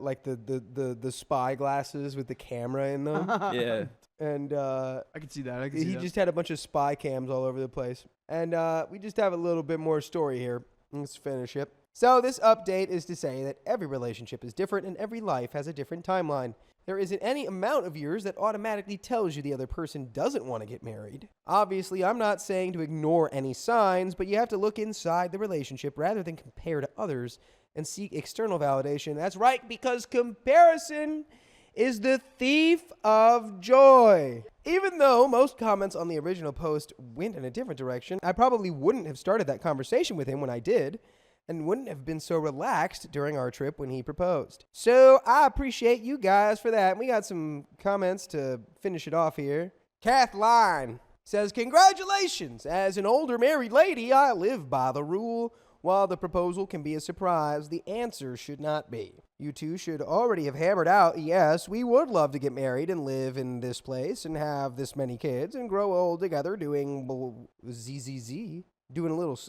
spy glasses with the camera in them. Yeah. And I can see that. he just had a bunch of spy cams all over the place. And we just have a little bit more story here. Let's finish it. So this update is to say that every relationship is different and every life has a different timeline. There isn't any amount of years that automatically tells you the other person doesn't want to get married. Obviously, I'm not saying to ignore any signs, but you have to look inside the relationship rather than compare to others and seek external validation. That's right, because comparison is the thief of joy. Even though most comments on the original post went in a different direction, I probably wouldn't have started that conversation with him when I did, and wouldn't have been so relaxed during our trip when he proposed. So I appreciate you guys for that. We got some comments to finish it off here. Kathleen says, congratulations! As an older married lady, I live by the rule. While the proposal can be a surprise, the answer should not be. You two should already have hammered out, yes, we would love to get married and live in this place and have this many kids and grow old together doing ZZZ, doing a little,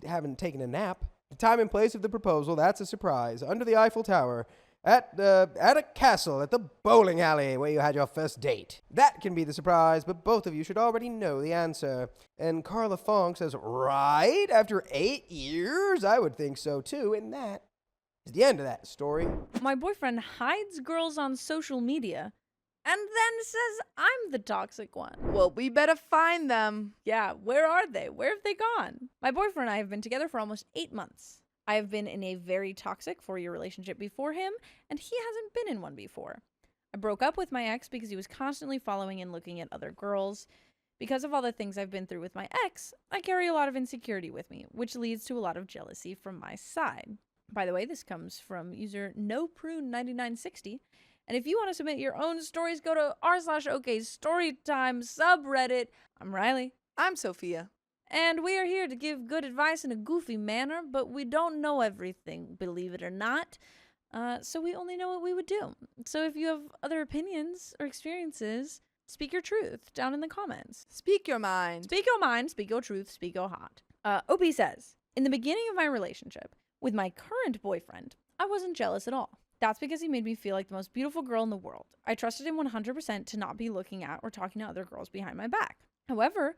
having taken a nap. The time and place of the proposal, that's a surprise. Under the Eiffel Tower, at a castle, at the bowling alley where you had your first date. That can be the surprise, but both of you should already know the answer. And Carla Fong says, right? After 8 years? I would think so too, and that is the end of that story. My boyfriend hides girls on social media and then says I'm the toxic one. Well, we better find them. Yeah, where are they? Where have they gone? My boyfriend and I have been together for almost 8 months. I have been in a very toxic 4-year relationship before him, and he hasn't been in one before. I broke up with my ex because he was constantly following and looking at other girls. Because of all the things I've been through with my ex, I carry a lot of insecurity with me, which leads to a lot of jealousy from my side. By the way, this comes from user NoPrune9960. And if you want to submit your own stories, go to r/OKStorytime subreddit. I'm Riley. I'm Sophia. And we are here to give good advice in a goofy manner, but we don't know everything, believe it or not. So we only know what we would do. So if you have other opinions or experiences, speak your truth down in the comments. Speak your mind. Speak your mind, speak your truth, speak your heart. OP says, in the beginning of my relationship with my current boyfriend, I wasn't jealous at all. That's because he made me feel like the most beautiful girl in the world. I trusted him 100% to not be looking at or talking to other girls behind my back. However,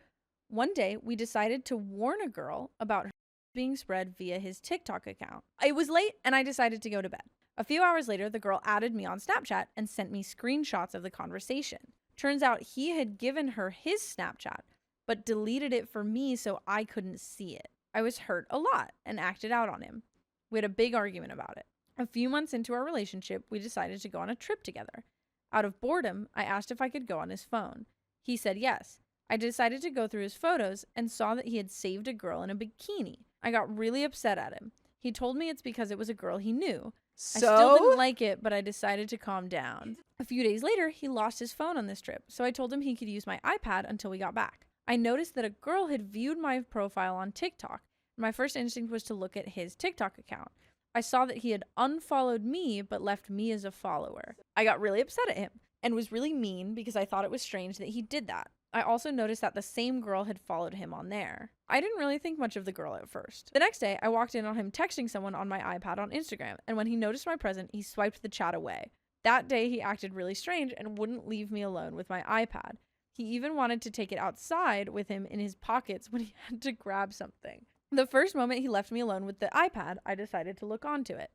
one day we decided to warn a girl about her being spread via his TikTok account. It was late and I decided to go to bed. A few hours later, the girl added me on Snapchat and sent me screenshots of the conversation. Turns out he had given her his Snapchat, but deleted it for me so I couldn't see it. I was hurt a lot and acted out on him. We had a big argument about it. A few months into our relationship, we decided to go on a trip together. Out of boredom, I asked if I could go on his phone. He said yes. I decided to go through his photos and saw that he had saved a girl in a bikini. I got really upset at him. He told me it's because it was a girl he knew. I still didn't like it, but I decided to calm down. A few days later, he lost his phone on this trip, so I told him he could use my iPad until we got back. I noticed that a girl had viewed my profile on TikTok. My first instinct was to look at his TikTok account. I saw that he had unfollowed me, but left me as a follower. I got really upset at him and was really mean because I thought it was strange that he did that. I also noticed that the same girl had followed him on there. I didn't really think much of the girl at first. The next day, I walked in on him texting someone on my iPad on Instagram, and when he noticed my presence, he swiped the chat away. That day, he acted really strange and wouldn't leave me alone with my iPad. He even wanted to take it outside with him in his pockets when he had to grab something. The first moment he left me alone with the iPad, I decided to look onto it.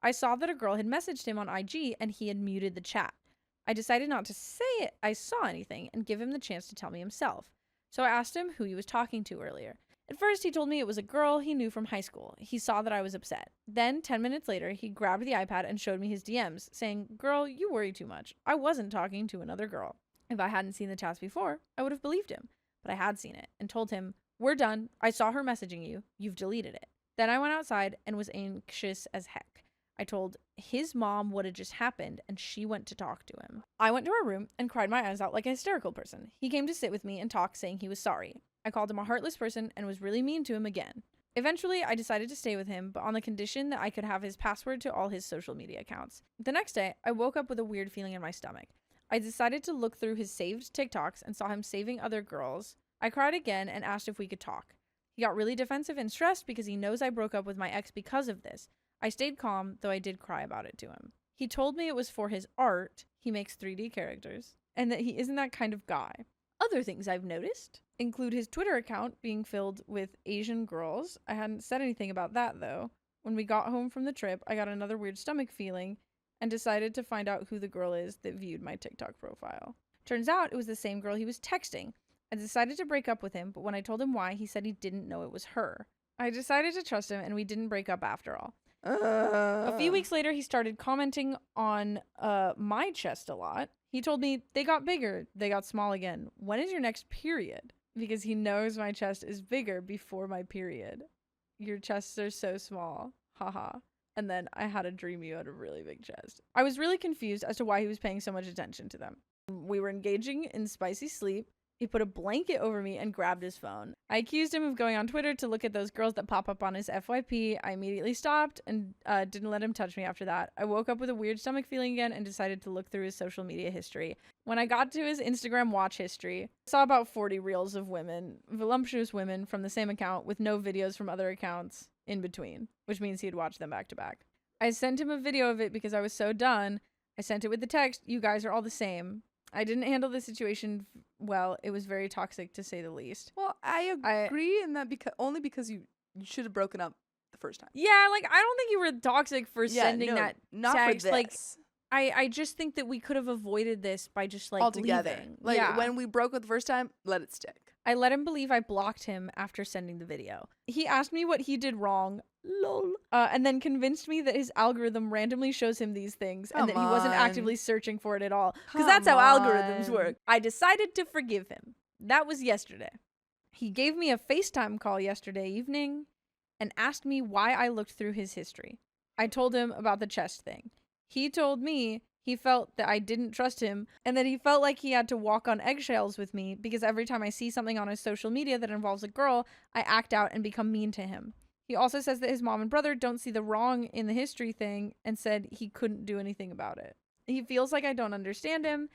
I saw that a girl had messaged him on IG and he had muted the chat. I decided not to say I saw anything and give him the chance to tell me himself. So I asked him who he was talking to earlier. At first, he told me it was a girl he knew from high school. He saw that I was upset. Then, 10 minutes later, he grabbed the iPad and showed me his DMs, saying, "Girl, you worry too much. I wasn't talking to another girl." If I hadn't seen the chats before, I would have believed him. But I had seen it and told him, "We're done. I saw her messaging you. You've deleted it." Then I went outside and was anxious as heck. I told his mom what had just happened, and she went to talk to him. I went to our room and cried my eyes out like a hysterical person. He came to sit with me and talk, saying he was sorry. I called him a heartless person and was really mean to him again. Eventually, I decided to stay with him, but on the condition that I could have his password to all his social media accounts. The next day, I woke up with a weird feeling in my stomach. I decided to look through his saved TikToks and saw him saving other girls. I cried again and asked if we could talk. He got really defensive and stressed because he knows I broke up with my ex because of this. I stayed calm, though I did cry about it to him. He told me it was for his art, he makes 3D characters, and that he isn't that kind of guy. Other things I've noticed include his Twitter account being filled with Asian girls. I hadn't said anything about that, though. When we got home from the trip, I got another weird stomach feeling and decided to find out who the girl is that viewed my TikTok profile. Turns out it was the same girl he was texting. I decided to break up with him, but when I told him why, he said he didn't know it was her. I decided to trust him, and we didn't break up after all. A few weeks later, he started commenting on my chest a lot. He told me, they got bigger, they got small again. When is your next period? Because he knows my chest is bigger before my period. Your chests are so small. Haha. And then I had a dream you had a really big chest. I was really confused as to why he was paying so much attention to them. We were engaging in spicy sleep. He put a blanket over me and grabbed his phone. I accused him of going on Twitter to look at those girls that pop up on his FYP. I immediately stopped and didn't let him touch me after that. I woke up with a weird stomach feeling again and decided to look through his social media history. When I got to his Instagram watch history, I saw about 40 reels of women, voluptuous women from the same account with no videos from other accounts in between, which means he'd watch them back to back. I sent him a video of it because I was so done. I sent it with the text, "You guys are all the same." I didn't handle the situation well. It was very toxic, to say the least. Well, I agree in that only because you should have broken up the first time. Yeah, like, I don't think you were toxic for sending no, that not text. for Like, this. I just think that we could have avoided this by just, like, Altogether. leaving. Like, yeah. when we broke up the first time, let it stick. I let him believe I blocked him after sending the video. He asked me what he did wrong, lol, and then convinced me that his algorithm randomly shows him these things and that he wasn't actively searching for it at all. Because that's how algorithms work. I decided to forgive him. That was yesterday. He gave me a FaceTime call yesterday evening and asked me why I looked through his history. I told him about the chest thing. He told me he felt that I didn't trust him and that he felt like he had to walk on eggshells with me because every time I see something on his social media that involves a girl, I act out and become mean to him. He also says that his mom and brother don't see the wrong in the history thing and said he couldn't do anything about it. He feels like I don't understand him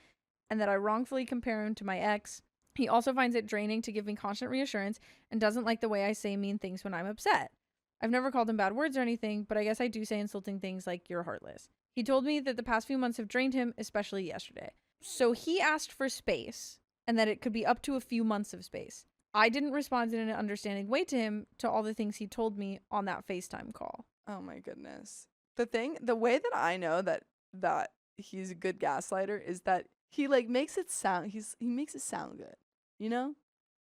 and that I wrongfully compare him to my ex. He also finds it draining to give me constant reassurance and doesn't like the way I say mean things when I'm upset. I've never called him bad words or anything, but I guess I do say insulting things like, "You're heartless." He told me that the past few months have drained him, especially yesterday. So he asked for space and that it could be up to a few months of space. I didn't respond in an understanding way to him to all the things he told me on that FaceTime call. Oh my goodness. The way that I know that he's a good gaslighter is that he like makes it sound he makes it sound good. You know?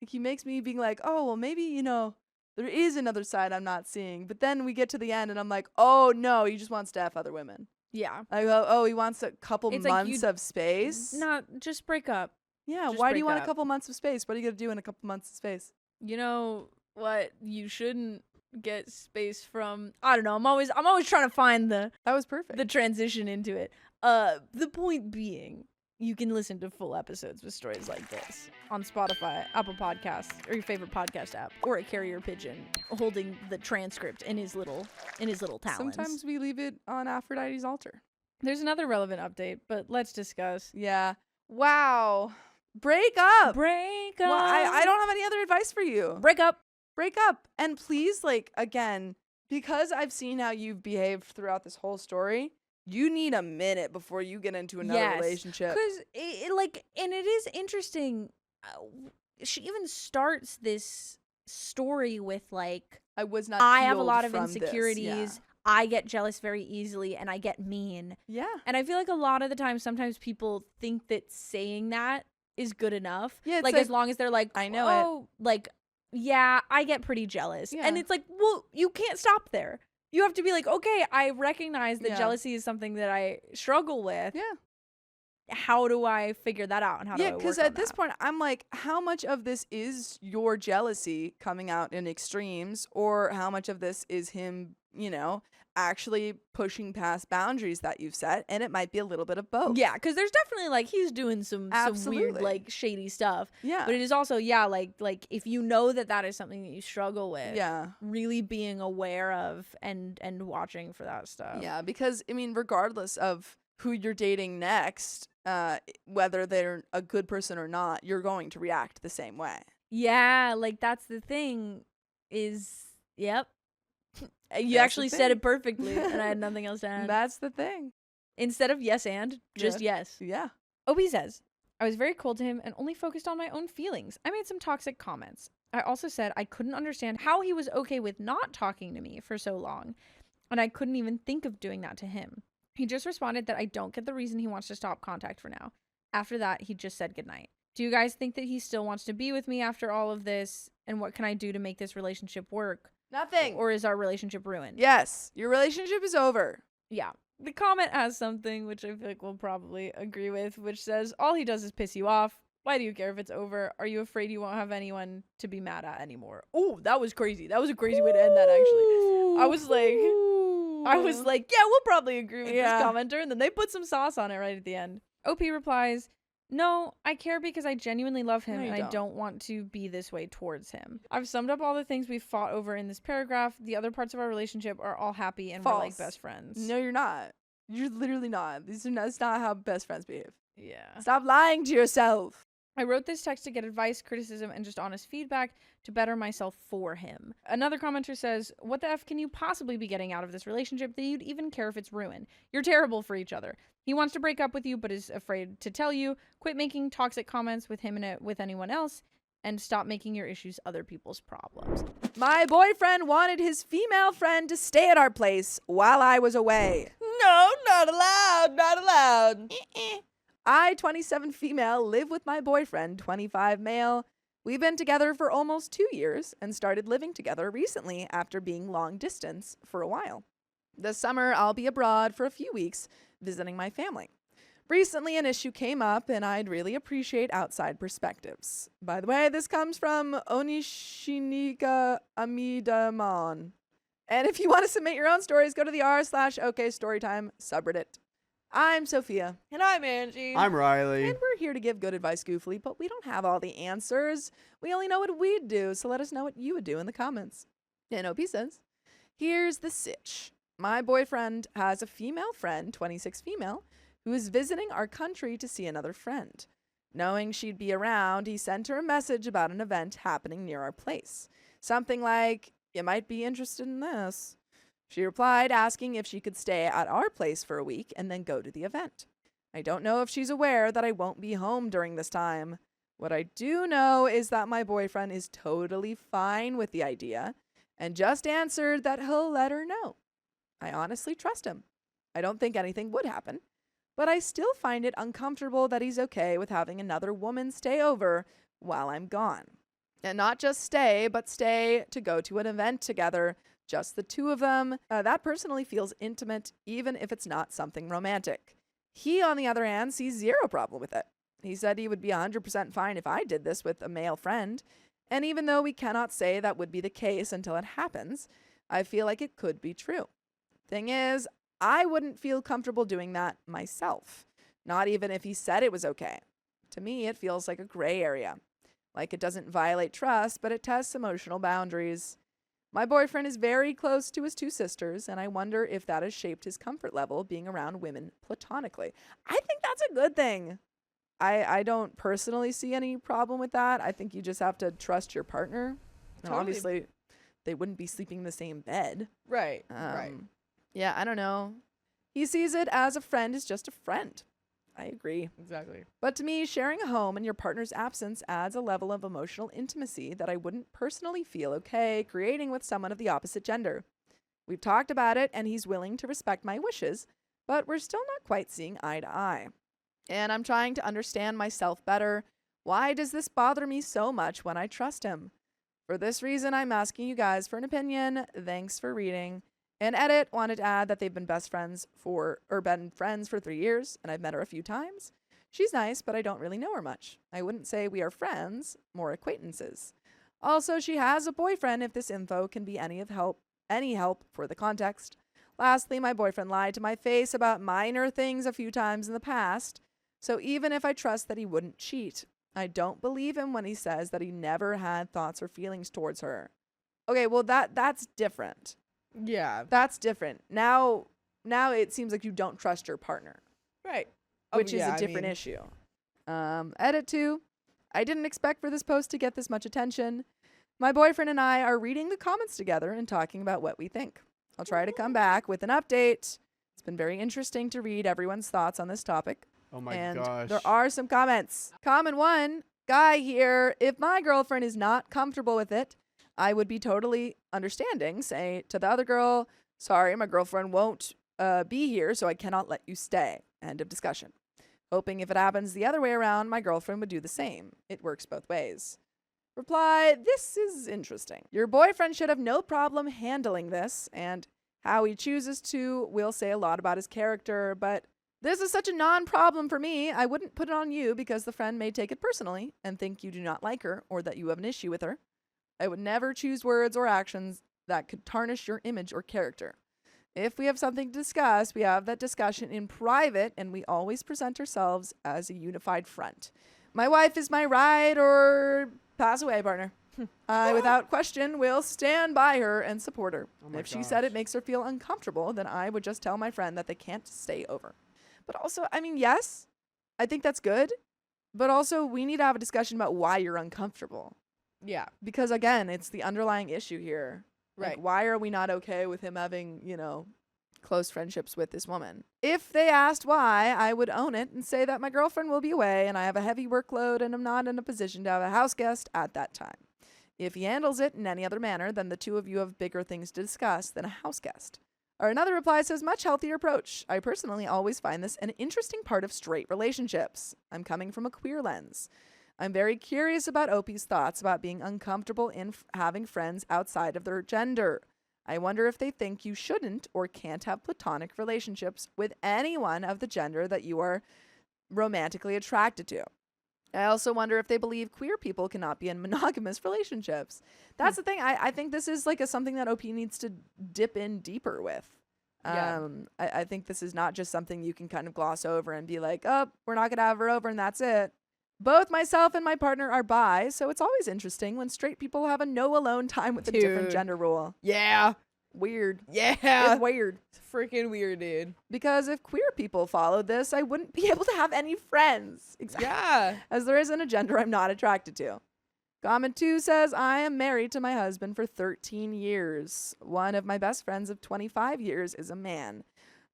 Like he makes me being like, "Oh, well maybe, there is another side I'm not seeing." But then we get to the end and I'm like, "Oh no, he just wants to F other women." Yeah. I go, "Oh, he wants a couple It's like months of space." Not just break up. Yeah, just why do you break want up. a couple months of space? What are you going to do in a couple months of space? You know what you shouldn't get space from? I don't know. I'm always trying to find the That was perfect. the transition into it. The point being, you can listen to full episodes with stories like this on Spotify, Apple Podcasts, or your favorite podcast app, or a carrier pigeon holding the transcript in his little talons. Sometimes we leave it on Aphrodite's altar. There's another relevant update, but let's discuss. Yeah. Wow. Break up. Break up. Well, I don't have any other advice for you. Break up. Break up. And please, like, again, because I've seen how you've behaved throughout this whole story, you need a minute before you get into another relationship. Because and it is interesting. She even starts this story with like, I was not. I have a healed lot of from this. insecurities. Yeah. I get jealous very easily and I get mean. Yeah. And I feel like a lot of the time, sometimes people think that saying that is good enough. Yeah, it's like as long as they're like, I know oh, like, yeah, I get pretty jealous. Yeah. And it's like, well, you can't stop there. You have to be like, okay, I recognize that Yeah. jealousy is something that I struggle with. Yeah. How do I figure that out? And how do I work because on at this that? point, I'm like, how much of this is your jealousy coming out in extremes, or how much of this is him, actually pushing past boundaries that you've set? And it might be a little bit of both. Yeah, because there's definitely like he's doing some weird Absolutely. like shady stuff. Yeah. But it is also like if you know that is something that you struggle with, Yeah. really being aware of and watching for that stuff. Yeah, because regardless of who you're dating next, whether they're a good person or not, you're going to react the same way. Yeah, like that's the thing. Is yep. You That's actually the said thing. it perfectly, and I had nothing else to add. That's the thing. Instead of yes and, just yes. Yeah. Obi says, I was very cold to him and only focused on my own feelings. I made some toxic comments. I also said I couldn't understand how he was okay with not talking to me for so long. and I couldn't even think of doing that to him. He just responded that I don't get the reason he wants to stop contact for now. After that, he just said goodnight. Do you guys think that he still wants to be with me after all of this? And what can I do to make this relationship work? Nothing. Or is our relationship ruined? Yes, your relationship is over. Yeah. The comment has something which I feel like we'll probably agree with, which says, all he does is piss you off. Why do you care if it's over? Are you afraid you won't have anyone to be mad at anymore? Oh, that was crazy. That was a crazy way to end that, actually. I was like, yeah, we'll probably agree with this commenter. And then they put some sauce on it right at the end. OP replies, no, I care because I genuinely love him and I don't want to be this way towards him. I've summed up all the things we've fought over in this paragraph. The other parts of our relationship are all happy and we're like best friends. No, you're not. You're literally not. That's not how best friends behave. Yeah. Stop lying to yourself. I wrote this text to get advice, criticism, and just honest feedback to better myself for him. Another commenter says, what the F can you possibly be getting out of this relationship that you'd even care if it's ruined? You're terrible for each other. He wants to break up with you but is afraid to tell you. Quit making toxic comments with him and with anyone else, and stop making your issues other people's problems. My boyfriend wanted his female friend to stay at our place while I was away. No, not allowed. Not allowed. I, 27 female, live with my boyfriend, 25 male. We've been together for almost 2 years and started living together recently after being long distance for a while. This summer, I'll be abroad for a few weeks visiting my family. Recently, an issue came up and I'd really appreciate outside perspectives. By the way, this comes from Onishinika Amidamon. And if you want to submit your own stories, go to the r/OKStorytime subreddit. I'm Sophia. And I'm Angie. I'm Riley. And we're here to give good advice goofily, but we don't have all the answers. We only know what we'd do, so let us know what you would do in the comments. And OP says, here's the sitch. My boyfriend has a female friend, 26 female, who is visiting our country to see another friend. Knowing she'd be around, he sent her a message about an event happening near our place. Something like, you might be interested in this. She replied asking if she could stay at our place for a week and then go to the event. I don't know if she's aware that I won't be home during this time. What I do know is that my boyfriend is totally fine with the idea and just answered that he'll let her know. I honestly trust him. I don't think anything would happen, but I still find it uncomfortable that he's okay with having another woman stay over while I'm gone. And not just stay, but stay to go to an event together, just the two of them. That personally feels intimate, even if it's not something romantic. He, on the other hand, sees zero problem with it. He said he would be 100% fine if I did this with a male friend. And even though we cannot say that would be the case until it happens, I feel like it could be true. Thing is, I wouldn't feel comfortable doing that myself, not even if he said it was okay. To me, it feels like a gray area. Like it doesn't violate trust, but it tests emotional boundaries. My boyfriend is very close to his two sisters, and I wonder if that has shaped his comfort level being around women platonically. I think that's a good thing. I don't personally see any problem with that. I think you just have to trust your partner. Now, obviously, they wouldn't be sleeping in the same bed. Right, right. Yeah, I don't know. He sees it as a friend is just a friend. I agree. Exactly. But to me, sharing a home in your partner's absence adds a level of emotional intimacy that I wouldn't personally feel okay creating with someone of the opposite gender. We've talked about it, and he's willing to respect my wishes, but we're still not quite seeing eye to eye. And I'm trying to understand myself better. Why does this bother me so much when I trust him? For this reason, I'm asking you guys for an opinion. Thanks for reading. And Edit wanted to add that they've been friends for 3 years, and I've met her a few times. She's nice, but I don't really know her much. I wouldn't say we are friends, more acquaintances. Also, she has a boyfriend if this info can be any help for the context. Lastly, my boyfriend lied to my face about minor things a few times in the past, so even if I trust that he wouldn't cheat, I don't believe him when he says that he never had thoughts or feelings towards her. Okay, well that's different. Yeah. That's different. Now it seems like you don't trust your partner. Right. Which is a different issue. Edit 2. I didn't expect for this post to get this much attention. My boyfriend and I are reading the comments together and talking about what we think. I'll try to come back with an update. It's been very interesting to read everyone's thoughts on this topic. Oh my and gosh. there are some comments. Comment 1, guy here, if my girlfriend is not comfortable with it, I would be totally understanding, say to the other girl, Sorry, my girlfriend won't be here, so I cannot let you stay. End of discussion. Hoping if it happens the other way around, my girlfriend would do the same. It works both ways. Reply, this is interesting. Your boyfriend should have no problem handling this, and how he chooses to will say a lot about his character, but this is such a non-problem for me. I wouldn't put it on you because the friend may take it personally and think you do not like her or that you have an issue with her. I would never choose words or actions that could tarnish your image or character. If we have something to discuss, we have that discussion in private, and we always present ourselves as a unified front. My wife is my ride or pass away partner. I, without question, will stand by her and support her. Oh my If she said gosh. it makes her feel uncomfortable, then I would just tell my friend that they can't stay over. But also, I mean, yes, I think that's good. But also, we need to have a discussion about why you're uncomfortable. Yeah. Because, again, it's the underlying issue here. Right. Like, why are we not okay with him having, close friendships with this woman? If they asked why, I would own it and say that my girlfriend will be away and I have a heavy workload and I'm not in a position to have a house guest at that time. If he handles it in any other manner, then the two of you have bigger things to discuss than a house guest. Or another reply says, much healthier approach. I personally always find this an interesting part of straight relationships. I'm coming from a queer lens. I'm very curious about Opie's thoughts about being uncomfortable in having friends outside of their gender. I wonder if they think you shouldn't or can't have platonic relationships with anyone of the gender that you are romantically attracted to. I also wonder if they believe queer people cannot be in monogamous relationships. That's the thing. I think this is like something that OP needs to dip in deeper with. Yeah. I think this is not just something you can kind of gloss over and be like, oh, we're not going to have her over and that's it. Both myself and my partner are bi, so it's always interesting when straight people have a no alone time with a different Dude. gender rule. Yeah. Weird. Yeah. It's weird. It's freaking weird, dude. Because if queer people followed this, I wouldn't be able to have any friends. Yeah. As there isn't a gender I'm not attracted to. Comment 2 says, I am married to my husband for 13 years. One of my best friends of 25 years is a man.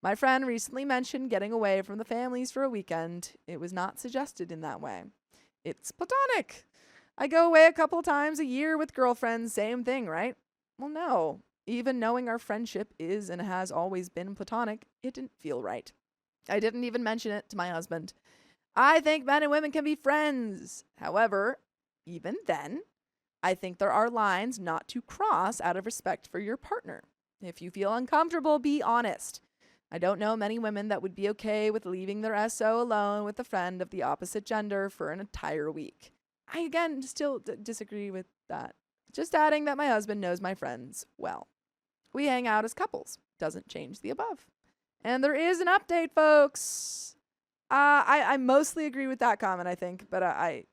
My friend recently mentioned getting away from the families for a weekend. It was not suggested in that way. It's platonic. I go away a couple times a year with girlfriends. Same thing, right? Well, no. Even knowing our friendship is and has always been platonic, it didn't feel right. I didn't even mention it to my husband. I think men and women can be friends. However, even then, I think there are lines not to cross out of respect for your partner. If you feel uncomfortable, be honest. I don't know many women that would be okay with leaving their SO alone with a friend of the opposite gender for an entire week. I, again, still disagree with that. Just adding that my husband knows my friends well. We hang out as couples. Doesn't change the above. And there is an update, folks. I mostly agree with that comment, I think, but I've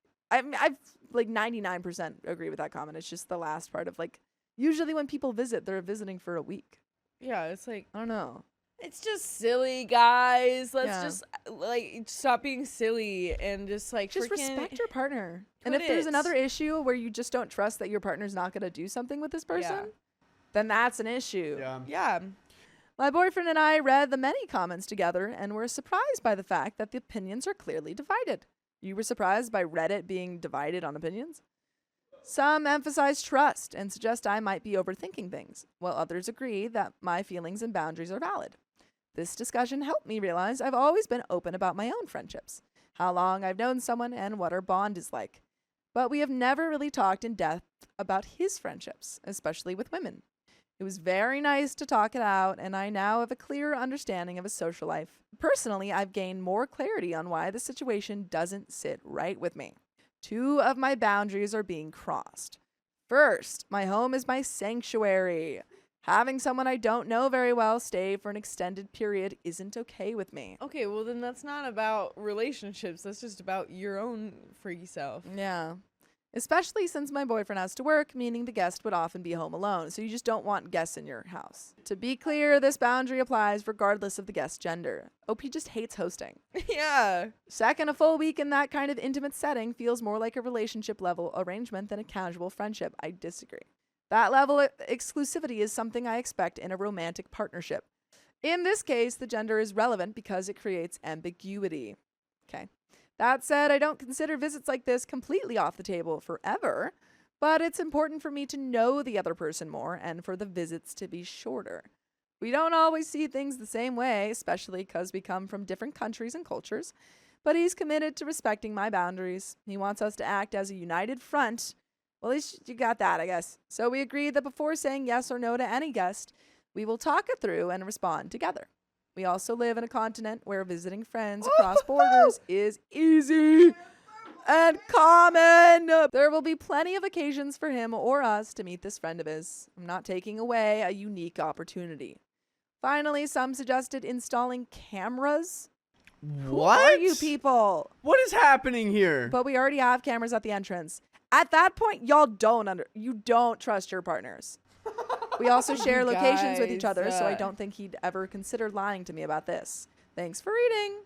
like 99% agree with that comment. It's just the last part of like, usually when people visit, they're visiting for a week. Yeah, it's like, I don't know. it's just silly, guys. Let's Yeah. just like stop being silly and just like Just freaking respect your partner. And Quit if there's it. another issue where you just don't trust that your partner's not going to do something with this person, Yeah. then that's an issue. Yeah. Yeah. My boyfriend and I read the many comments together and were surprised by the fact that the opinions are clearly divided. You were surprised by Reddit being divided on opinions? Some emphasize trust and suggest I might be overthinking things, while others agree that my feelings and boundaries are valid. This discussion helped me realize I've always been open about my own friendships, how long I've known someone, and what our bond is like. But we have never really talked in depth about his friendships, especially with women. It was very nice to talk it out, and I now have a clearer understanding of his social life. Personally, I've gained more clarity on why the situation doesn't sit right with me. 2 of my boundaries are being crossed. First, my home is my sanctuary. Having someone I don't know very well stay for an extended period isn't okay with me. Okay, well then that's not about relationships. That's just about your own freaky self. Yeah. Especially since my boyfriend has to work, meaning the guest would often be home alone, so you just don't want guests in your house. To be clear, this boundary applies regardless of the guest's gender. OP just hates hosting. Yeah. Second, a full week in that kind of intimate setting feels more like a relationship level arrangement than a casual friendship. I disagree. That level of exclusivity is something I expect in a romantic partnership. In this case, the gender is relevant because it creates ambiguity. Okay. That said, I don't consider visits like this completely off the table forever, but it's important for me to know the other person more and for the visits to be shorter. We don't always see things the same way, especially because we come from different countries and cultures. But he's committed to respecting my boundaries. He wants us to act as a united front. Well, at least you got that, I guess. So we agreed that before saying yes or no to any guest, we will talk it through and respond together. We also live in a continent where visiting friends across borders is easy and common. There will be plenty of occasions for him or us to meet this friend of his. I'm not taking away a unique opportunity. Finally, some suggested installing cameras. Who are you people? What is happening here? But we already have cameras at the entrance. At that point, y'all you don't trust your partners. We also share locations with each other, so I don't think he'd ever consider lying to me about this. Thanks for reading.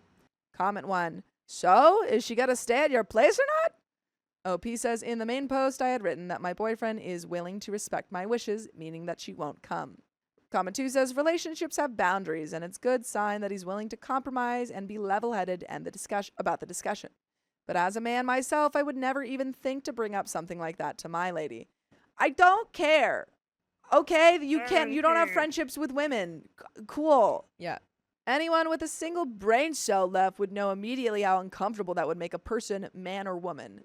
Comment 1. So, is she gonna stay at your place or not? OP says in the main post I had written that my boyfriend is willing to respect my wishes, meaning that she won't come. Comment 2 says relationships have boundaries, and it's good sign that he's willing to compromise and be level-headed and about the discussion. But as a man myself, I would never even think to bring up something like that to my lady. I don't care. Okay, you don't have friendships with women. Cool. Yeah. Anyone with a single brain cell left would know immediately how uncomfortable that would make a person, man or woman.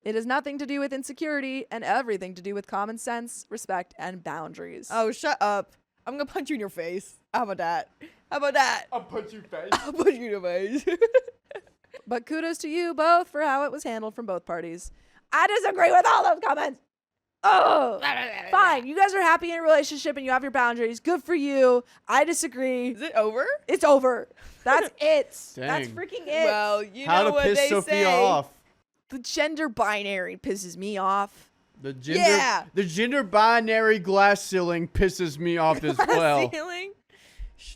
It has nothing to do with insecurity and everything to do with common sense, respect, and boundaries. Oh, shut up. I'm gonna punch you in your face. How about that? How about that? I'll punch your face. I'll punch you in your face. But kudos to you both for how it was handled from both parties. I disagree with all those comments. Oh, fine. You guys are happy in a relationship and you have your boundaries. Good for you. I disagree. Is it over? It's over. That's it. That's Dang. freaking it. Well, you How know to what piss they Sophia say. off. The gender binary pisses me off. The gender, Yeah. the gender binary glass ceiling pisses me off as well. Ceiling?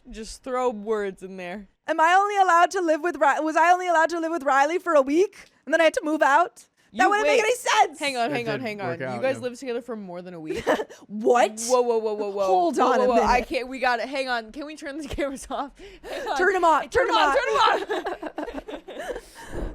Just throw words in there. Am I only allowed to live with was I only allowed to live with Riley for a week and then I had to move out? That wouldn't make any sense. Hang on. That You didn't work guys out, yeah. lived together for more than a week. What? Whoa. Hold on a minute. I can't. We got it. Hang on. Can we turn the cameras off? Hang on. Turn them on. Turn them on.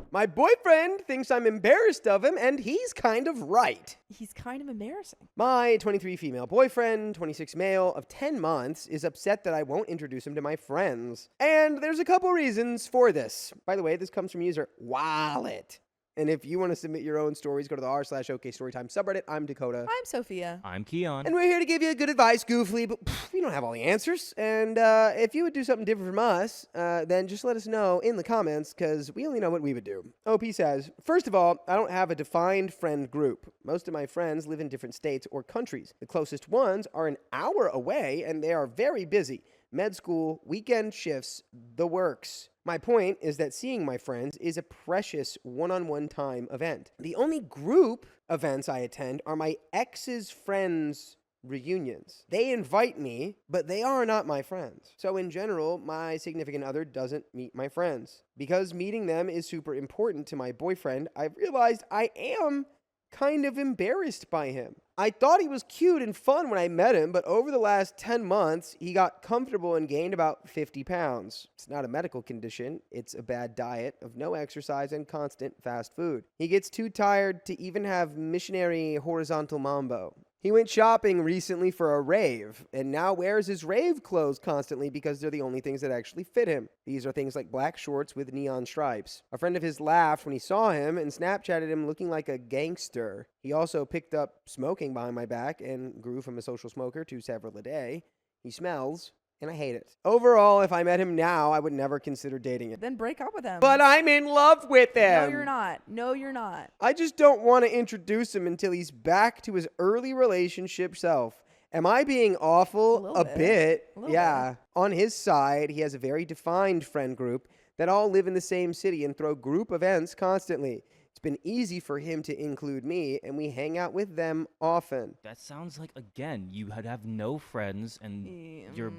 My boyfriend thinks I'm embarrassed of him, and he's kind of right. He's kind of embarrassing. My 23 female boyfriend, 26 male of 10 months, is upset that I won't introduce him to my friends. And there's a couple reasons for this. By the way, this comes from user Wallet. And if you want to submit your own stories, go to the r/OKStorytime subreddit. I'm Dakota. I'm Sophia. I'm Keon. And we're here to give you good advice, goofily, but we don't have all the answers. And if you would do something different from us, then just let us know in the comments, because we only know what we would do. OP says, first of all, I don't have a defined friend group. Most of my friends live in different states or countries. The closest ones are an hour away, and they are very busy. Med school, weekend shifts, the works. My point is that seeing my friends is a precious one-on-one time event. The only group events I attend are my ex's friends' reunions. They invite me, but they are not my friends. So in general, my significant other doesn't meet my friends. Because meeting them is super important to my boyfriend, I've realized I am kind of embarrassed by him. I thought he was cute and fun when I met him, but over the last 10 months, he got comfortable and gained about 50 pounds. It's not a medical condition. It's a bad diet of no exercise and constant fast food. He gets too tired to even have missionary horizontal mambo. He went shopping recently for a rave, and now wears his rave clothes constantly because they're the only things that actually fit him. These are things like black shorts with neon stripes. A friend of his laughed when he saw him and Snapchatted him looking like a gangster. He also picked up smoking behind my back and grew from a social smoker to several a day. He smells, and I hate it. Overall, if I met him now, I would never consider dating him. Then break up with him. But I'm in love with him. No, you're not. No, you're not. I just don't want to introduce him until he's back to his early relationship self. Am I being awful? A bit. Yeah. On his side, he has a very defined friend group that all live in the same city and throw group events constantly. It's been easy for him to include me, and we hang out with them often. That sounds like, again, you have no friends, and you're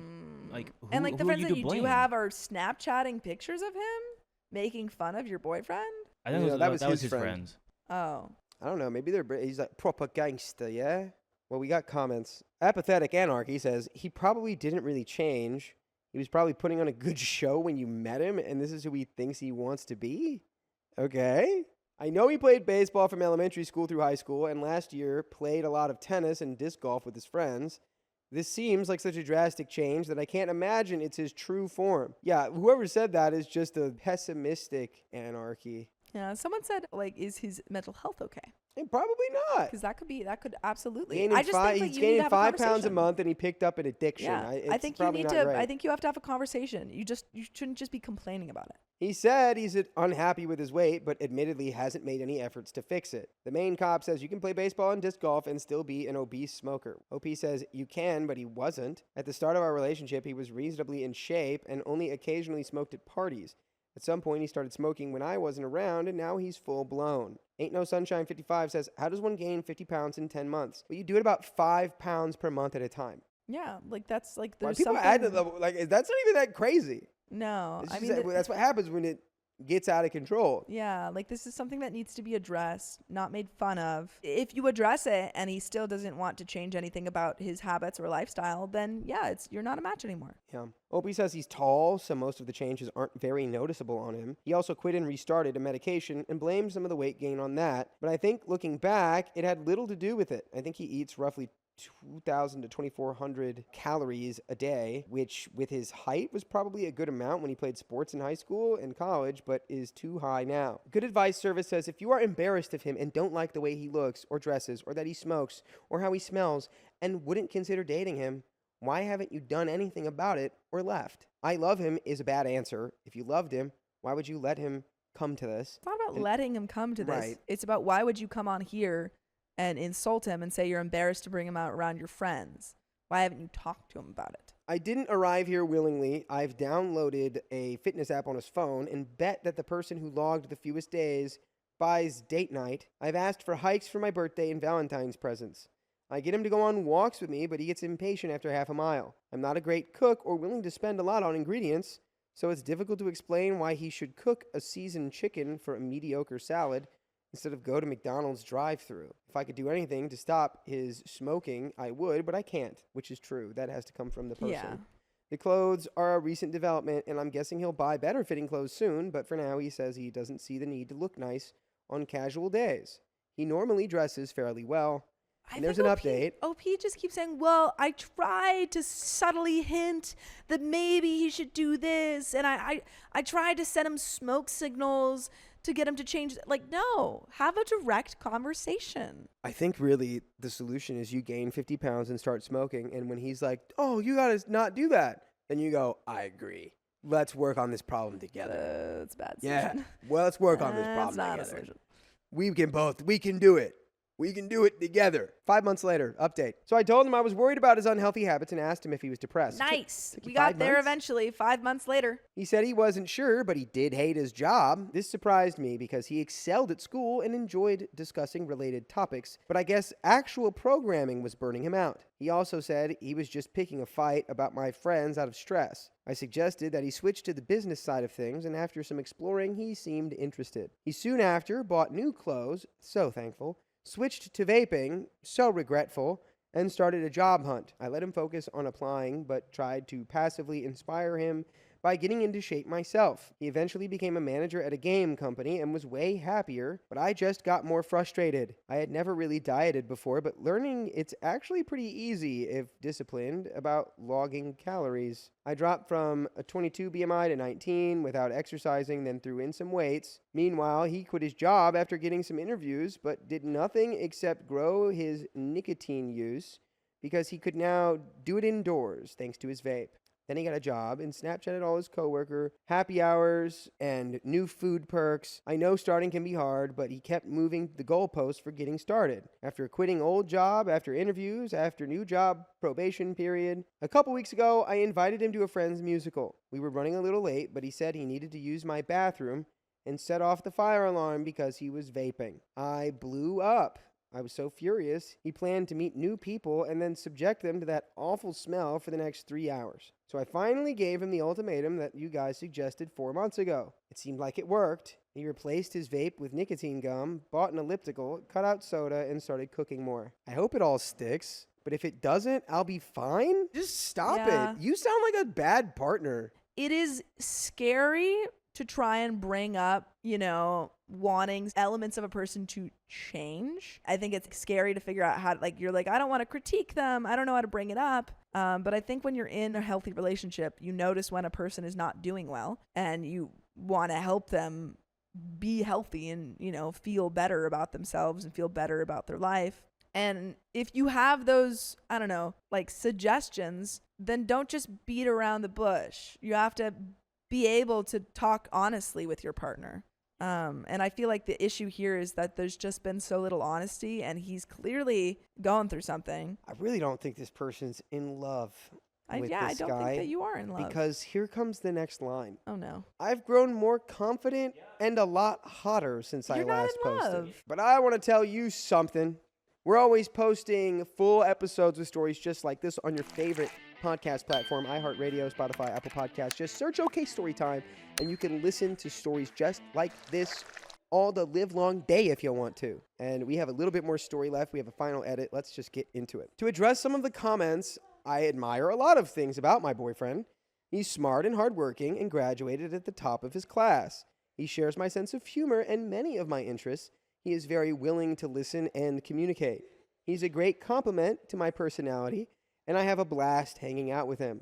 like, who, And like the who are friends you that to you blame? do have are Snapchatting pictures of him, making fun of your boyfriend. I think No, that was his his friend. friends. Oh. I don't know. Maybe he's like proper gangster, yeah? Well, we got comments. Apathetic Anarchy says, he probably didn't really change. He was probably putting on a good show when you met him, and this is who he thinks he wants to be? Okay. I know he played baseball from elementary school through high school, and last year played a lot of tennis and disc golf with his friends. This seems like such a drastic change that I can't imagine it's his true form. Yeah, whoever said that is just a pessimistic anarchy. Yeah, someone said, like, is his mental health okay? And probably not. Because that could absolutely. Gaining I just think that he's you need to gaining have a 5 pounds a conversation. month, and he picked up an addiction. Yeah, I It's think you probably need not to. great. I think you have to have a conversation. You shouldn't just be complaining about it. He said he's unhappy with his weight, but admittedly hasn't made any efforts to fix it. The main cop says you can play baseball and disc golf and still be an obese smoker. OP says you can, but he wasn't. At the start of our relationship, he was reasonably in shape and only occasionally smoked at parties. At some point, he started smoking when I wasn't around, and now he's full blown. Ain't No Sunshine 55 says, how does one gain 50 pounds in 10 months? Well, you do it about 5 pounds per month at a time. Yeah, like that's like Why there's people something. add to the, like, that's not even that crazy. No, It's I just mean that- that's what happens when it gets out of control. yeah, like this is something that needs to be addressed, not made fun of. If you address it and he still doesn't want to change anything about his habits or lifestyle, then yeah, you're not a match anymore. Yeah. Opie says he's tall, so most of the changes aren't very noticeable on him. He also quit and restarted a medication and blamed some of the weight gain on that. But I think looking back, it had little to do with it. I think he eats roughly 2,000 to 2,400 calories a day, which with his height was probably a good amount when he played sports in high school and college, but is too high now. Good Advice Service says if you are embarrassed of him and don't like the way he looks or dresses or that he smokes or how he smells and wouldn't consider dating him, why haven't you done anything about it or left? I love him is a bad answer. If you loved him, why would you let him come to this? It's not about letting him come to this. Right. It's about why would you come on here and insult him and say you're embarrassed to bring him out around your friends? Why haven't you talked to him about it? I didn't arrive here willingly. I've downloaded a fitness app on his phone and bet that the person who logged the fewest days buys date night. I've asked for hikes for my birthday and Valentine's presents. I get him to go on walks with me, but he gets impatient after half a mile. I'm not a great cook or willing to spend a lot on ingredients, so it's difficult to explain why he should cook a seasoned chicken for a mediocre salad instead of go to McDonald's drive-thru. If I could do anything to stop his smoking, I would, but I can't, which is true. That has to come from the person. Yeah. The clothes are a recent development, and I'm guessing he'll buy better fitting clothes soon, but for now he says he doesn't see the need to look nice on casual days. He normally dresses fairly well. And there's an update. OP just keeps saying, well, I tried to subtly hint that maybe he should do this, and I tried to send him smoke signals to get him to change. Like, no, have a direct conversation. I think really the solution is you gain 50 pounds and start smoking, and when he's like, oh, you gotta not do that, then you go, I agree. Let's work on this problem together. It's bad. Yeah, Solution. well, let's work on this That's problem not a together. solution. We can do it. We can do it together. 5 months later, update. So I told him I was worried about his unhealthy habits and asked him if he was depressed. Nice. Took you We got 5 there months? eventually, 5 months later. He said he wasn't sure, but he did hate his job. This surprised me because he excelled at school and enjoyed discussing related topics, but I guess actual programming was burning him out. He also said he was just picking a fight about my friends out of stress. I suggested that he switch to the business side of things, and after some exploring, he seemed interested. He soon after bought new clothes, so thankful, switched to vaping, so regretful, and started a job hunt. I let him focus on applying, but tried to passively inspire him by getting into shape myself. He eventually became a manager at a game company and was way happier, but I just got more frustrated. I had never really dieted before, but learning it's actually pretty easy if disciplined about logging calories. I dropped from a 22 BMI to 19 without exercising, then threw in some weights. Meanwhile, he quit his job after getting some interviews, but did nothing except grow his nicotine use because he could now do it indoors thanks to his vape. Then he got a job and Snapchatted all his coworker, happy hours, and new food perks. I know starting can be hard, but he kept moving the goalposts for getting started. After quitting old job, after interviews, after new job probation period. A couple weeks ago, I invited him to a friend's musical. We were running a little late, but he said he needed to use my bathroom and set off the fire alarm because he was vaping. I blew up. I was so furious, he planned to meet new people and then subject them to that awful smell for the next 3 hours. So I finally gave him the ultimatum that you guys suggested 4 months ago. It seemed like it worked. He replaced his vape with nicotine gum, bought an elliptical, cut out soda, and started cooking more. I hope it all sticks, but if it doesn't, I'll be fine. Just stop Yeah. it. You sound like a bad partner. It is scary to try and bring up, wanting elements of a person to change. I think it's scary to figure out how, like, you're like, I don't want to critique them. I don't know how to bring it up. But I think when you're in a healthy relationship, you notice when a person is not doing well and you want to help them be healthy and, you know, feel better about themselves and feel better about their life. And if you have those, I don't know, like suggestions, then don't just beat around the bush. You have to be able to talk honestly with your partner. And I feel like the issue here is that there's just been so little honesty, and he's clearly going through something. I really don't think this person's in love with I this don't guy, think that you are in love. because here comes the next line. Oh no. I've grown more confident and a lot hotter since I You're not last in posted. love. But I want to tell you something. We're always posting full episodes with stories just like this on your favorite podcast platform, iHeartRadio, Spotify, Apple Podcasts. Just search OK Storytime, and you can listen to stories just like this all the live long day if you want to. And we have a little bit more story left. We have a final edit. Let's just get into it. To address some of the comments, I admire a lot of things about my boyfriend. He's smart and hardworking and graduated at the top of his class. He shares my sense of humor and many of my interests. He is very willing to listen and communicate. He's a great compliment to my personality, and I have a blast hanging out with him.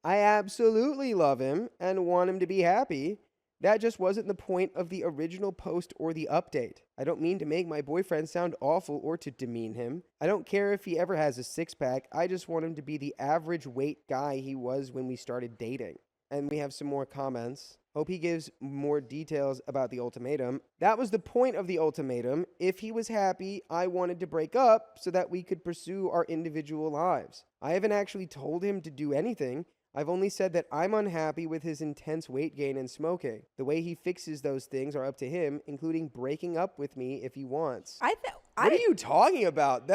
I absolutely love him and want him to be happy. That just wasn't the point of the original post or the update. I don't mean to make my boyfriend sound awful or to demean him. I don't care if he ever has a six-pack. I just want him to be the average weight guy he was when we started dating. And we have some more comments. Hope he gives more details about the ultimatum. That was the point of the ultimatum. If he was happy, I wanted to break up so that we could pursue our individual lives. I haven't actually told him to do anything. I've only said that I'm unhappy with his intense weight gain and smoking. The way he fixes those things are up to him, including breaking up with me if he wants. What are you talking about?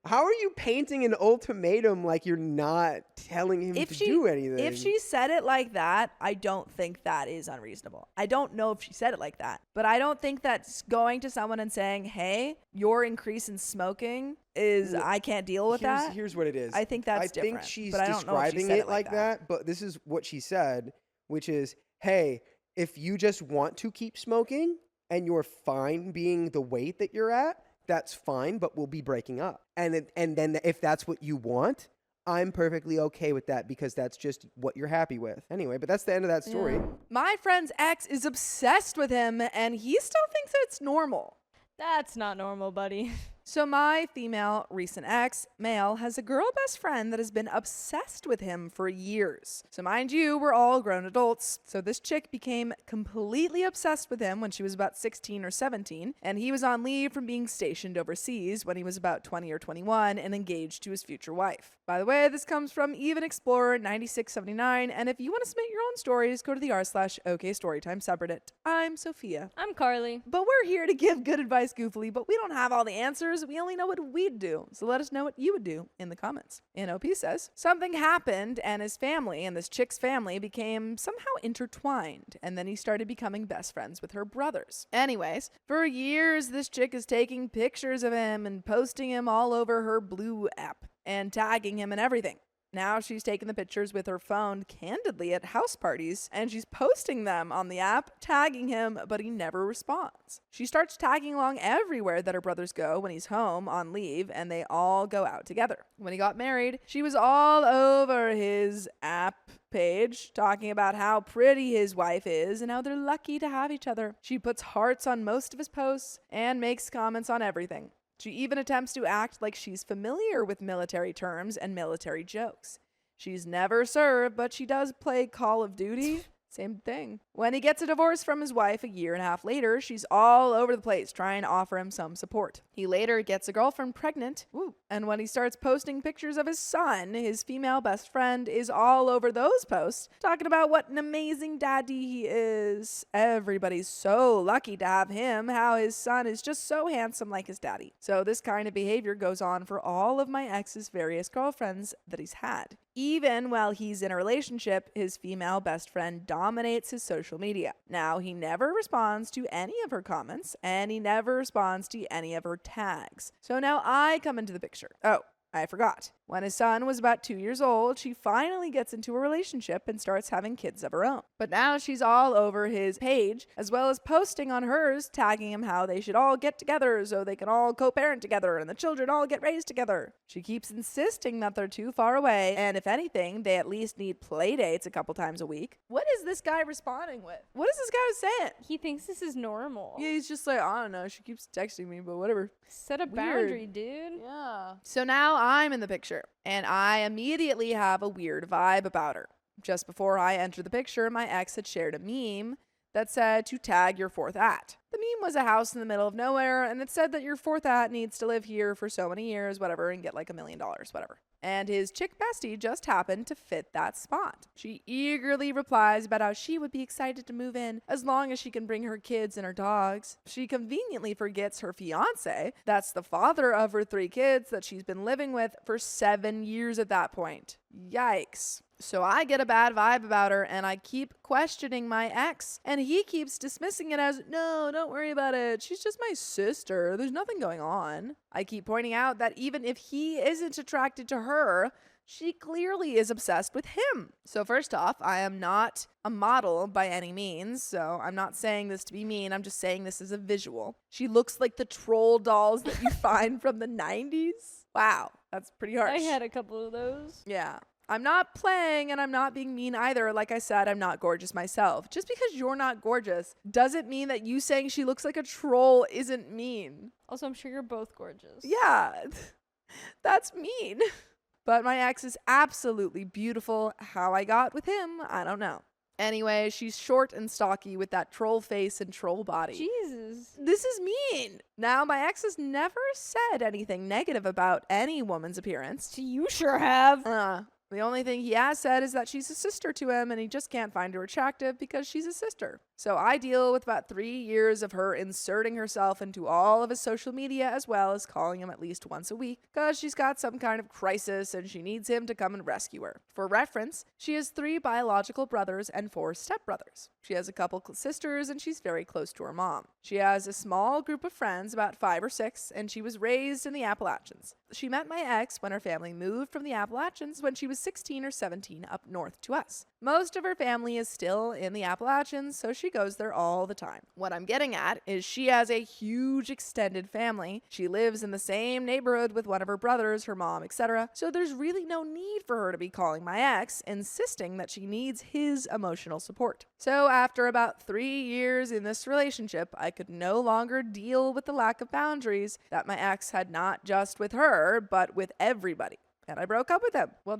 How are you painting an ultimatum like you're not telling him to do anything? If she said it like that, I don't think that is unreasonable. I don't know if she said it like that, but I don't think that's going to someone and saying, hey, your increase in smoking is, I can't deal with that. Here's what it is. I think that's different. I think she's but I don't know if she describing said it like that, but this is what she said, which is, hey, if you just want to keep smoking and you're fine being the weight that you're at, that's fine, but we'll be breaking up. And then if that's what you want, I'm perfectly okay with that because that's just what you're happy with. Anyway, but that's the end of that story. Yeah. My friend's ex is obsessed with him, and he still thinks it's normal. That's not normal, buddy. So my female recent ex, male, has a girl best friend that has been obsessed with him for years. So mind you, we're all grown adults. So this chick became completely obsessed with him when she was about 16 or 17, and he was on leave from being stationed overseas when he was about 20 or 21 and engaged to his future wife. By the way, this comes from Even Explorer 9679, and if you want to submit your own stories, go to the r/OK Storytime subreddit. I'm Sophia. I'm Carly. But we're here to give good advice goofily, but we don't have all the answers. We only know what we'd do. So let us know what you would do in the comments. NOP says, something happened and his family and this chick's family became somehow intertwined. And then he started becoming best friends with her brothers. Anyways, for years, this chick is taking pictures of him and posting him all over her Blue app and tagging him and everything. Now she's taking the pictures with her phone candidly at house parties, and she's posting them on the app, tagging him, but he never responds. She starts tagging along everywhere that her brothers go when he's home on leave, and they all go out together. When he got married, she was all over his app page talking about how pretty his wife is and how they're lucky to have each other. She puts hearts on most of his posts and makes comments on everything. She even attempts to act like she's familiar with military terms and military jokes. She's never served, but she does play Call of Duty. Same thing. When he gets a divorce from his wife a year and a half later, she's all over the place trying to offer him some support. He later gets a girlfriend pregnant. And when he starts posting pictures of his son, his female best friend is all over those posts, talking about what an amazing daddy he is. Everybody's so lucky to have him, how his son is just so handsome like his daddy. So this kind of behavior goes on for all of my ex's various girlfriends that he's had. Even while he's in a relationship, his female best friend dominates his social media. Now, he never responds to any of her comments, and he never responds to any of her tags. So now I come into the picture. Oh, I forgot. When his son was about 2 years old, she finally gets into a relationship and starts having kids of her own. But now she's all over his page, as well as posting on hers, tagging him how they should all get together so they can all co-parent together and the children all get raised together. She keeps insisting that they're too far away, and if anything, they at least need play dates a couple times a week. What is this guy responding with? What is this guy saying? He thinks this is normal. Yeah, he's just like, I don't know, she keeps texting me, but whatever. Set a boundary, dude. Yeah. So now I'm in the picture, and I immediately have a weird vibe about her. Just before I enter the picture, my ex had shared a meme that said to tag your fourth at. The meme was a house in the middle of nowhere, and it said that your fourth at needs to live here for so many years, whatever, and get like $1 million, whatever. And his chick bestie just happened to fit that spot. She eagerly replies about how she would be excited to move in as long as she can bring her kids and her dogs. She conveniently forgets her fiance, that's the father of her 3 kids that she's been living with for 7 years at that point. Yikes. So I get a bad vibe about her, and I keep questioning my ex, and he keeps dismissing it as, no, don't worry about it. She's just my sister. There's nothing going on. I keep pointing out that even if he isn't attracted to her, she clearly is obsessed with him. So first off, I am not a model by any means, so I'm not saying this to be mean. I'm just saying this as a visual. She looks like the troll dolls that you find from the 90s. Wow, that's pretty harsh. I had a couple of those. Yeah. I'm not playing and I'm not being mean either. Like I said, I'm not gorgeous myself. Just because you're not gorgeous doesn't mean that you saying she looks like a troll isn't mean. Also, I'm sure you're both gorgeous. Yeah, that's mean. But my ex is absolutely beautiful. How I got with him, I don't know. Anyway, she's short and stocky with that troll face and troll body. Jesus. This is mean. Now, my ex has never said anything negative about any woman's appearance. You sure have. The only thing he has said is that she's a sister to him and he just can't find her attractive because she's a sister. So I deal with about 3 years of her inserting herself into all of his social media as well as calling him at least once a week because she's got some kind of crisis and she needs him to come and rescue her. For reference, she has 3 biological brothers and 4 stepbrothers. She has a couple sisters and she's very close to her mom. She has a small group of friends, about 5 or 6, and she was raised in the Appalachians. She met my ex when her family moved from the Appalachians when she was 16 or 17 up north to us. Most of her family is still in the Appalachians, so she goes there all the time. What I'm getting at is she has a huge extended family. She lives in the same neighborhood with one of her brothers, her mom, etc. So there's really no need for her to be calling my ex, insisting that she needs his emotional support. So after about 3 years in this relationship, I could no longer deal with the lack of boundaries that my ex had not just with her, but with everybody. And I broke up with him. Well,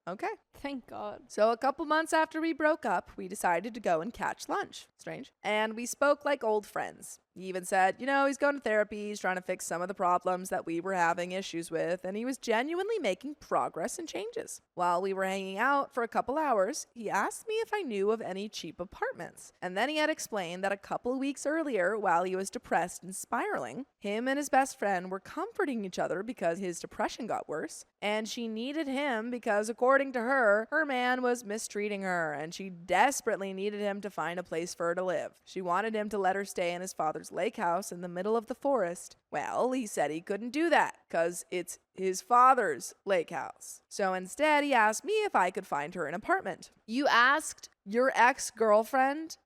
okay. Thank God. So a couple months after we broke up, we decided to go and catch lunch. Strange. And we spoke like old friends. He even said, he's going to therapy, he's trying to fix some of the problems that we were having issues with, and he was genuinely making progress and changes. While we were hanging out for a couple hours, he asked me if I knew of any cheap apartments. And then he had explained that a couple weeks earlier, while he was depressed and spiraling, him and his best friend were comforting each other because his depression got worse, and she needed him because, according to her, her man was mistreating her, and she desperately needed him to find a place for her to live. She wanted him to let her stay in his father's lake house in the middle of the forest. Well, he said he couldn't do that because it's his father's lake house. So instead, he asked me if I could find her an apartment. You asked your ex-girlfriend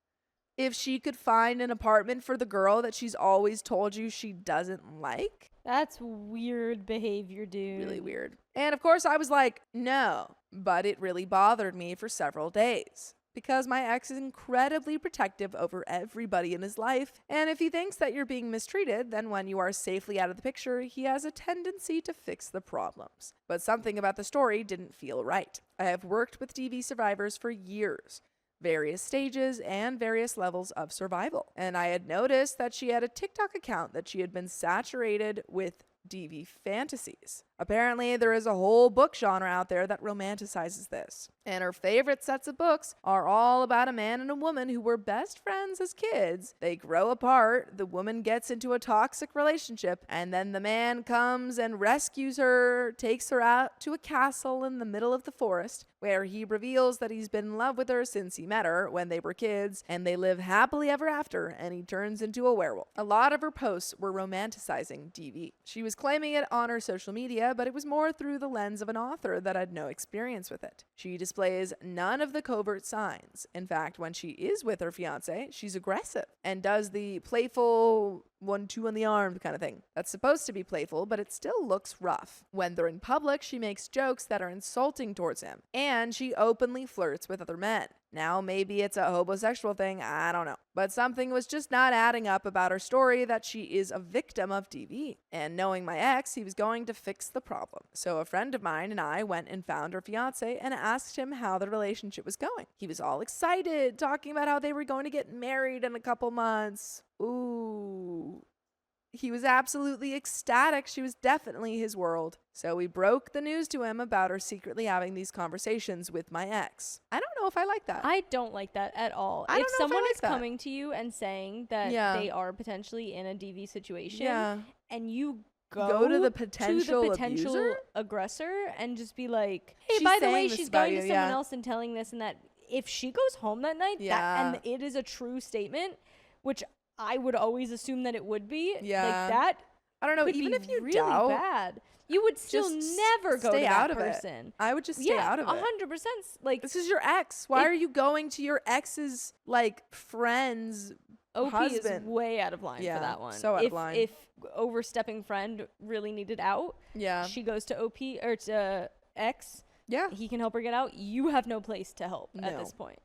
if she could find an apartment for the girl that she's always told you she doesn't like? That's weird behavior, dude. Really weird. And of course, I was like, no. But it really bothered me for several days. Because my ex is incredibly protective over everybody in his life, and if he thinks that you're being mistreated, then when you are safely out of the picture, he has a tendency to fix the problems. But something about the story didn't feel right. I have worked with DV survivors for years, various stages and various levels of survival, and I had noticed that she had a TikTok account that she had been saturated with DV fantasies. Apparently, there is a whole book genre out there that romanticizes this. And her favorite sets of books are all about a man and a woman who were best friends as kids. They grow apart, the woman gets into a toxic relationship, and then the man comes and rescues her, takes her out to a castle in the middle of the forest, where he reveals that he's been in love with her since he met her when they were kids, and they live happily ever after, and he turns into a werewolf. A lot of her posts were romanticizing DV. She was claiming it on her social media idea, but it was more through the lens of an author that had no experience with it. She displays none of the covert signs. In fact, when she is with her fiance, she's aggressive and does the playful 1-2 on the arm kind of thing. That's supposed to be playful, but it still looks rough. When they're in public, she makes jokes that are insulting towards him, and she openly flirts with other men. Now, maybe it's a homosexual thing, I don't know. But something was just not adding up about her story that she is a victim of DV. And knowing my ex, he was going to fix the problem. So a friend of mine and I went and found her fiance and asked him how the relationship was going. He was all excited, talking about how they were going to get married in a couple months. Ooh. He was absolutely ecstatic. She was definitely his world. So we broke the news to him about her secretly having these conversations with my ex. I don't know if I like that. I don't like that at all. I don't know If if I someone like is that. coming to you and saying that Yeah. they are potentially in a DV situation, Yeah. and you Go to the to potential the potential abuser? aggressor and just be like, hey, She's by the way, saying this she's about going you, to someone yeah. else and telling this and that. If she goes home that night, Yeah. and it is a true statement, which I would always assume that it would be, Yeah. like that I don't know. could Even be if you really doubt, bad. You would still just never go to stay that out of it. person. I would just stay out of it. 100%. Like, This is your ex. Why It- are you going to your ex's friend's OP husband? is way out of line Yeah, for that one. so out of if, line. If overstepping friend really needed out, Yeah. she goes to OP or to X, Yeah. he can help her get out. You have no place to help at No. this point.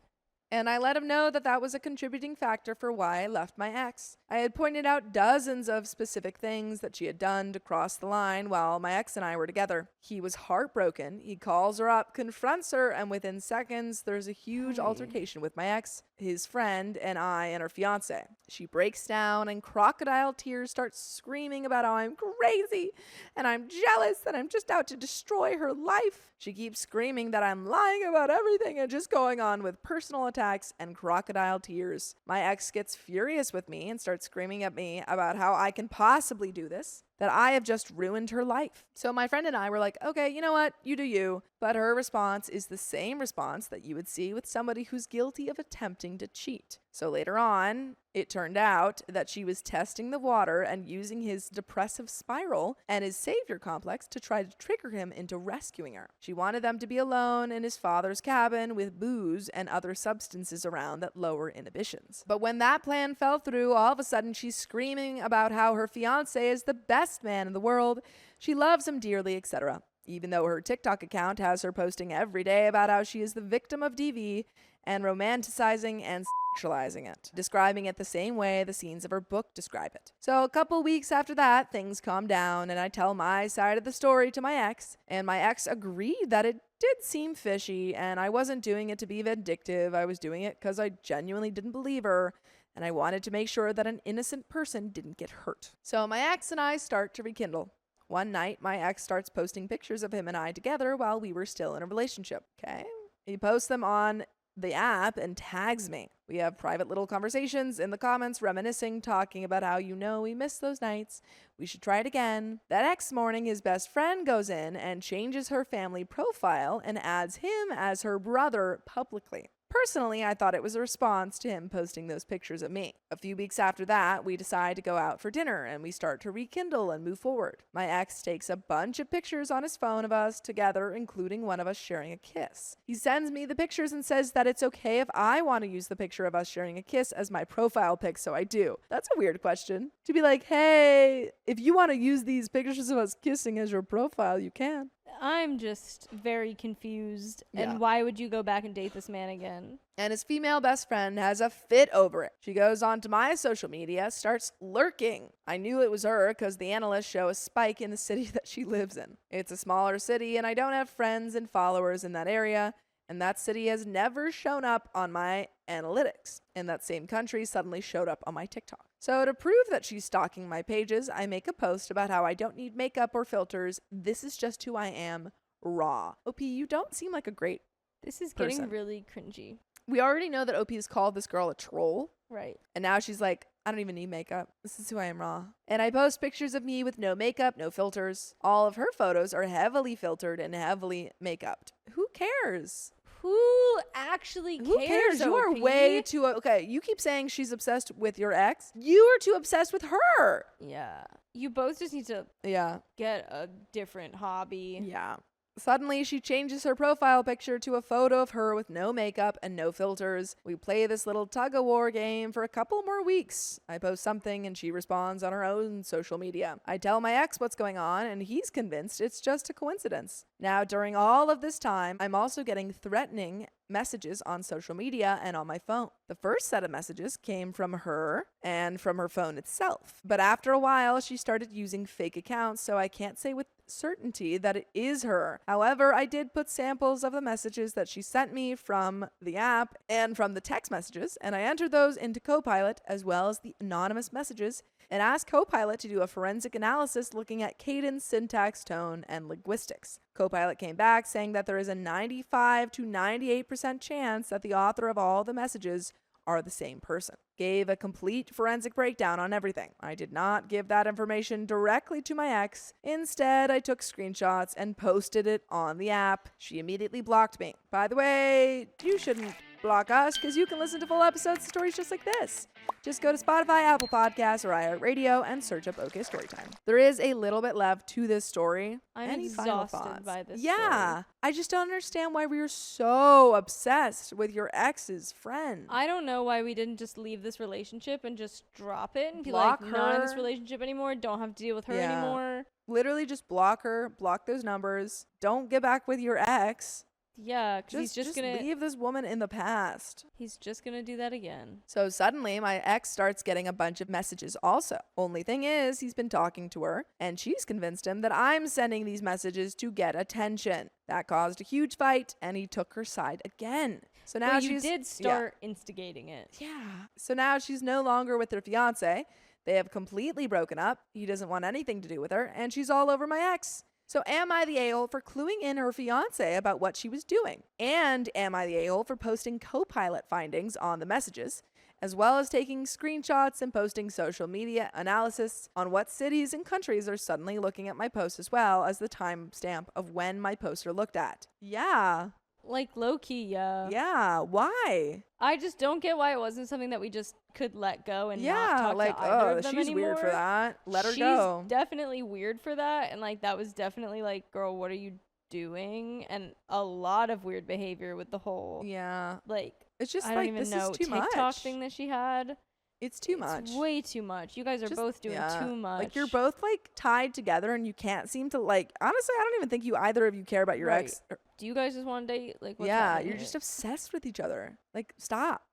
And I let him know that that was a contributing factor for why I left my ex. I had pointed out dozens of specific things that she had done to cross the line while my ex and I were together. He was heartbroken. He calls her up, confronts her, and within seconds, there's a huge altercation with my ex, his friend, and I and her fiance. She breaks down and crocodile tears starts screaming about how I'm crazy and I'm jealous and I'm just out to destroy her life. She keeps screaming that I'm lying about everything and just going on with personal attacks and crocodile tears. My ex gets furious with me and starts screaming at me about how I can possibly do this, that I have just ruined her life. So my friend and I were like, okay, you know what? You do you. But her response is the same response that you would see with somebody who's guilty of attempting to cheat. So later on, it turned out that she was testing the water and using his depressive spiral and his savior complex to try to trigger him into rescuing her. She wanted them to be alone in his father's cabin with booze and other substances around that lower inhibitions. But when that plan fell through, all of a sudden she's screaming about how her fiance is the best man in the world. She loves him dearly, etc. Even though her TikTok account has her posting every day about how she is the victim of DV and romanticizing and sexualizing it, describing it the same way the scenes of her book describe it. So a couple weeks after that, things calm down and I tell my side of the story to my ex, and my ex agreed that it did seem fishy and I wasn't doing it to be vindictive. I was doing it because I genuinely didn't believe her and I wanted to make sure that an innocent person didn't get hurt. So my ex and I start to rekindle. One night, my ex starts posting pictures of him and I together while we were still in a relationship. Okay? He posts them on the app and tags me. We have private little conversations in the comments, reminiscing, talking about how, we missed those nights. We should try it again. That next morning, his best friend goes in and changes her family profile and adds him as her brother publicly. Personally, I thought it was a response to him posting those pictures of me. A few weeks after that, we decide to go out for dinner and we start to rekindle and move forward. My ex takes a bunch of pictures on his phone of us together, including one of us sharing a kiss. He sends me the pictures and says that it's okay if I want to use the picture of us sharing a kiss as my profile pic, so I do. That's a weird question. To be like, hey, if you want to use these pictures of us kissing as your profile, you can. I'm just very confused. Yeah. And why would you go back and date this man again? And his female best friend has a fit over it. She goes onto my social media, starts lurking. I knew it was her because the analysts show a spike in the city that she lives in. It's a smaller city and I don't have friends and followers in that area. And that city has never shown up on my analytics. And that same country suddenly showed up on my TikTok. So to prove that she's stalking my pages, I make a post about how I don't need makeup or filters. This is just who I am, raw. OP, you don't seem like a great This is person. getting really cringy. We already know that OP has called this girl a troll. Right. And now she's like, I don't even need makeup. This is who I am, raw. And I post pictures of me with no makeup, no filters. All of her photos are heavily filtered and heavily make-upped. Who cares? Who actually cares? Who cares? You are OP? way too okay. You keep saying she's obsessed with your ex. You are too obsessed with her. Yeah. You both just need to Yeah. get a different hobby. Yeah. Suddenly, she changes her profile picture to a photo of her with no makeup and no filters. We play this little tug-of-war game for a couple more weeks. I post something and she responds on her own social media. I tell my ex what's going on and he's convinced it's just a coincidence. Now, during all of this time, I'm also getting threatening messages on social media and on my phone. The first set of messages came from her and from her phone itself. But after a while, she started using fake accounts, so I can't say with certainty that it is her. However, I did put samples of the messages that she sent me from the app and from the text messages, and I entered those into Copilot as well as the anonymous messages and asked Copilot to do a forensic analysis looking at cadence, syntax, tone, and linguistics. Copilot came back saying that there is a 95 to 98% chance that the author of all the messages are the same person. Gave a complete forensic breakdown on everything. I did not give that information directly to my ex. Instead, I took screenshots and posted it on the app. She immediately blocked me. By the way, you shouldn't block us because you can listen to full episodes of stories just like this. Just go to Spotify, Apple Podcasts, or iHeartRadio and search up OK Storytime. There is a little bit left to this story. I'm Any final exhausted thoughts? by this Yeah. story. I just don't understand why we were so obsessed with your ex's friend. I don't know why we didn't just leave this relationship and just drop it and be Block like, not in this her. relationship anymore. Don't have to deal with her Yeah. anymore. Literally just block her, block those numbers. Don't get back with your ex. Yeah, because he's just gonna leave this woman in the past. do that again. So suddenly my ex starts getting a bunch of messages also. Only thing is, he's been talking to her and she's convinced him that I'm sending these messages to get attention. That caused a huge fight and he took her side again. So now But you she's did start instigating it. Yeah. So now she's no longer with her fiance. They have completely broken up. He doesn't want anything to do with her and she's all over my ex. So am I the a-hole for cluing in her fiance about what she was doing? And am I the a-hole for posting Copilot findings on the messages, as well as taking screenshots and posting social media analysis on what cities and countries are suddenly looking at my posts as well as the timestamp of when my posts are looked at? Yeah. Like low key, yeah. Yeah. Why? I just don't get why it wasn't something that we just could let go and not Yeah. talk Like, to either of them she's anymore. weird for that. Let her She's go. definitely weird for that, and like that was definitely like, girl, what are you doing? And a lot of weird behavior with the whole Yeah. like It's just I don't like even this know is too TikTok much. thing that she had. It's too much. It's way too much. You guys are Just- both doing yeah. too much. Like you're both like tied together and you can't seem to like honestly I don't even think you either of you care about your Right. ex. Do you guys just want to date? Like, what's Yeah, happening you're here? just obsessed with each other. Like stop.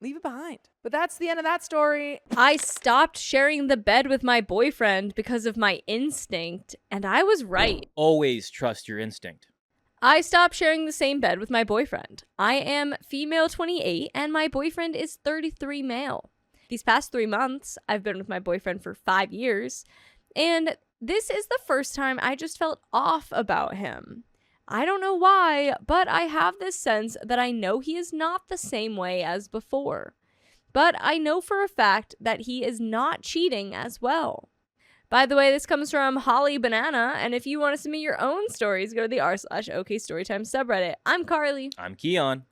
Leave it behind. But that's the end of that story. I stopped sharing the bed with my boyfriend because of my instinct, and I was right. Always trust your instinct. I stopped sharing the same bed with my boyfriend. I am female 28, and my boyfriend is 33 male. These past 3 months, I've been with my boyfriend for 5 years, and this is the first time I just felt off about him. I don't know why, but I have this sense that I know he is not the same way as before. But I know for a fact that he is not cheating as well. By the way, this comes from Holly Banana, and if you want to submit your own stories, go to the r/OK Storytime subreddit. I'm Carly. I'm Keon.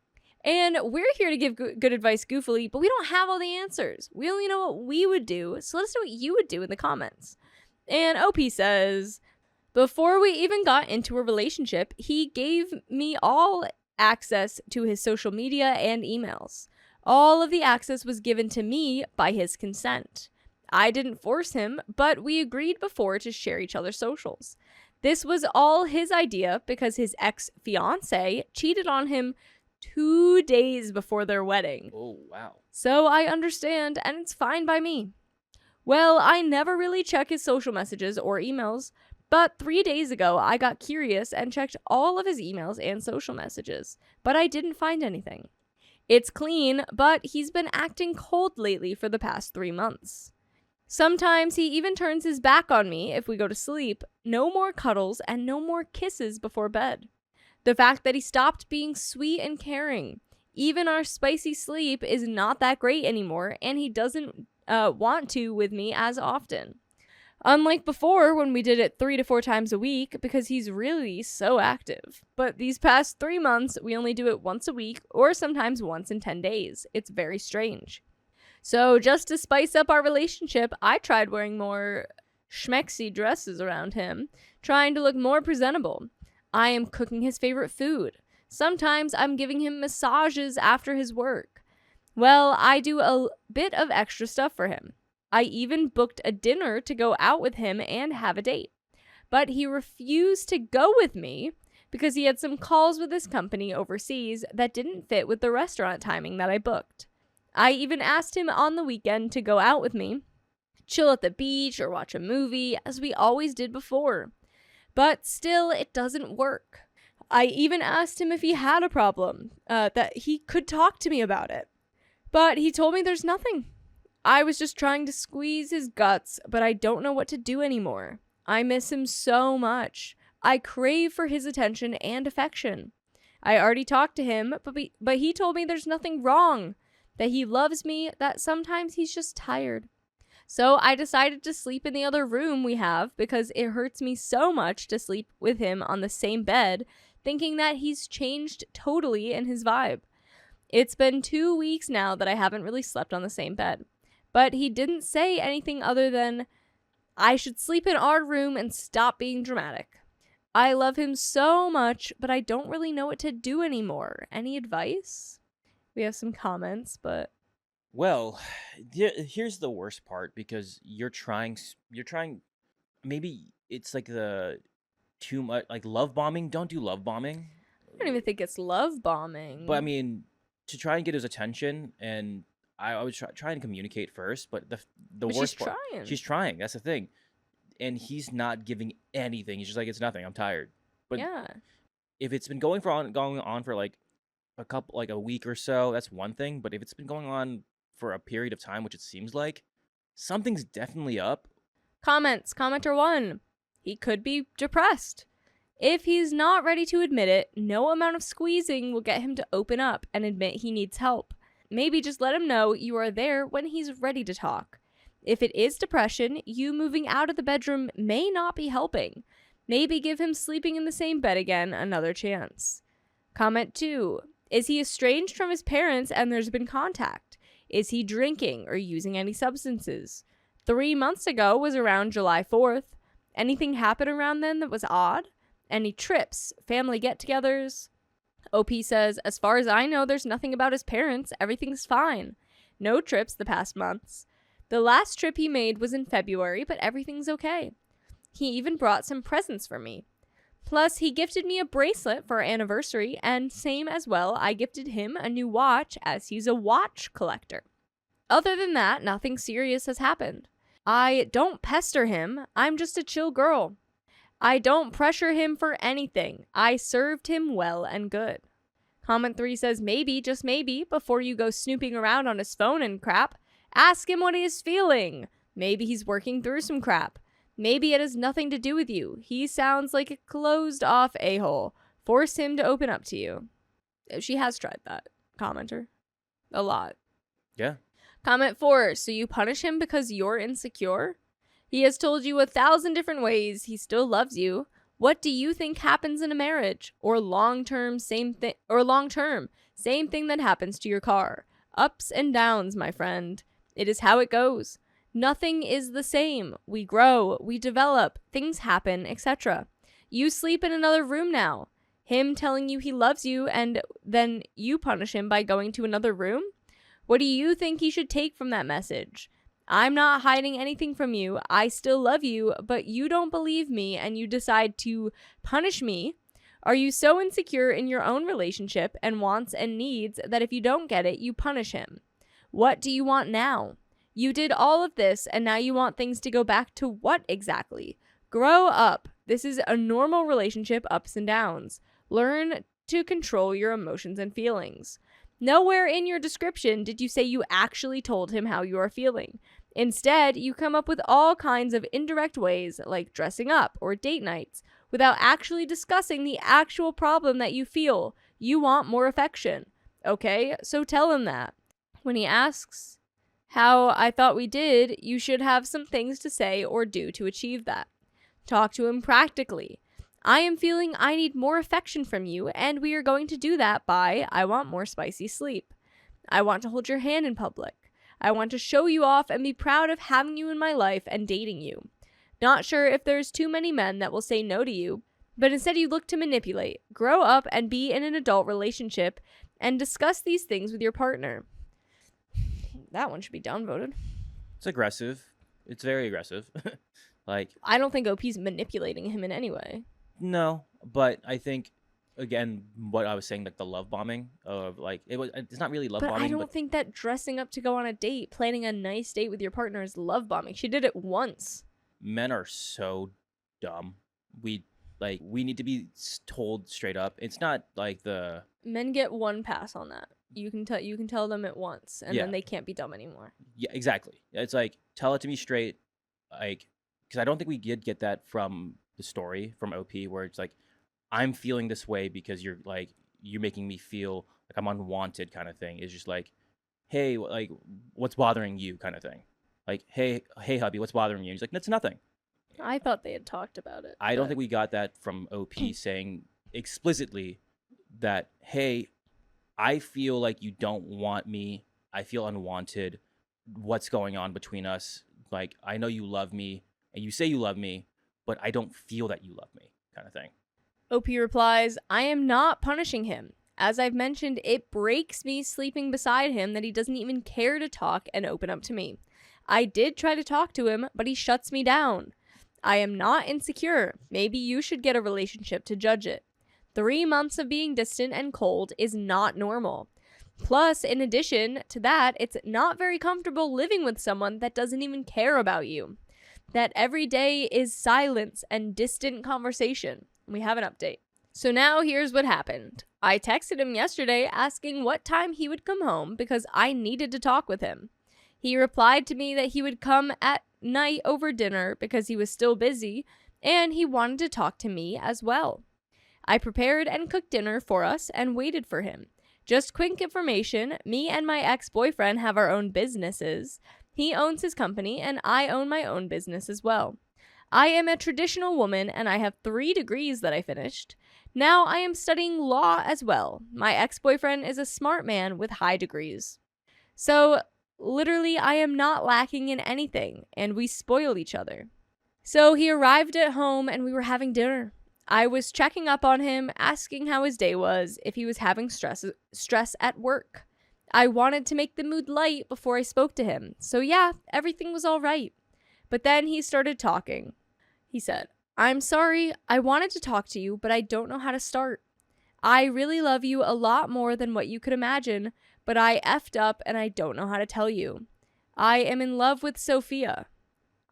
And we're here to give good advice goofily, but we don't have all the answers. We only know what we would do, so let us know what you would do in the comments. And OP says, before we even got into a relationship, he gave me all access to his social media and emails. All of the access was given to me by his consent. I didn't force him, but we agreed before to share each other's socials. This was all his idea because his ex-fiance cheated on him 2 days before their wedding. Oh, wow. So I understand, and it's fine by me. Well, I never really check his social messages or emails, but 3 days ago I got curious and checked all of his emails and social messages, but I didn't find anything. It's clean, but he's been acting cold lately for the past 3 months. Sometimes he even turns his back on me if we go to sleep. No more cuddles and no more kisses before bed. The fact that he stopped being sweet and caring. Even our spicy sleep is not that great anymore, and he doesn't want to with me as often. Unlike before when we did it 3 to 4 times a week because he's really so active. But these past 3 months, we only do it once a week or sometimes once in 10 days. It's very strange. So just to spice up our relationship, I tried wearing more schmexy dresses around him, trying to look more presentable. I am cooking his favorite food. Sometimes I'm giving him massages after his work. Well, I do a bit of extra stuff for him. I even booked a dinner to go out with him and have a date. But he refused to go with me because he had some calls with his company overseas that didn't fit with the restaurant timing that I booked. I even asked him on the weekend to go out with me, chill at the beach or watch a movie, as we always did before. But still, it doesn't work. I even asked him if he had a problem, that he could talk to me about it. But he told me there's nothing. I was just trying to squeeze his guts, but I don't know what to do anymore. I miss him so much. I crave for his attention and affection. I already talked to him, but he told me there's nothing wrong, that he loves me, that sometimes he's just tired. So I decided to sleep in the other room we have because it hurts me so much to sleep with him on the same bed, thinking that he's changed totally in his vibe. It's been 2 weeks now that I haven't really slept on the same bed. But he didn't say anything other than, I should sleep in our room and stop being dramatic. I love him so much, but I don't really know what to do anymore. Any advice? We have some comments, but... Well, here's the worst part, because you're trying, maybe it's like the too much, like love bombing. Don't do love bombing. I don't even think it's love bombing. But I mean, to try and get his attention, and I was trying to communicate first, but the worst part, she's trying. That's the thing, and he's not giving anything. He's just like, it's nothing. I'm tired. But yeah, if it's been going on for like a week or so, that's one thing. But if it's been going on for a period of time, which it seems like, something's definitely up. Commenter 1. He could be depressed. If he's not ready to admit it, no amount of squeezing will get him to open up and admit he needs help. Maybe just let him know you are there when he's ready to talk. If it is depression, you moving out of the bedroom may not be helping. Maybe give him sleeping in the same bed again another chance. Comment 2. Is he estranged from his parents and there's been contact? Is he drinking or using any substances? 3 months ago was around July 4th. Anything happen around then that was odd? Any trips? Family get-togethers? OP says, as far as I know, there's nothing about his parents. Everything's fine. No trips the past months. The last trip he made was in February, but everything's okay. He even brought some presents for me. Plus, he gifted me a bracelet for our anniversary, and same as well, I gifted him a new watch as he's a watch collector. Other than that, nothing serious has happened. I don't pester him. I'm just a chill girl. I don't pressure him for anything. I served him well and good. Comment 3 says, maybe, just maybe, before you go snooping around on his phone and crap, ask him what he is feeling. Maybe he's working through some crap. Maybe it has nothing to do with you. He sounds like a closed-off a-hole. Force him to open up to you. She has tried that, commenter. A lot. Yeah. Comment 4, so you punish him because you're insecure? He has told you 1,000 different ways he still loves you. What do you think happens in a marriage? Or long-term, same thing that happens to your car. Ups and downs, my friend. It is how it goes. Nothing is the same. We grow, we develop, things happen, etc. You sleep in another room now. Him telling you he loves you and then you punish him by going to another room? What do you think he should take from that message? I'm not hiding anything from you. I still love you, but you don't believe me and you decide to punish me. Are you so insecure in your own relationship and wants and needs that if you don't get it, you punish him? What do you want now? You did all of this and now you want things to go back to what exactly? Grow up. This is a normal relationship, ups and downs. Learn to control your emotions and feelings. Nowhere in your description did you say you actually told him how you are feeling. Instead, you come up with all kinds of indirect ways, like dressing up or date nights, without actually discussing the actual problem that you feel. You want more affection. Okay, so tell him that. When he asks, How I thought we did, you should have some things to say or do to achieve that. Talk to him practically. I am feeling I need more affection from you, and we are going to do that by I want more spicy sleep. I want to hold your hand in public. I want to show you off and be proud of having you in my life and dating you. Not sure if there's too many men that will say no to you, but instead you look to manipulate. Grow up and be in an adult relationship and discuss these things with your partner. That one should be downvoted. It's aggressive. It's very aggressive. Like, I don't think OP's manipulating him in any way. no, but I think, again, what I was saying, like the love bombing of like, it's not really love But bombing. I don't think that dressing up to go on a date, planning a nice date with your partner is love bombing. She did it once. Men are so dumb. We need to be told straight up. It's not like the Men get one pass on that. You can tell them it once, and Yeah. then they can't be dumb anymore. yeah, exactly. It's like, tell it to me straight, like, because I don't think we did get that from the story from OP, where it's like, I'm feeling this way because you're making me feel like I'm unwanted, kind of thing. It's just like, hey, like, what's bothering you, kind of thing. Like, hey, hubby, what's bothering you? He's like, that's nothing. I thought they had talked about it. I don't but- think we got that from OP saying explicitly that, hey, I feel like you don't want me. I feel unwanted. What's going on between us? Like, I know you love me and you say you love me, but I don't feel that you love me, kind of thing. OP replies, I am not punishing him. As I've mentioned, it breaks me sleeping beside him that he doesn't even care to talk and open up to me. I did try to talk to him, but he shuts me down. I am not insecure. Maybe you should get a relationship to judge it. 3 months of being distant and cold is not normal. Plus, in addition to that, it's not very comfortable living with someone that doesn't even care about you. That every day is silence and distant conversation. We have an update. So now here's what happened. I texted him yesterday asking what time he would come home because I needed to talk with him. He replied to me that he would come at night over dinner because he was still busy, and he wanted to talk to me as well. I prepared and cooked dinner for us and waited for him. Just quick information, me and my ex-boyfriend have our own businesses. He owns his company and I own my own business as well. I am a traditional woman and I have 3 degrees that I finished. Now I am studying law as well. My ex-boyfriend is a smart man with high degrees. So, literally, I am not lacking in anything, and we spoil each other. So he arrived at home and we were having dinner. I was checking up on him, asking how his day was, if he was having stress at work. I wanted to make the mood light before I spoke to him. So yeah, everything was all right. But then he started talking. He said, I'm sorry, I wanted to talk to you, but I don't know how to start. I really love you a lot more than what you could imagine, but I effed up and I don't know how to tell you. I am in love with Sophia.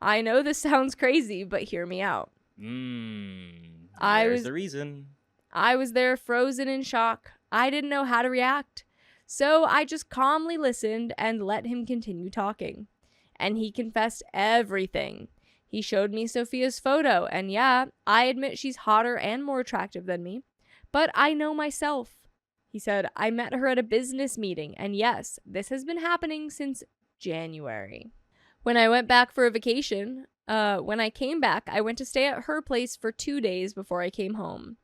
I know this sounds crazy, but hear me out. There's the reason. I was there frozen in shock. I didn't know how to react. So I just calmly listened and let him continue talking. And he confessed everything. He showed me Sophia's photo, and yeah, I admit she's hotter and more attractive than me. But I know myself. He said, I met her at a business meeting, and yes, this has been happening since January. When I went back for a vacation, when I came back, I went to stay at her place for 2 days before I came home.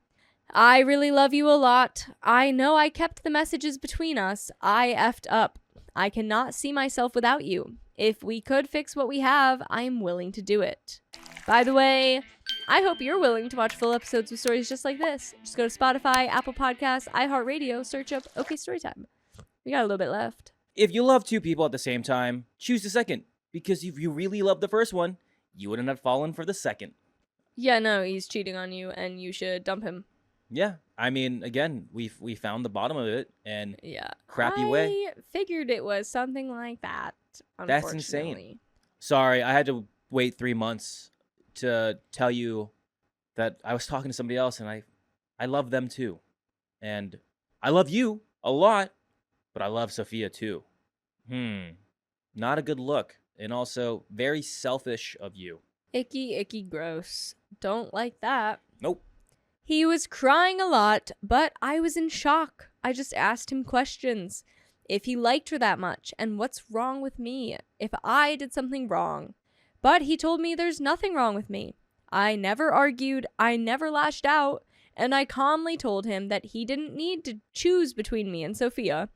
I really love you a lot. I know I kept the messages between us. I effed up. I cannot see myself without you. If we could fix what we have, I'm willing to do it. By the way, I hope you're willing to watch full episodes with stories just like this. Just go to Spotify, Apple Podcasts, iHeartRadio, search up OK Storytime. We got a little bit left. If you love 2 people at the same time, choose the second. Because if you really love the first one, you wouldn't have fallen for the second. Yeah, no, he's cheating on you and you should dump him. Yeah, I mean, again, we found the bottom of it, and Yeah. crappy way. I figured it was something like that. That's insane. Unfortunately. Sorry, I had to wait 3 months to tell you that I was talking to somebody else, and I love them too. And I love you a lot, but I love Sophia too. Not a good look, and also very selfish of you. Icky, icky, gross. Don't like that. Nope. He was crying a lot, but I was in shock. I just asked him questions. if he liked her that much, and what's wrong with me if I did something wrong. But he told me there's nothing wrong with me. I never argued, I never lashed out, and I calmly told him that he didn't need to choose between me and Sophia.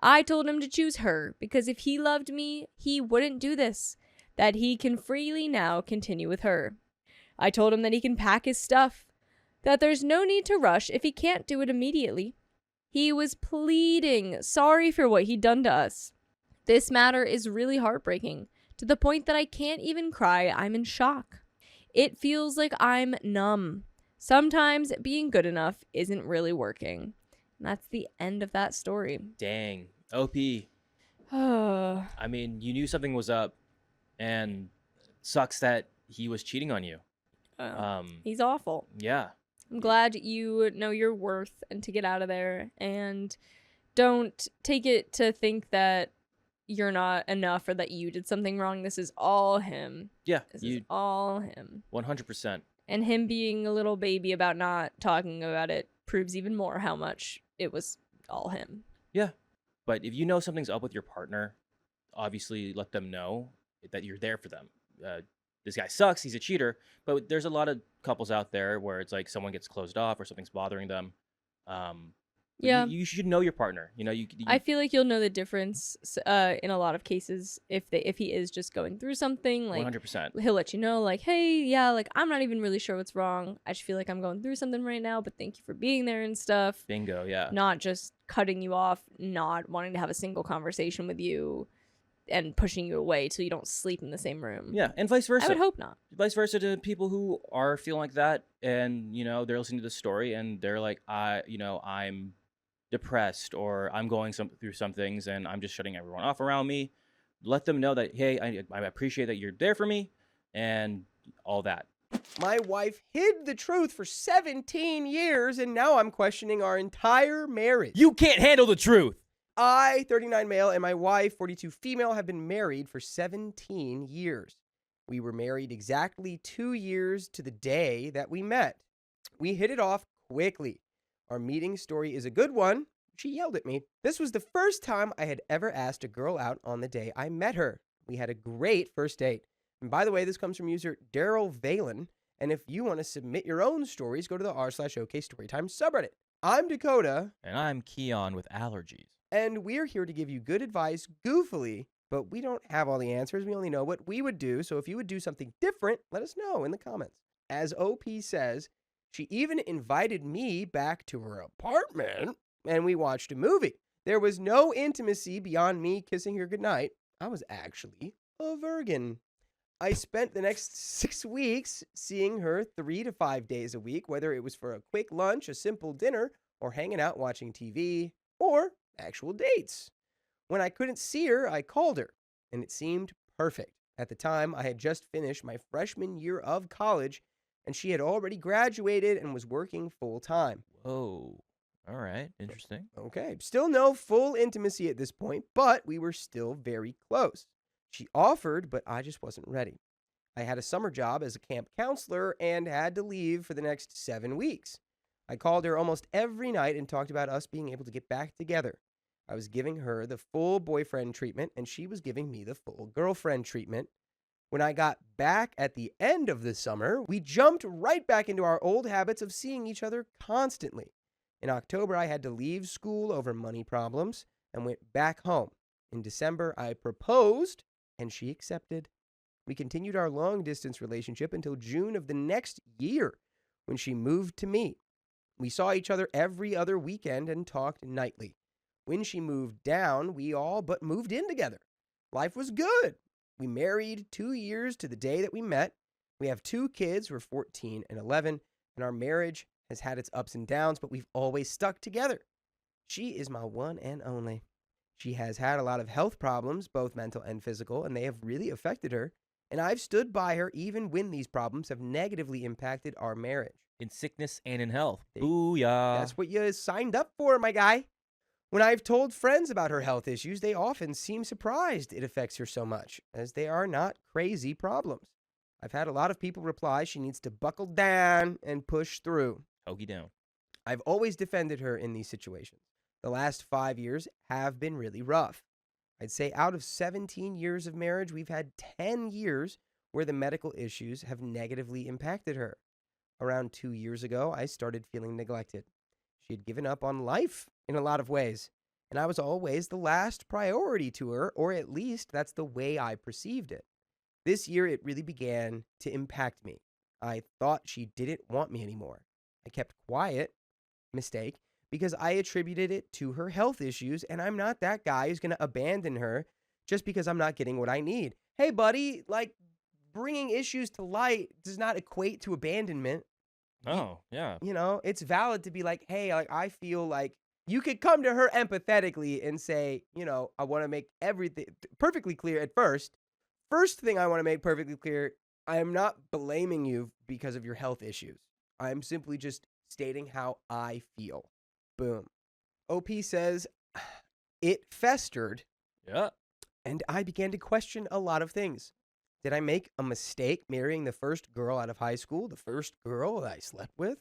I told him to choose her, because if he loved me, he wouldn't do this, that he can freely now continue with her. I told him that he can pack his stuff, that there's no need to rush if he can't do it immediately. He was pleading, sorry for what he'd done to us. This matter is really heartbreaking, to the point that I can't even cry. I'm in shock. It feels like I'm numb. Sometimes being good enough isn't really working. And that's the end of that story. Dang. OP. I mean, you knew something was up, and sucks that he was cheating on you. He's awful. Yeah. I'm glad you know your worth and to get out of there, and don't take it to think that you're not enough or that you did something wrong. This is all him. Yeah. This is all him. 100%. And him being a little baby about not talking about it proves even more how much it was all him. Yeah. But if you know something's up with your partner, obviously let them know that you're there for them. This guy sucks. He's a cheater. But there's a lot of couples out there where it's like someone gets closed off or something's bothering them. Yeah. You should know your partner. You know, I feel like you'll know the difference in a lot of cases if he is just going through something. Like 100%. He'll let you know, like, hey, yeah, like I'm not even really sure what's wrong. I just feel like I'm going through something right now, but thank you for being there and stuff. Bingo, yeah. Not just cutting you off, not wanting to have a single conversation with you, and pushing you away till you don't sleep in the same room. Yeah, and vice versa. I would hope not. Vice versa to people who are feeling like that, and you know they're listening to the story and they're like, I'm depressed or I'm going through some things and I'm just shutting everyone off around me. Let them know that, hey, I appreciate that you're there for me and all that. My wife hid the truth for 17 years, and now I'm questioning our entire marriage. You can't handle the truth. I, 39 male, and my wife, 42 female, have been married for 17 years. We were married exactly 2 years to the day that we met. We hit it off quickly. Our meeting story is a good one. She yelled at me. This was the first time I had ever asked a girl out on the day I met her. We had a great first date. And by the way, this comes from user Daryl Valen. And if you want to submit your own stories, go to the r/OK Storytime subreddit. I'm Dakota. And I'm Keon with allergies. And we're here to give you good advice goofily, but we don't have all the answers. We only know what we would do. So if you would do something different, let us know in the comments. As OP says, she even invited me back to her apartment and we watched a movie. There was no intimacy beyond me kissing her goodnight. I was actually a virgin. I spent the next 6 weeks seeing her 3 to 5 days a week, whether it was for a quick lunch, a simple dinner, or hanging out watching TV, or actual dates. When I couldn't see her, I called her, and it seemed perfect. At the time, I had just finished my freshman year of college, and she had already graduated and was working full-time. Whoa. All right. Interesting. Okay. Still no full intimacy at this point, but we were still very close. She offered, but I just wasn't ready. I had a summer job as a camp counselor and had to leave for the next 7 weeks. I called her almost every night and talked about us being able to get back together. I was giving her the full boyfriend treatment, and she was giving me the full girlfriend treatment. When I got back at the end of the summer, we jumped right back into our old habits of seeing each other constantly. In October, I had to leave school over money problems and went back home. In December, I proposed, and she accepted. We continued our long-distance relationship until June of the next year, when she moved to me. We saw each other every other weekend and talked nightly. When she moved down, we all but moved in together. Life was good. We married 2 years to the day that we met. We have 2 kids, we're 14 and 11, and our marriage has had its ups and downs, but we've always stuck together. She is my one and only. She has had a lot of health problems, both mental and physical, and they have really affected her. And I've stood by her even when these problems have negatively impacted our marriage. In sickness and in health. Booyah. That's what you signed up for, my guy. When I've told friends about her health issues, they often seem surprised it affects her so much, as they are not crazy problems. I've had a lot of people reply she needs to buckle down and push through. Hokey down. I've always defended her in these situations. The last 5 years have been really rough. I'd say out of 17 years of marriage, we've had 10 years where the medical issues have negatively impacted her. Around 2 years ago, I started feeling neglected. She had given up on life in a lot of ways, and I was always the last priority to her, or at least that's the way I perceived it. This year, it really began to impact me. I thought she didn't want me anymore. I kept quiet, mistake, because I attributed it to her health issues, and I'm not that guy who's going to abandon her just because I'm not getting what I need. Hey, buddy, like, bringing issues to light does not equate to abandonment. Oh, yeah. You know, it's valid to be like, hey, like, I feel like you could come to her empathetically and say, you know, I want to make everything perfectly clear at first. First thing I want to make perfectly clear, I am not blaming you because of your health issues. I'm simply just stating how I feel. Boom. OP says, it festered. Yeah. And I began to question a lot of things. Did I make a mistake marrying the first girl out of high school, the first girl that I slept with?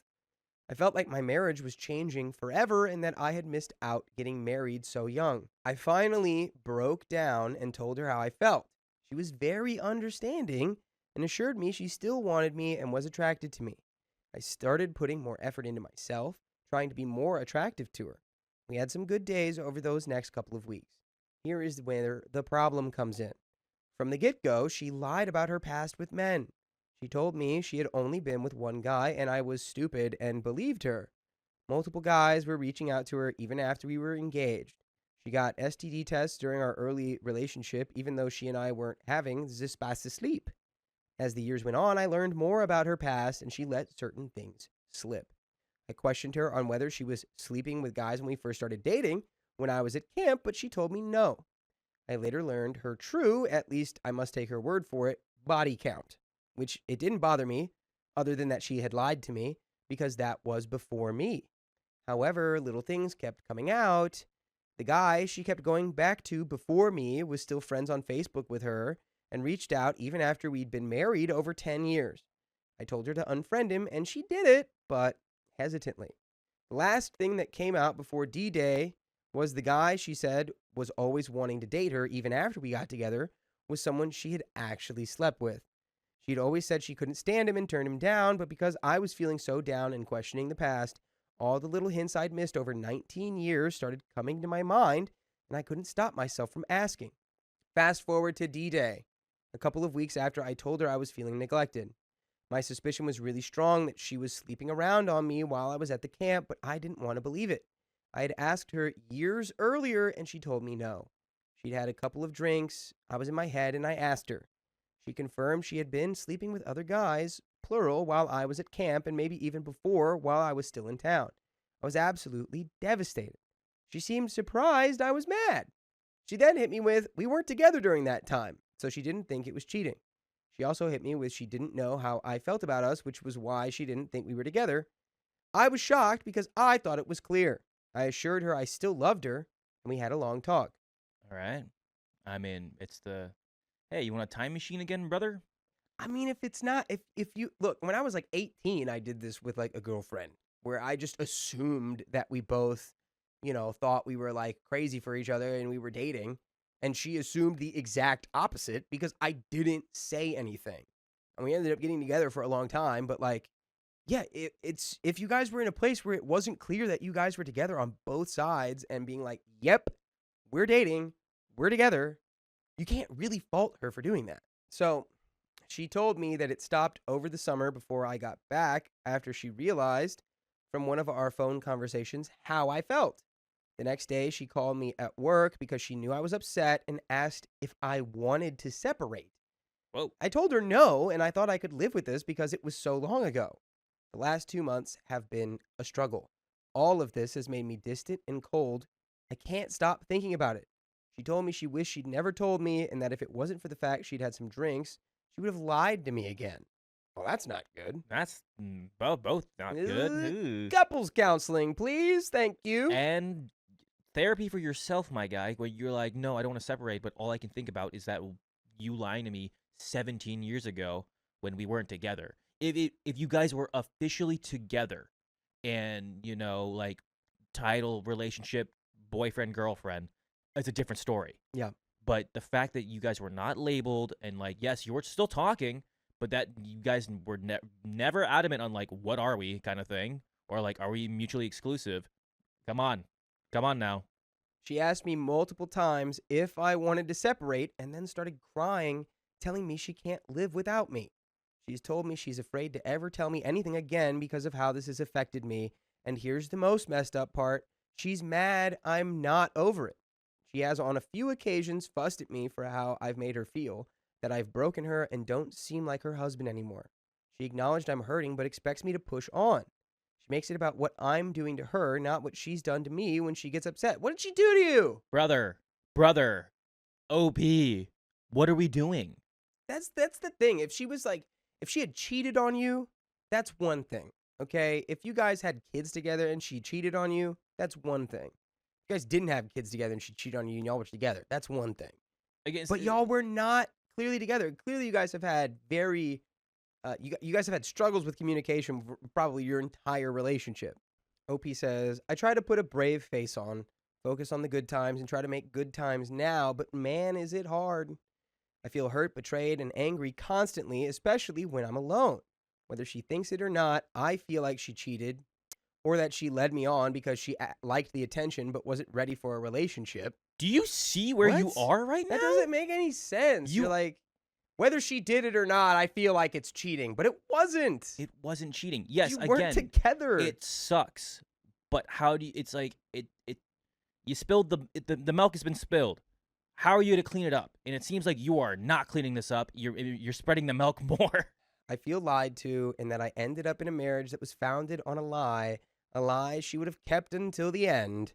I felt like my marriage was changing forever and that I had missed out getting married so young. I finally broke down and told her how I felt. She was very understanding and assured me she still wanted me and was attracted to me. I started putting more effort into myself, trying to be more attractive to her. We had some good days over those next couple of weeks. Here is where the problem comes in. From the get-go, she lied about her past with men. She told me she had only been with one guy, and I was stupid and believed her. Multiple guys were reaching out to her even after we were engaged. She got STD tests during our early relationship, even though she and I weren't having the space to sleep. As the years went on, I learned more about her past, and she let certain things slip. I questioned her on whether she was sleeping with guys when we first started dating when I was at camp, but she told me no. I later learned her true, at least I must take her word for it, body count, which it didn't bother me, other than that she had lied to me, because that was before me. However, little things kept coming out. The guy she kept going back to before me was still friends on Facebook with her and reached out even after we'd been married over 10 years. I told her to unfriend him, and she did it, but hesitantly. The last thing that came out before D-Day was the guy she said was always wanting to date her even after we got together was someone she had actually slept with. She'd always said she couldn't stand him and turned him down, but because I was feeling so down and questioning the past, all the little hints I'd missed over 19 years started coming to my mind, and I couldn't stop myself from asking. Fast forward to D-Day, a couple of weeks after I told her I was feeling neglected. My suspicion was really strong that she was sleeping around on me while I was at the camp, but I didn't want to believe it. I had asked her years earlier, and she told me no. She'd had a couple of drinks. I was in my head, and I asked her. She confirmed she had been sleeping with other guys, plural, while I was at camp, and maybe even before while I was still in town. I was absolutely devastated. She seemed surprised I was mad. She then hit me with, we weren't together during that time, so she didn't think it was cheating. She also hit me with she didn't know how I felt about us, which was why she didn't think we were together. I was shocked because I thought it was clear. I assured her I still loved her, and we had a long talk. All right. I mean, it's the, hey, you want a time machine again, brother? I mean, if it's not, if you, look, when I was like 18, I did this with like a girlfriend where I just assumed that we both, you know, thought we were like crazy for each other and we were dating. And she assumed the exact opposite because I didn't say anything. And we ended up getting together for a long time, but like, yeah, it's if you guys were in a place where it wasn't clear that you guys were together on both sides and being like, yep, we're dating, we're together, you can't really fault her for doing that. So she told me that it stopped over the summer before I got back after she realized from one of our phone conversations how I felt. The next day, she called me at work because she knew I was upset and asked if I wanted to separate. Whoa. I told her no, and I thought I could live with this because it was so long ago. The last 2 months have been a struggle. All of this has made me distant and cold. I can't stop thinking about it. She told me she wished she'd never told me and that if it wasn't for the fact she'd had some drinks, she would have lied to me again. Well, that's not good. That's both not good. Ooh. Couples counseling, please. Thank you. And therapy for yourself, my guy, where you're like, no, I don't want to separate, but all I can think about is that you lying to me 17 years ago when we weren't together. If you guys were officially together and, you know, like title relationship boyfriend, girlfriend, it's a different story. Yeah. But the fact that you guys were not labeled and like, yes, you were still talking, but that you guys were never adamant on like, what are we kind of thing, or like, are we mutually exclusive? Come on now. She asked me multiple times if I wanted to separate and then started crying, telling me she can't live without me. She's told me she's afraid to ever tell me anything again because of how this has affected me. And here's the most messed up part. She's mad I'm not over it. She has on a few occasions fussed at me for how I've made her feel, that I've broken her and don't seem like her husband anymore. She acknowledged I'm hurting but expects me to push on. She makes it about what I'm doing to her, not what she's done to me when she gets upset. What did she do to you? Brother, OP, what are we doing? That's the thing. If she had cheated on you, that's one thing. Okay? If you guys had kids together and she cheated on you, that's one thing. If you guys didn't have kids together and she cheated on you and y'all were together, that's one thing. But y'all were not clearly together. Clearly you guys have had you guys have had struggles with communication for probably your entire relationship. OP says, I try to put a brave face on, focus on the good times, and try to make good times now, but man, is it hard. I feel hurt, betrayed, and angry constantly, especially when I'm alone. Whether she thinks it or not, I feel like she cheated, or that she led me on because she liked the attention but wasn't ready for a relationship. Do you see where you are right now? That doesn't make any sense. You're like, whether she did it or not, I feel like it's cheating, but it wasn't. It wasn't cheating. Yes, you again, weren't together. It sucks. But how do you? It's like you spilled the milk has been spilled. How are you to clean it up? And it seems like you are not cleaning this up. You're spreading the milk more. I feel lied to, and that I ended up in a marriage that was founded on a lie she would have kept until the end.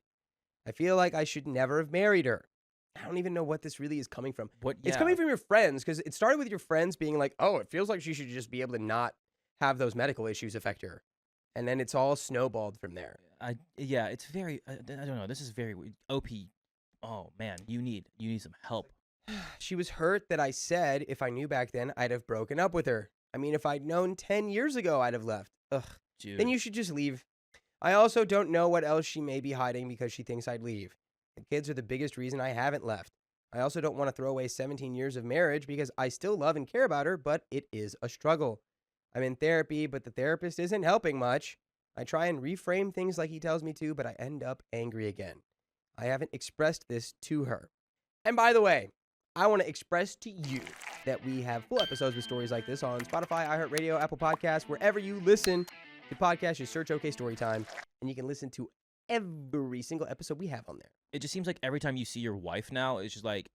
I feel like I should never have married her. I don't even know what this really is coming from. It's coming from your friends, because it started with your friends being like, oh, it feels like she should just be able to not have those medical issues affect her. And then it's all snowballed from there. It's very, I don't know, this is very weird. OP, oh man, you need some help. She was hurt that I said if I knew back then, I'd have broken up with her. I mean, if I'd known 10 years ago, I'd have left. Ugh. Dude. Then you should just leave. I also don't know what else she may be hiding because she thinks I'd leave. The kids are the biggest reason I haven't left. I also don't want to throw away 17 years of marriage because I still love and care about her, but it is a struggle. I'm in therapy, but the therapist isn't helping much. I try and reframe things like he tells me to, but I end up angry again. I haven't expressed this to her. And by the way, I want to express to you that we have full episodes with stories like this on Spotify, iHeartRadio, Apple Podcasts, wherever you listen to podcasts. Just search OK Storytime, and you can listen to every single episode we have on there. It just seems like every time you see your wife now, it's just like,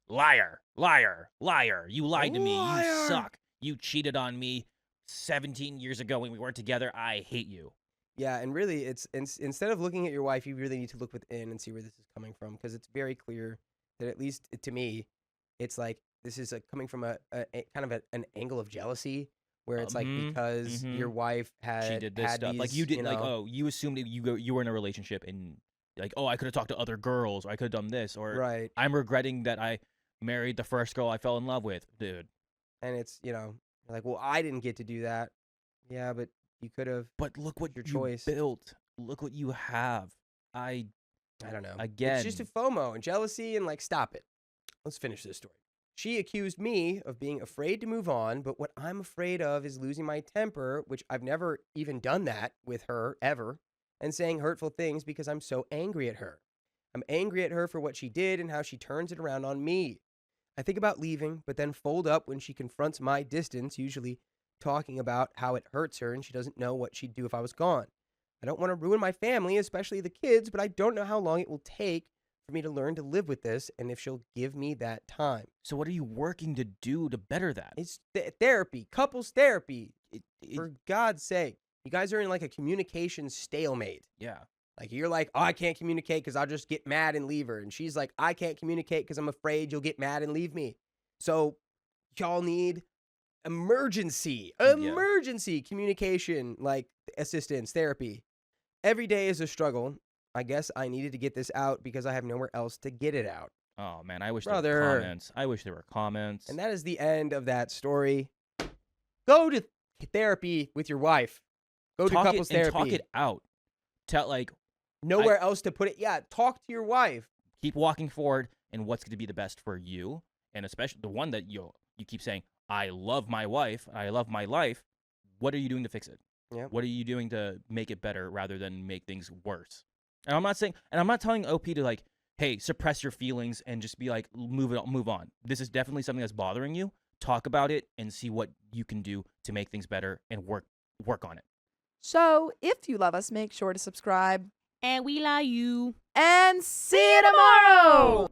liar, liar, liar. You lied to me. You suck. You cheated on me 17 years ago when we weren't together. I hate you. Yeah, and really, it's instead of looking at your wife, you really need to look within and see where this is coming from, because it's very clear that, at least to me, it's like this is coming from a kind of an angle of jealousy, where it's like because your wife she did this stuff, these, like you did, know, like, oh, you assumed that you were in a relationship and like, oh, I could have talked to other girls, or I could have done this, or right. I'm regretting that I married the first girl I fell in love with, dude. And it's, you're like, well, I didn't get to do that. Yeah, but you could have. But look what your you choice built. Look what you have. I don't know. Again, it's just a FOMO and jealousy, and like, stop it. Let's finish this story. She accused me of being afraid to move on, but what I'm afraid of is losing my temper, which I've never even done that with her ever, and saying hurtful things because I'm so angry at her. I'm angry at her for what she did and how she turns it around on me. I think about leaving, but then fold up when she confronts my distance, usually talking about how it hurts her and she doesn't know what she'd do if I was gone. I don't want to ruin my family, especially the kids, but I don't know how long it will take for me to learn to live with this, and if she'll give me that time. So what are you working to do to better that? It's therapy, couples therapy. For God's sake. You guys are in like a communication stalemate. Yeah. Like, you're like, oh, I can't communicate because I'll just get mad and leave her. And she's like, I can't communicate because I'm afraid you'll get mad and leave me. So y'all need emergency communication, like assistance, therapy. Every day is a struggle. I guess I needed to get this out because I have nowhere else to get it out. Oh, man, I wish there were comments. I wish there were comments. And that is the end of that story. Go to therapy with your wife. Go to couples therapy. And talk it out. Tell, like, nowhere else to put it. Yeah, talk to your wife. Keep walking forward and what's going to be the best for you, and especially the one that you keep saying, I love my wife, I love my life. What are you doing to fix it? Yeah. What are you doing to make it better rather than make things worse? And I'm not telling OP to like, hey, suppress your feelings and just be like, move on. This is definitely something that's bothering you. Talk about it and see what you can do to make things better and work on it. So, if you love us, make sure to subscribe. And we love you. And see you tomorrow!